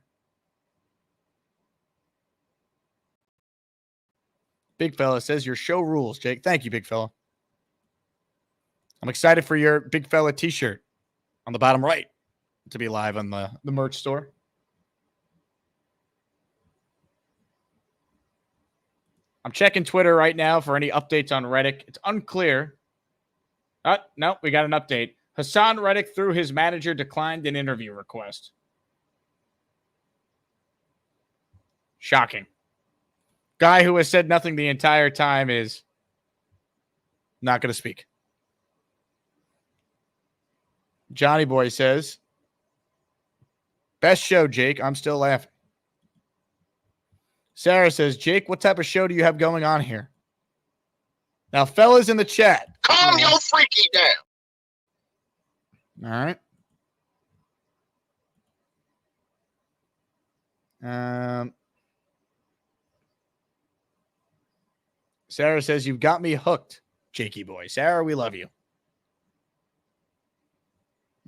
Big Fella says your show rules, Jake. Thank you, Big Fella. I'm excited for your Big Fella t-shirt on the bottom right to be live on the merch store. I'm checking Twitter right now for any updates on Reddick. It's unclear. No, we got an update. Haason Reddick, through his manager, declined an interview request. Shocking. Guy who has said nothing the entire time is not going to speak. Johnny Boy says, best show, Jake. I'm still laughing. Sarah says, Jake, what type of show do you have going on here? Now, fellas in the chat.
Calm your freaky
All
down.
right. Sarah says, you've got me hooked, Jakey boy. Sarah, we love you.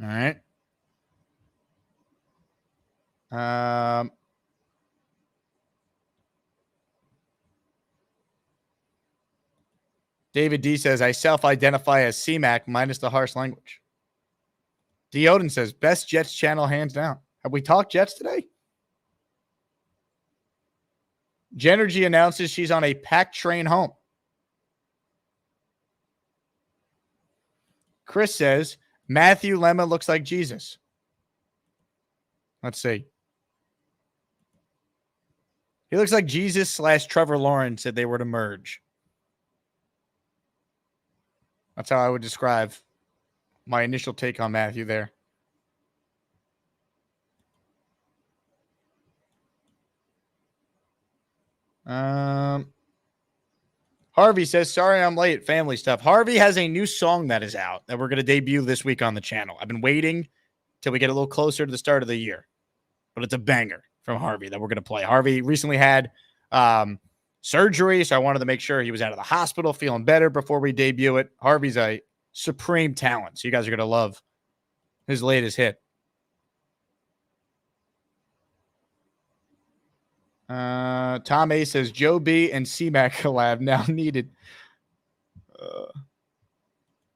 All right. David D says, I self-identify as C-Mac minus the harsh language. D. Odin says, best Jets channel hands down. Have we talked Jets today? Genergy announces she's on a packed train home. Chris says, Matthew Lemma looks like Jesus. Let's see. He looks like Jesus / Trevor Lawrence if they were to merge. That's how I would describe my initial take on Matthew there. Harvey says, sorry I'm late. Family stuff. Harvey has a new song that is out that we're going to debut this week on the channel. I've been waiting till we get a little closer to the start of the year. But it's a banger from Harvey that we're going to play. Harvey recently had surgery, so I wanted to make sure he was out of the hospital, feeling better before we debut it. Harvey's a supreme talent, so you guys are going to love his latest hit. Tom A says Joe B and C-Mac collab now needed.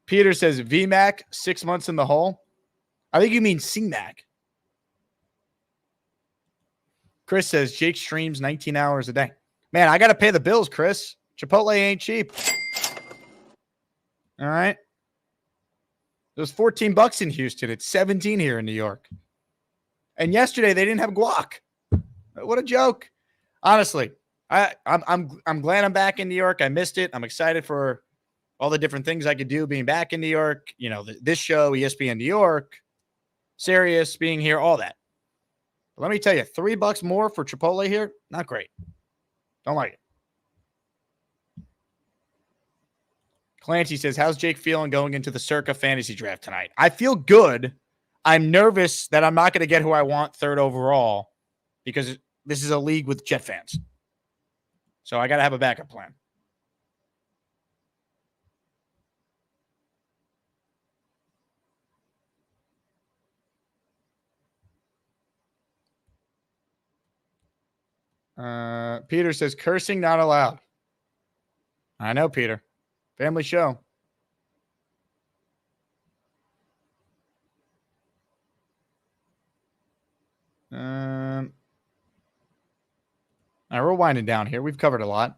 Peter says VMAC 6 months in the hole. I think you mean C-Mac. Chris says Jake streams 19 hours a day. Man, I got to pay the bills, Chris. Chipotle ain't cheap. All right. It was $14 in Houston. It's 17 here in New York. And yesterday they didn't have guac. What a joke. Honestly, I'm glad I'm back in New York. I missed it. I'm excited for all the different things I could do being back in New York. You know, this show, ESPN New York, Sirius, being here, all that. But let me tell you, $3 more for Chipotle here, not great. Don't like it. Clancy says, how's Jake feeling going into the Circa fantasy draft tonight? I feel good. I'm nervous that I'm not going to get who I want third overall because this is a league with Jet fans. So I got to have a backup plan. Peter says, cursing not allowed. I know, Peter. Family show. All right, we're winding down here. We've covered a lot.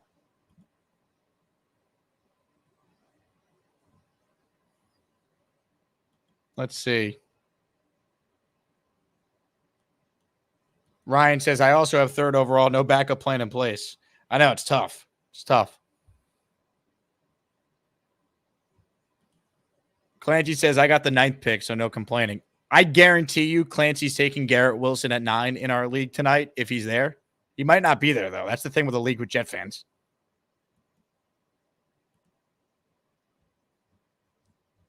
Let's see. Ryan says, I also have third overall, no backup plan in place. I know, it's tough. It's tough. Clancy says, I got the 9th pick, so no complaining. I guarantee you Clancy's taking Garrett Wilson at 9 in our league tonight if he's there. He might not be there, though. That's the thing with a league with Jet fans.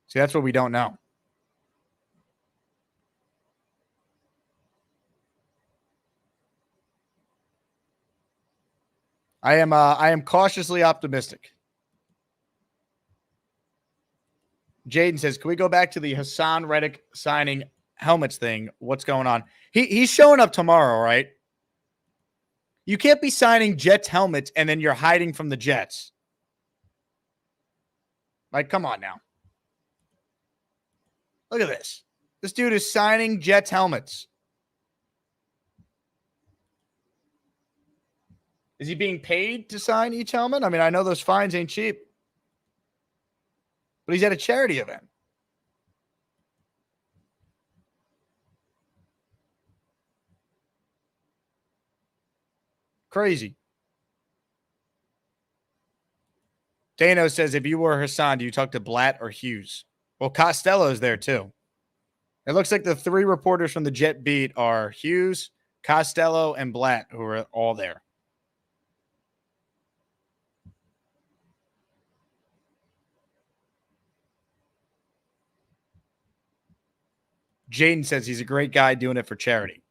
See, that's what we don't know. I am cautiously optimistic. Jaden says, can we go back to the Haason Reddick signing helmets thing? What's going on? He's showing up tomorrow, right? You can't be signing Jets helmets and then you're hiding from the Jets. Like, come on now. Look at this. This dude is signing Jets helmets. Is he being paid to sign each helmet? I mean, I know those fines ain't cheap. But he's at a charity event. Crazy. Dano says, if you were Haason, do you talk to Blatt or Hughes? Well, Costello's there too. It looks like the 3 reporters from the Jet beat are Hughes, Costello, and Blatt, who are all there. Jaden says he's a great guy doing it for charity.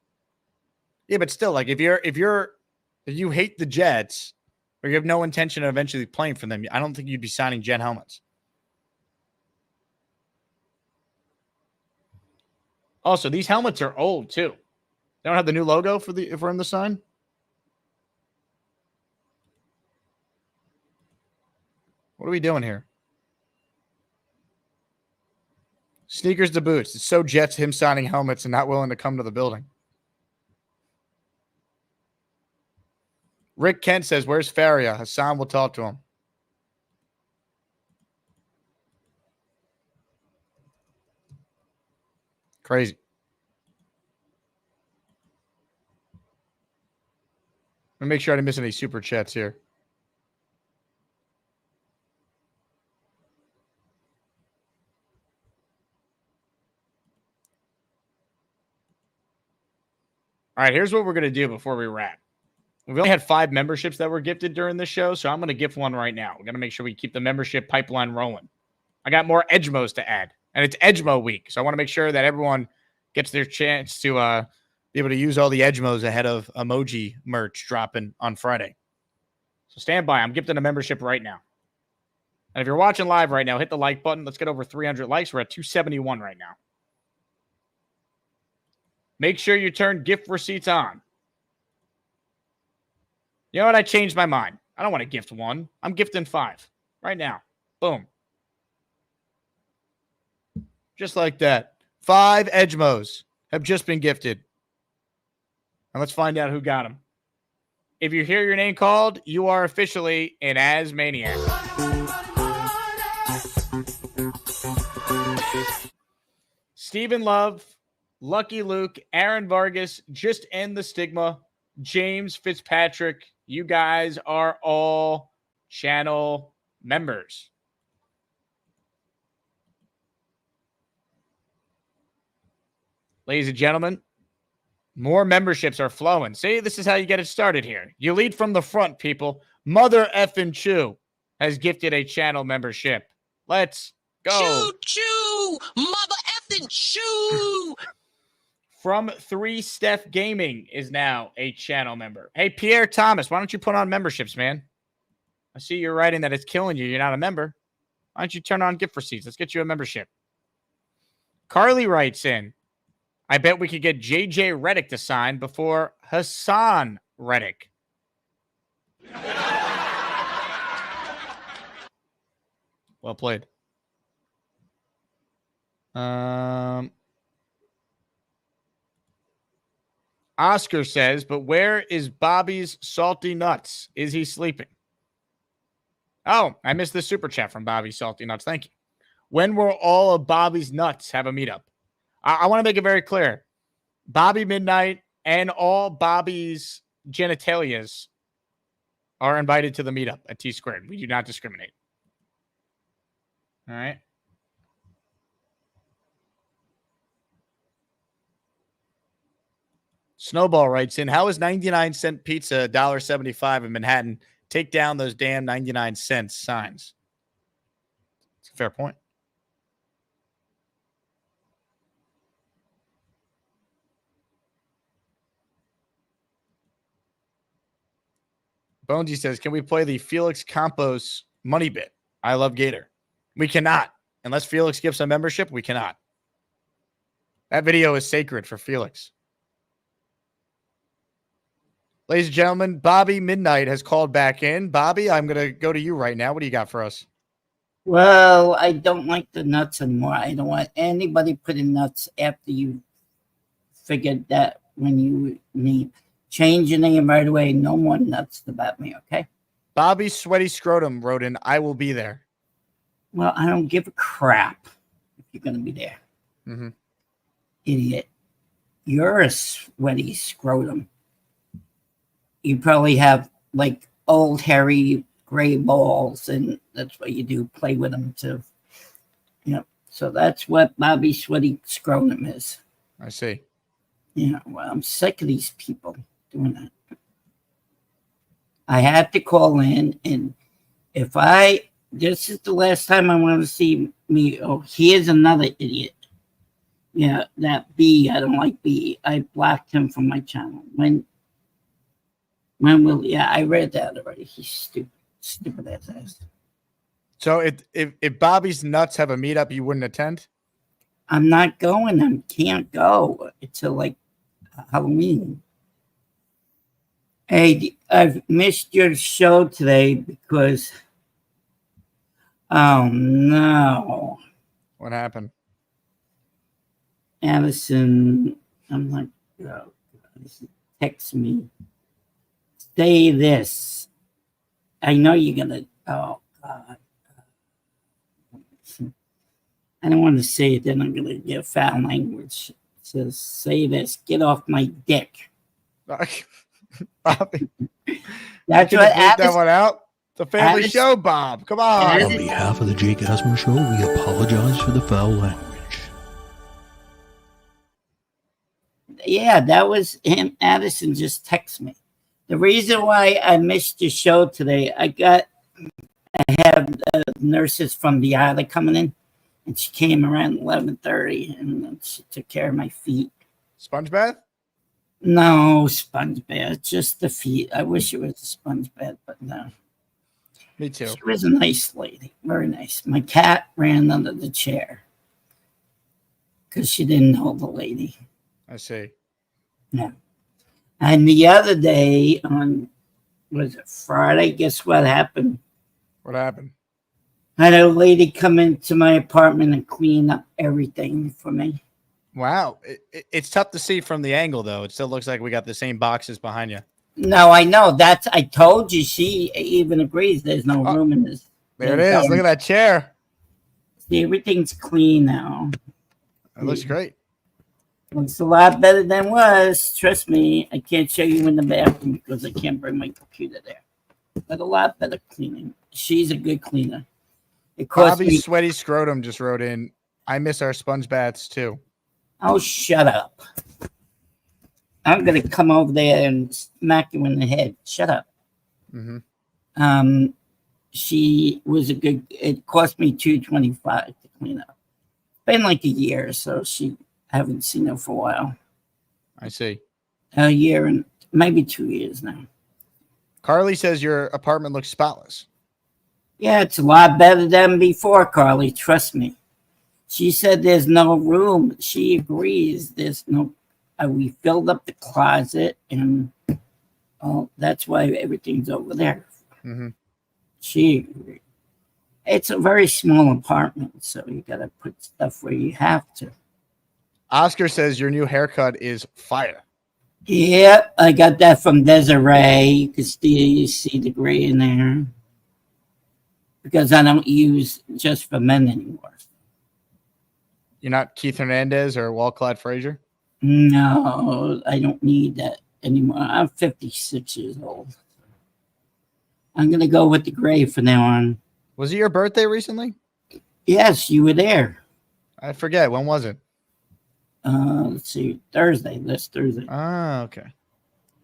Yeah, but still, like if you hate the Jets or you have no intention of eventually playing for them, I don't think you'd be signing Jet helmets. Also, these helmets are old too. They don't have the new logo for him to sign. What are we doing here? Sneakers to boots. It's so Jets him signing helmets and not willing to come to the building. Rick Kent says, where's Faria? Haason will talk to him. Crazy. Let me make sure I didn't miss any super chats here. All right, here's what we're going to do before we wrap. We've only had 5 memberships that were gifted during this show, so I'm going to gift one right now. We're going to make sure we keep the membership pipeline rolling. I got more Edgemos to add, and it's Edgemo week, so I want to make sure that everyone gets their chance to be able to use all the Edgemos ahead of emoji merch dropping on Friday. So stand by. I'm gifting a membership right now. And if you're watching live right now, hit the like button. Let's get over 300 likes. We're at 271 right now. Make sure you turn gift receipts on. You know what? I changed my mind. I don't want to gift 1. I'm gifting 5 right now. Boom. Just like that. 5 Edgemos have just been gifted. And let's find out who got them. If you hear your name called, you are officially an Asmaniac. Stephen Love, Lucky Luke, Aaron Vargas, Just End the Stigma, James Fitzpatrick. You guys are all channel members. Ladies and gentlemen, more memberships are flowing. See, this is how you get it started here. You lead from the front, people. Mother effing Chew has gifted a channel membership. Let's go.
Choo, mother effing choo.
From 3 Steph Gaming is now a channel member. Hey, Pierre Thomas, why don't you put on memberships, man? I see you're writing that it's killing you. You're not a member. Why don't you turn on gift receipts? Let's get you a membership. Carly writes in, I bet we could get JJ Reddick to sign before Haason Reddick. Well played. Oscar says, but where is Bobby's salty nuts? Is he sleeping? Oh, I missed the super chat from Bobby's salty nuts. Thank you. When will all of Bobby's nuts have a meetup? I want to make it very clear. Bobby Midnight and all Bobby's genitalias are invited to the meetup at T Squared. We do not discriminate. All right. Snowball writes in, how is 99-cent pizza $1.75 in Manhattan? Take down those damn 99-cent signs. It's a fair point. Bonesy says, can we play the Felix Campos money bit? I love Gator. We cannot. Unless Felix gives a membership, we cannot. That video is sacred for Felix. Ladies and gentlemen, Bobby Midnight has called back in. Bobby, I'm going to go to you right now. What do you got for us?
Well, I don't like the nuts anymore. I don't want anybody putting nuts after you figured that when you need. Change your name right away. No more nuts about me, okay?
Bobby Sweaty Scrotum wrote in, I will be there.
Well, I don't give a crap if you're going to be there.
Mm-hmm.
Idiot. You're a sweaty scrotum. You probably have, like, old, hairy, gray balls, and that's what you do. Play with them, too. You know, so that's what Bobby Sweaty Scrotum is.
I see.
Yeah, well, I'm sick of these people doing that. I had to call in, and if this is the last time I want to see me. Oh, here's another idiot. Yeah, that B, I don't like B. I blocked him from my channel. When will, yeah, I read that already. He's stupid ass.
So if Bobby's nuts have a meetup, you wouldn't attend?
I'm not going. I can't go until like Halloween. Hey, I've missed your show today because, oh no.
What happened?
Addison, I'm like, oh, text me. Say this. I know you're going to, oh, God. I don't want to say it, then I'm going to get foul language. It says, say this, get off my dick.
Bobby.
That's
what that one out. It's a family show, Bob. Come on.
On behalf of the Jake Asman Show, we apologize for the foul language.
Yeah, that was him. Addison just texted me. The reason why I missed your show today, I have nurses from the island coming in, and she came around 11:30, and then she took care of my feet.
Sponge bath?
No sponge bath, just the feet. I wish it was a sponge bath, but no.
Me too.
She was a nice lady, very nice. My cat ran under the chair because she didn't know the lady.
I see.
Yeah. And the other day on, was it Friday? Guess what happened?
What happened?
I had a lady come into my apartment and clean up everything for me.
Wow. It's tough to see from the angle, though. It still looks like we got the same boxes behind you.
No, I know. I told you. She even agrees there's no room in this.
There it is. Look at that chair.
See, everything's clean now.
It looks great.
Looks a lot better than it was. Trust me. I can't show you in the bathroom because I can't bring my computer there. But a lot better cleaning. She's a good cleaner. It cost
Bobby
me.
Sweaty Scrotum just wrote in, I miss our sponge baths too.
Oh, shut up. I'm going to come over there and smack you in the head. Shut up.
Mm-hmm.
She was a good, it cost me $225 to clean up. Been like a year or so. I haven't seen her for a while.
I see.
A year and maybe 2 years now.
Carly says your apartment looks spotless.
Yeah, it's a lot better than before, Carly. Trust me. She said there's no room. She agrees. There's no. We filled up the closet, and that's why everything's over there.
Mm-hmm.
She agreed. It's a very small apartment, so you got to put stuff where you have to.
Oscar says your new haircut is fire.
Yep, I got that from Desiree. You can see the gray in there. Because I don't use just for men anymore.
You're not Keith Hernandez or Walt Clyde Frazier?
No, I don't need that anymore. I'm 56 years old. I'm going to go with the gray from now on.
Was it your birthday recently?
Yes, you were there.
I forget. When was it?
Let's see. Thursday. This Thursday.
Ah, okay.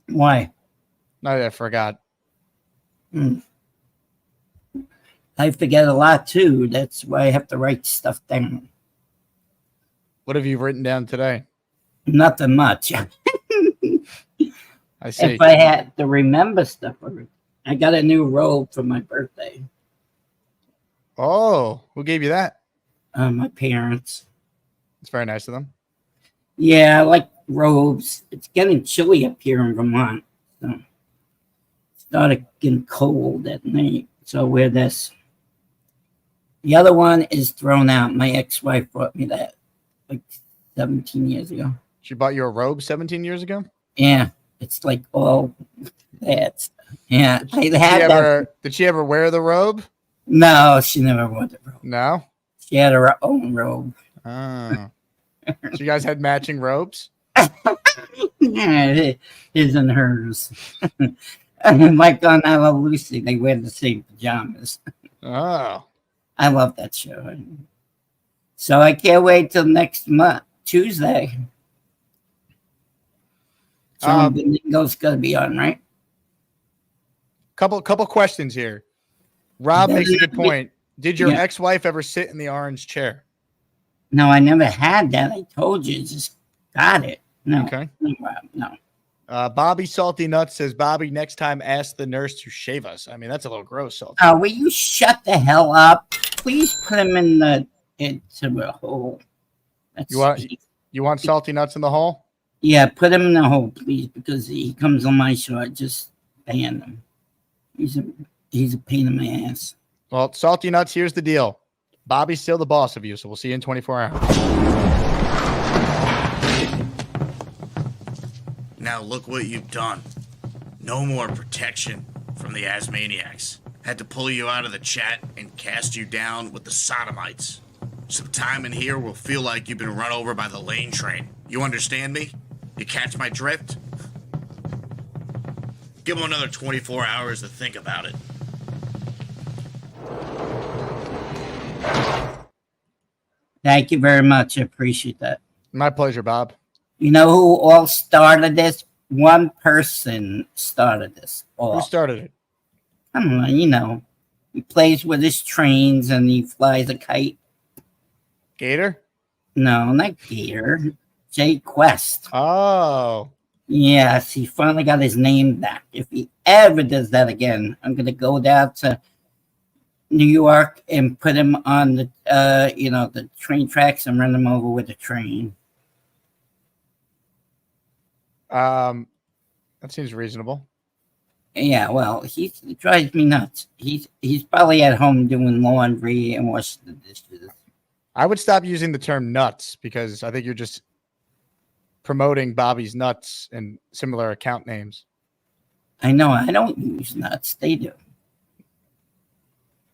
Why?
No, I forgot.
I forget a lot too. That's why I have to write stuff down.
What have you written down today?
Nothing much.
I see.
If I had to remember stuff, I got a new robe for my birthday.
Oh, who gave you that?
My parents.
It's very nice of them.
Yeah, I like robes. It's getting chilly up here in Vermont. So it started getting cold at night. So I wear this. The other one is thrown out. My ex-wife brought me that like 17 years ago.
She bought you a robe 17 years ago?
Yeah, it's like all that. Yeah, I had that.
Did she ever wear the robe?
No, she never wore the robe.
No?
She had her own robe.
Oh. So you guys had matching robes?
Yeah, his and hers. Like on I Love Lucy, they wear the same pajamas.
Oh.
I love that show. So I can't wait till next month, Tuesday. So Bingo's going to be on, right?
Couple questions here. Rob makes a good point. Did your ex-wife ever sit in the orange chair?
No, I never had that. I told you, just got it. No.
Okay.
No.
Bobby Salty Nuts says, Bobby, next time ask the nurse to shave us. I mean, that's a little gross, Salty.
Oh, will you shut the hell up? Please put him into the hole.
You want Salty Nuts in the hole?
Yeah, put him in the hole, please, because he comes on my show. I just ban him. He's a pain in my ass.
Well, Salty Nuts, here's the deal. Bobby's still the boss of you, so we'll see you in 24 hours.
Now look what you've done. No more protection from the Asmaniacs. Had to pull you out of the chat and cast you down with the Sodomites. Some time in here will feel like you've been run over by the lane train. You understand me? You catch my drift? Give them another 24 hours to think about it.
Thank you very much. I appreciate that.
My pleasure, Bob.
You know who all started this? One person started this.
Who started it?
I don't know. You know, he plays with his trains and he flies a kite.
Gator?
No, not Gator. Jay Quest.
Oh.
Yes, he finally got his name back. If he ever does that again, I'm gonna go down to New York and put him on the the train tracks and run him over with a train.
That seems reasonable.
Yeah, well, he drives me nuts. He's probably at home doing laundry and washing the dishes.
I would stop using the term nuts because I think you're just promoting Bobby's nuts and similar account names.
I know. I don't use nuts. They do.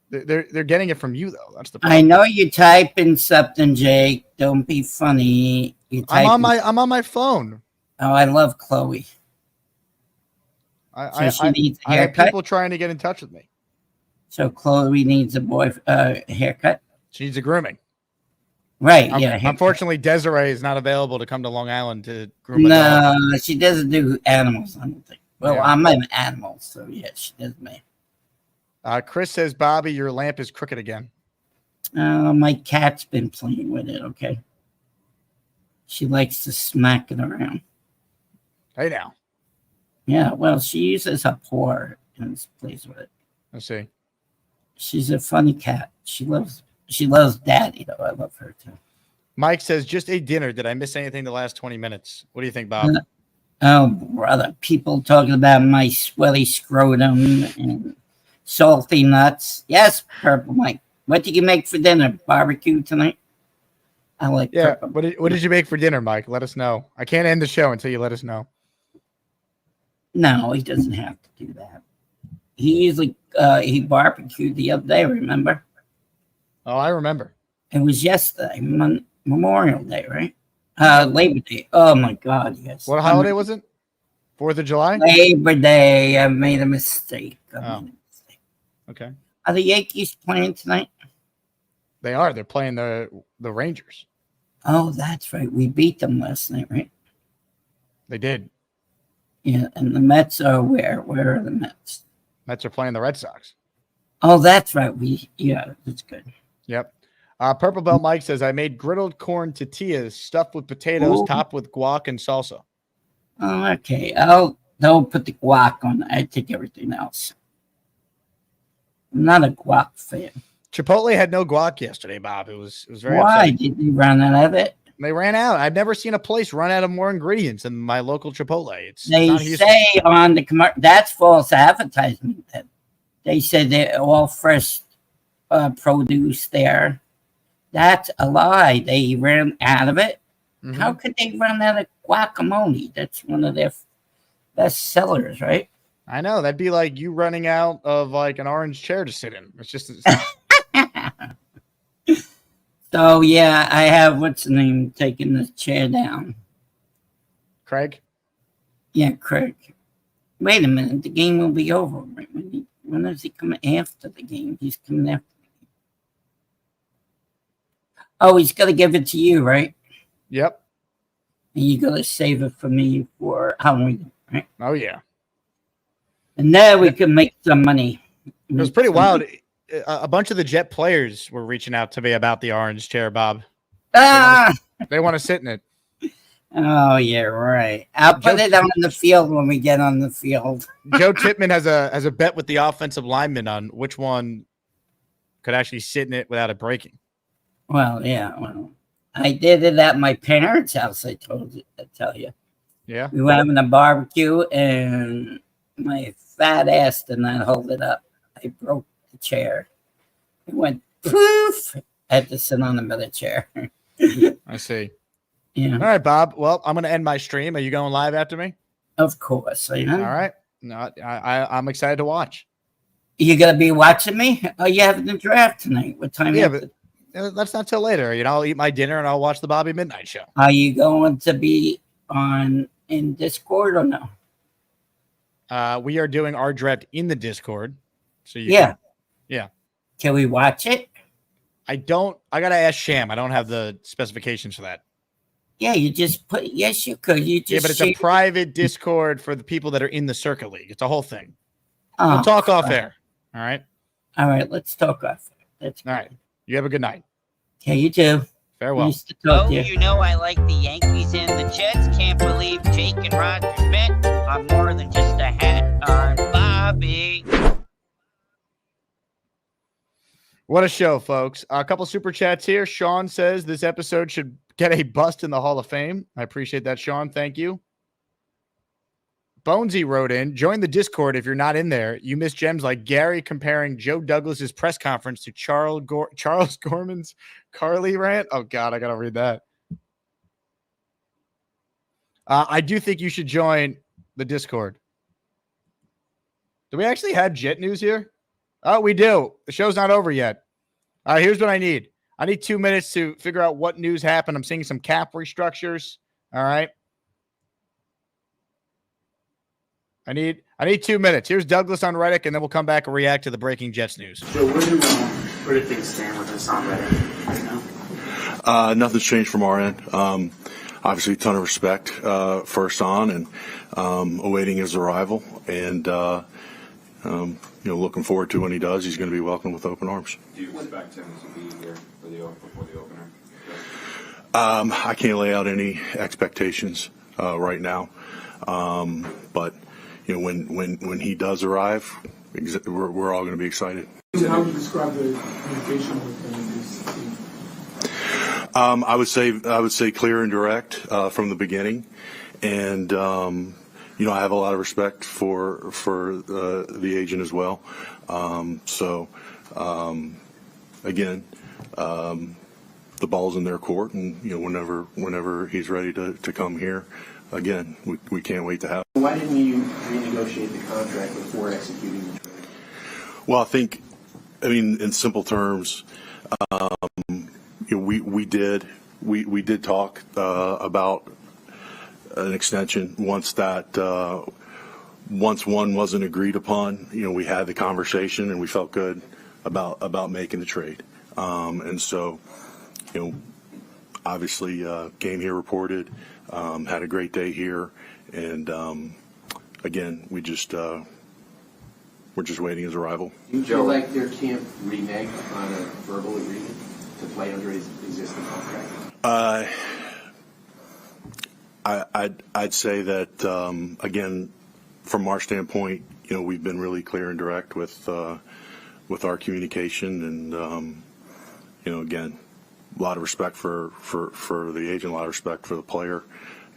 They're getting it from you though. That's the problem.
I know you're typing something, Jake. Don't be funny.
I'm on my phone.
Oh, I love Chloe.
I
needs a
have
haircut?
people trying to get in touch with me.
So Chloe needs a haircut.
She needs a grooming.
Right. Yeah.
Unfortunately, Desiree is not available to come to Long Island to groom a
No,
dog.
she doesn't do animals. I don't think. Well,
Yeah.
I'm an animal, so yeah, she does me.
Chris says, Bobby, your lamp is crooked again.
My cat's been playing with it. Okay. She likes to smack it around.
Hey now.
Yeah. Well, she uses her paw and plays with it.
Let's see.
She's a funny cat. She loves Daddy though. I love her too.
Mike says, just ate dinner. Did I miss anything the last 20 minutes? What do you think, Bob?
Oh, brother. People talking about my sweaty scrotum and salty nuts. Yes, Purple Mike. What did you make for dinner? Barbecue tonight? I like purple.
What did you make for dinner, Mike? Let us know. I can't end the show until you let us know.
No, he doesn't have to do that. He usually he barbecued the other day, remember?
Oh, I remember.
It was yesterday, Memorial Day, right? Labor Day. Oh my God, yes.
What holiday was it? 4th of July?
Labor Day. I made a mistake.
Okay.
Are the Yankees playing tonight?
They are. They're playing the Rangers.
Oh, that's right. We beat them last night, right?
They did.
Yeah, and the Mets are where? Where are the Mets?
Mets are playing the Red Sox.
Oh, that's right. That's good.
Yep. Purple Belt Mike says, I made griddled corn tortillas stuffed with potatoes,
Ooh.
topped with guac and salsa.
Oh, okay. Don't put the guac on. I take everything else. I'm not a guac fan.
Chipotle had no guac yesterday, Bob. It was very
Why?
upsetting.
Did they run out of it?
They ran out. I've never seen a place run out of more ingredients than my local Chipotle.
They
not Houston.
say on the commercial, that's false advertisement. They said they're all fresh produce there. That's a lie. They ran out of it.
Mm-hmm.
How could they run out of guacamole? That's one of their best sellers, right?
I know. That'd be like you running out of like an orange chair to sit in. It's just
So yeah, I have what's the name taking the chair down.
Craig?
Yeah, Craig. Wait a minute, the game will be over. Right? When does he come after the game? He's coming after the game. Oh, he's gonna give it to you, right?
Yep.
And you're gonna save it for me for Halloween, right?
Oh yeah.
And then we can make some money.
It was pretty wild. A bunch of the Jet players were reaching out to me about the orange chair, Bob. They want to sit in it.
Oh yeah, right. I'll put it on the field when we get on the field.
Joe Tippmann has a bet with the offensive lineman on which one could actually sit in it without it breaking.
Well, yeah. Well, I did it at my parents' house. I tell you.
Yeah.
We were having a barbecue, and my fat ass did not hold it up. I broke the chair. It went poof. I had to sit on another chair.
I see.
Yeah.
All right, Bob. Well, I'm going to end my stream. Are you going live after me?
Of course.
All right. No, I'm excited to watch.
You gonna be watching me? Oh, you having the draft tonight? What time?
Yeah, but that's not till later. I'll eat my dinner and I'll watch the Bobby Midnight Show.
Are you going to be in Discord or no?
We are doing our draft in the Discord. So
Yeah.
Yeah.
Can we watch it?
I gotta ask Sham. I don't have the specifications for that.
Yeah, you just put. Yes, you could. You just.
Yeah, but it's a private Discord for the people that are in the Circuit League. It's a whole thing. We'll talk off air. All right.
All right. Let's talk off air. That's
all right. You have a good night.
Okay, you too.
Farewell.
Nice to talk to you.
You know I like the Yankees and the Jets. Can't believe Jake and Roger met. I'm more than just a hat on Bobby.
What a show, folks. A couple super chats here. Sean says this episode should get a bust in the Hall of Fame. I appreciate that, Sean. Thank you. Bonesy wrote in, join the Discord if you're not in there. You miss gems like Gary comparing Joe Douglas's press conference to Charles Gorman's Carly rant. Oh, God, I got to read that. I do think you should join the Discord. Do we actually have Jet news here? Oh, we do. The show's not over yet. All right, here's what I need. I need 2 minutes to figure out what news happened. I'm seeing some cap restructures. All right. I need 2 minutes. Here's Douglas on Reddick, and then we'll come back and react to the breaking Jets news.
So where do things stand with Haason Reddick right now?
Nothing's changed from our end. Obviously, a ton of respect first on, and awaiting his arrival, and looking forward to when he does. He's going to be welcomed with open arms.
Do you expect him to be here before the opener?
I can't lay out any expectations right now, but when he does arrive, we're all going to be excited.
How would you describe the communication with him and his team?
I would say clear and direct from the beginning, and I have a lot of respect for the agent as well. Again, the ball's in their court, and whenever he's ready to come here, again, we can't wait to have.
Why didn't you renegotiate the contract before executing the trade?
Well, I mean, in simple terms, we did talk about an extension once one wasn't agreed upon. We had the conversation and we felt good about making the trade. And so, obviously, came here, reported, had a great day here, and again, we're just waiting his arrival.
Do you feel like there can't renege on a verbal agreement to play under his existing contract?
I'd say that again, from our standpoint, we've been really clear and direct with our communication, and again, a lot of respect for the agent, a lot of respect for the player,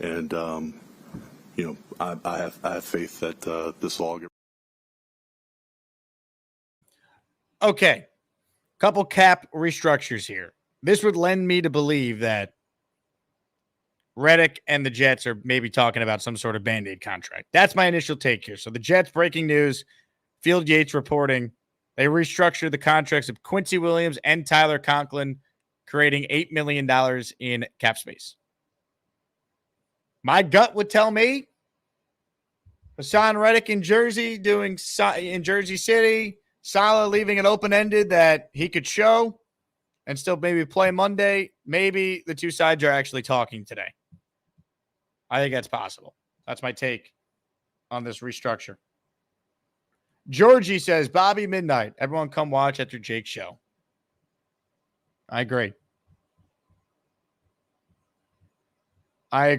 and I have faith that this will all get.
Okay, couple cap restructures here. This would lend me to believe that Reddick and the Jets are maybe talking about some sort of Band-Aid contract. That's my initial take here. So the Jets, breaking news, Field Yates reporting, they restructured the contracts of Quincy Williams and Tyler Conklin, creating $8 million in cap space. My gut would tell me Haason Reddick in Jersey in Jersey City, Salah leaving it open-ended that he could show and still maybe play Monday. Maybe the two sides are actually talking today. I think that's possible. That's my take on this restructure. Georgie says, Bobby Midnight. Everyone come watch after Jake's show. I agree. I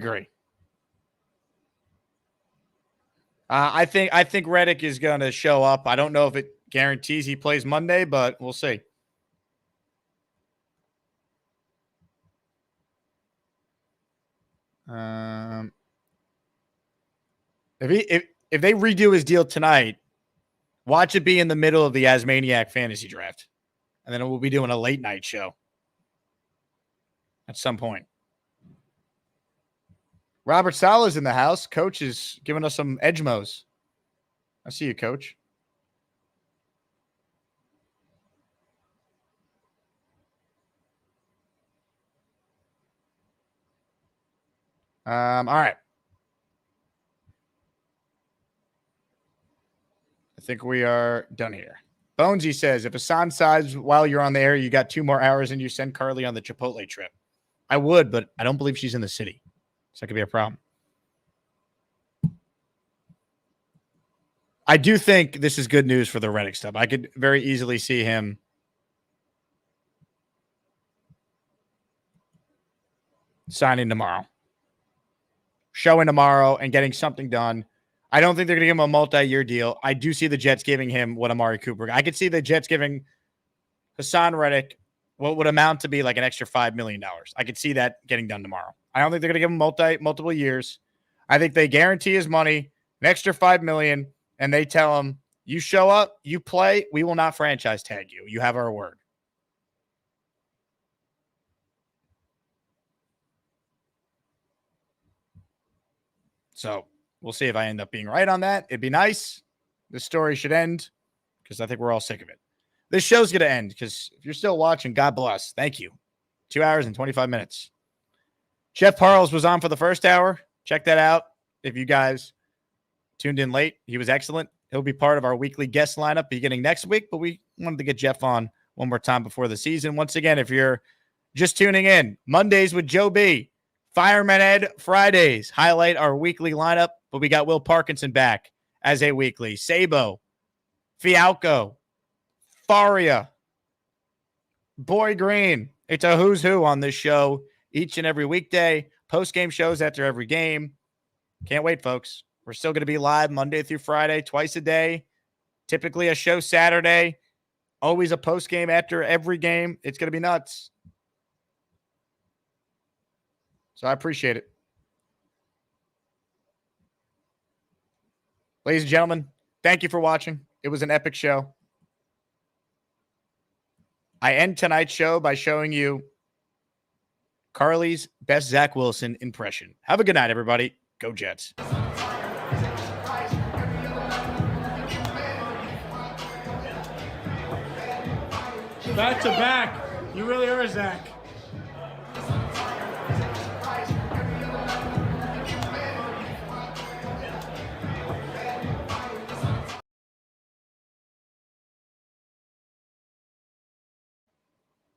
think Reddick is going to show up. I don't know if it guarantees he plays Monday, but we'll see. If they redo his deal tonight, watch it be in the middle of the Asmaniac fantasy draft, and then we'll be doing a late night show at some point. Robert Sala's in the house. Coach is giving us some Edgemos. I see you, Coach. All right. I think we are done here. Bonesy says, if Haason sides while you're on the air, you got 2 more hours and you send Carly on the Chipotle trip. I would, but I don't believe she's in the city. So that could be a problem. I do think this is good news for the Reddick stuff. I could very easily see him signing tomorrow. Showing tomorrow and getting something done. I don't think they're going to give him a multi-year deal. I do see the Jets giving him what Amari Cooper. I could see the Jets giving Haason Reddick what would amount to be like an extra $5 million. I could see that getting done tomorrow. I don't think they're going to give him multiple years. I think they guarantee his money, an extra $5 million, and they tell him, you show up, you play, we will not franchise tag you. You have our word. So we'll see if I end up being right on that. It'd be nice. This story should end because I think we're all sick of it. This show's going to end because if you're still watching, God bless. Thank you. 2 hours and 25 minutes. Jeff Parles was on for the first hour. Check that out. If you guys tuned in late, he was excellent. He'll be part of our weekly guest lineup beginning next week, but we wanted to get Jeff on one more time before the season. Once again, if you're just tuning in, Mondays with Joe B, Fireman Ed Fridays highlight our weekly lineup, but we got Will Parkinson back as a weekly. Sabo, Fialco, Faria, Boy Green. It's a who's who on this show each and every weekday. Post-game shows after every game. Can't wait, folks. We're still going to be live Monday through Friday, twice a day. Typically a show Saturday. Always a post-game after every game. It's going to be nuts. So I appreciate it. Ladies and gentlemen, thank you for watching. It was an epic show. I end tonight's show by showing you Carly's best Zach Wilson impression. Have a good night, everybody. Go Jets.
Back to back. You really are, Zach.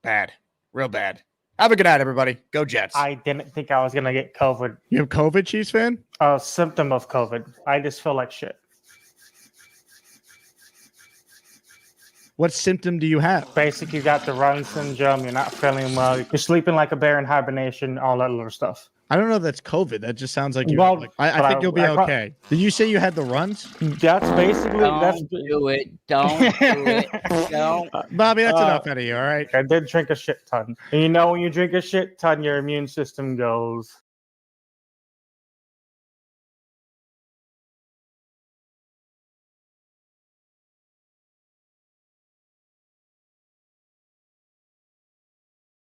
Bad. Real bad. Have a good night, everybody. Go Jets.
I didn't think I was going to get COVID.
You have COVID, Chiefs fan?
A symptom of COVID. I just feel like shit.
What symptom do you have?
Basically, you got the run syndrome. You're not feeling well. You're sleeping like a bear in hibernation, all that little stuff.
I don't know if that's COVID. That just sounds like you.
Well,
Like, I think you'll be okay. Did you say you had the runs?
That's basically.
Don't do it. Don't do it. Don't.
Bobby, that's enough out of you, all right?
I did drink a shit ton. And you know when you drink a shit ton, your immune system goes.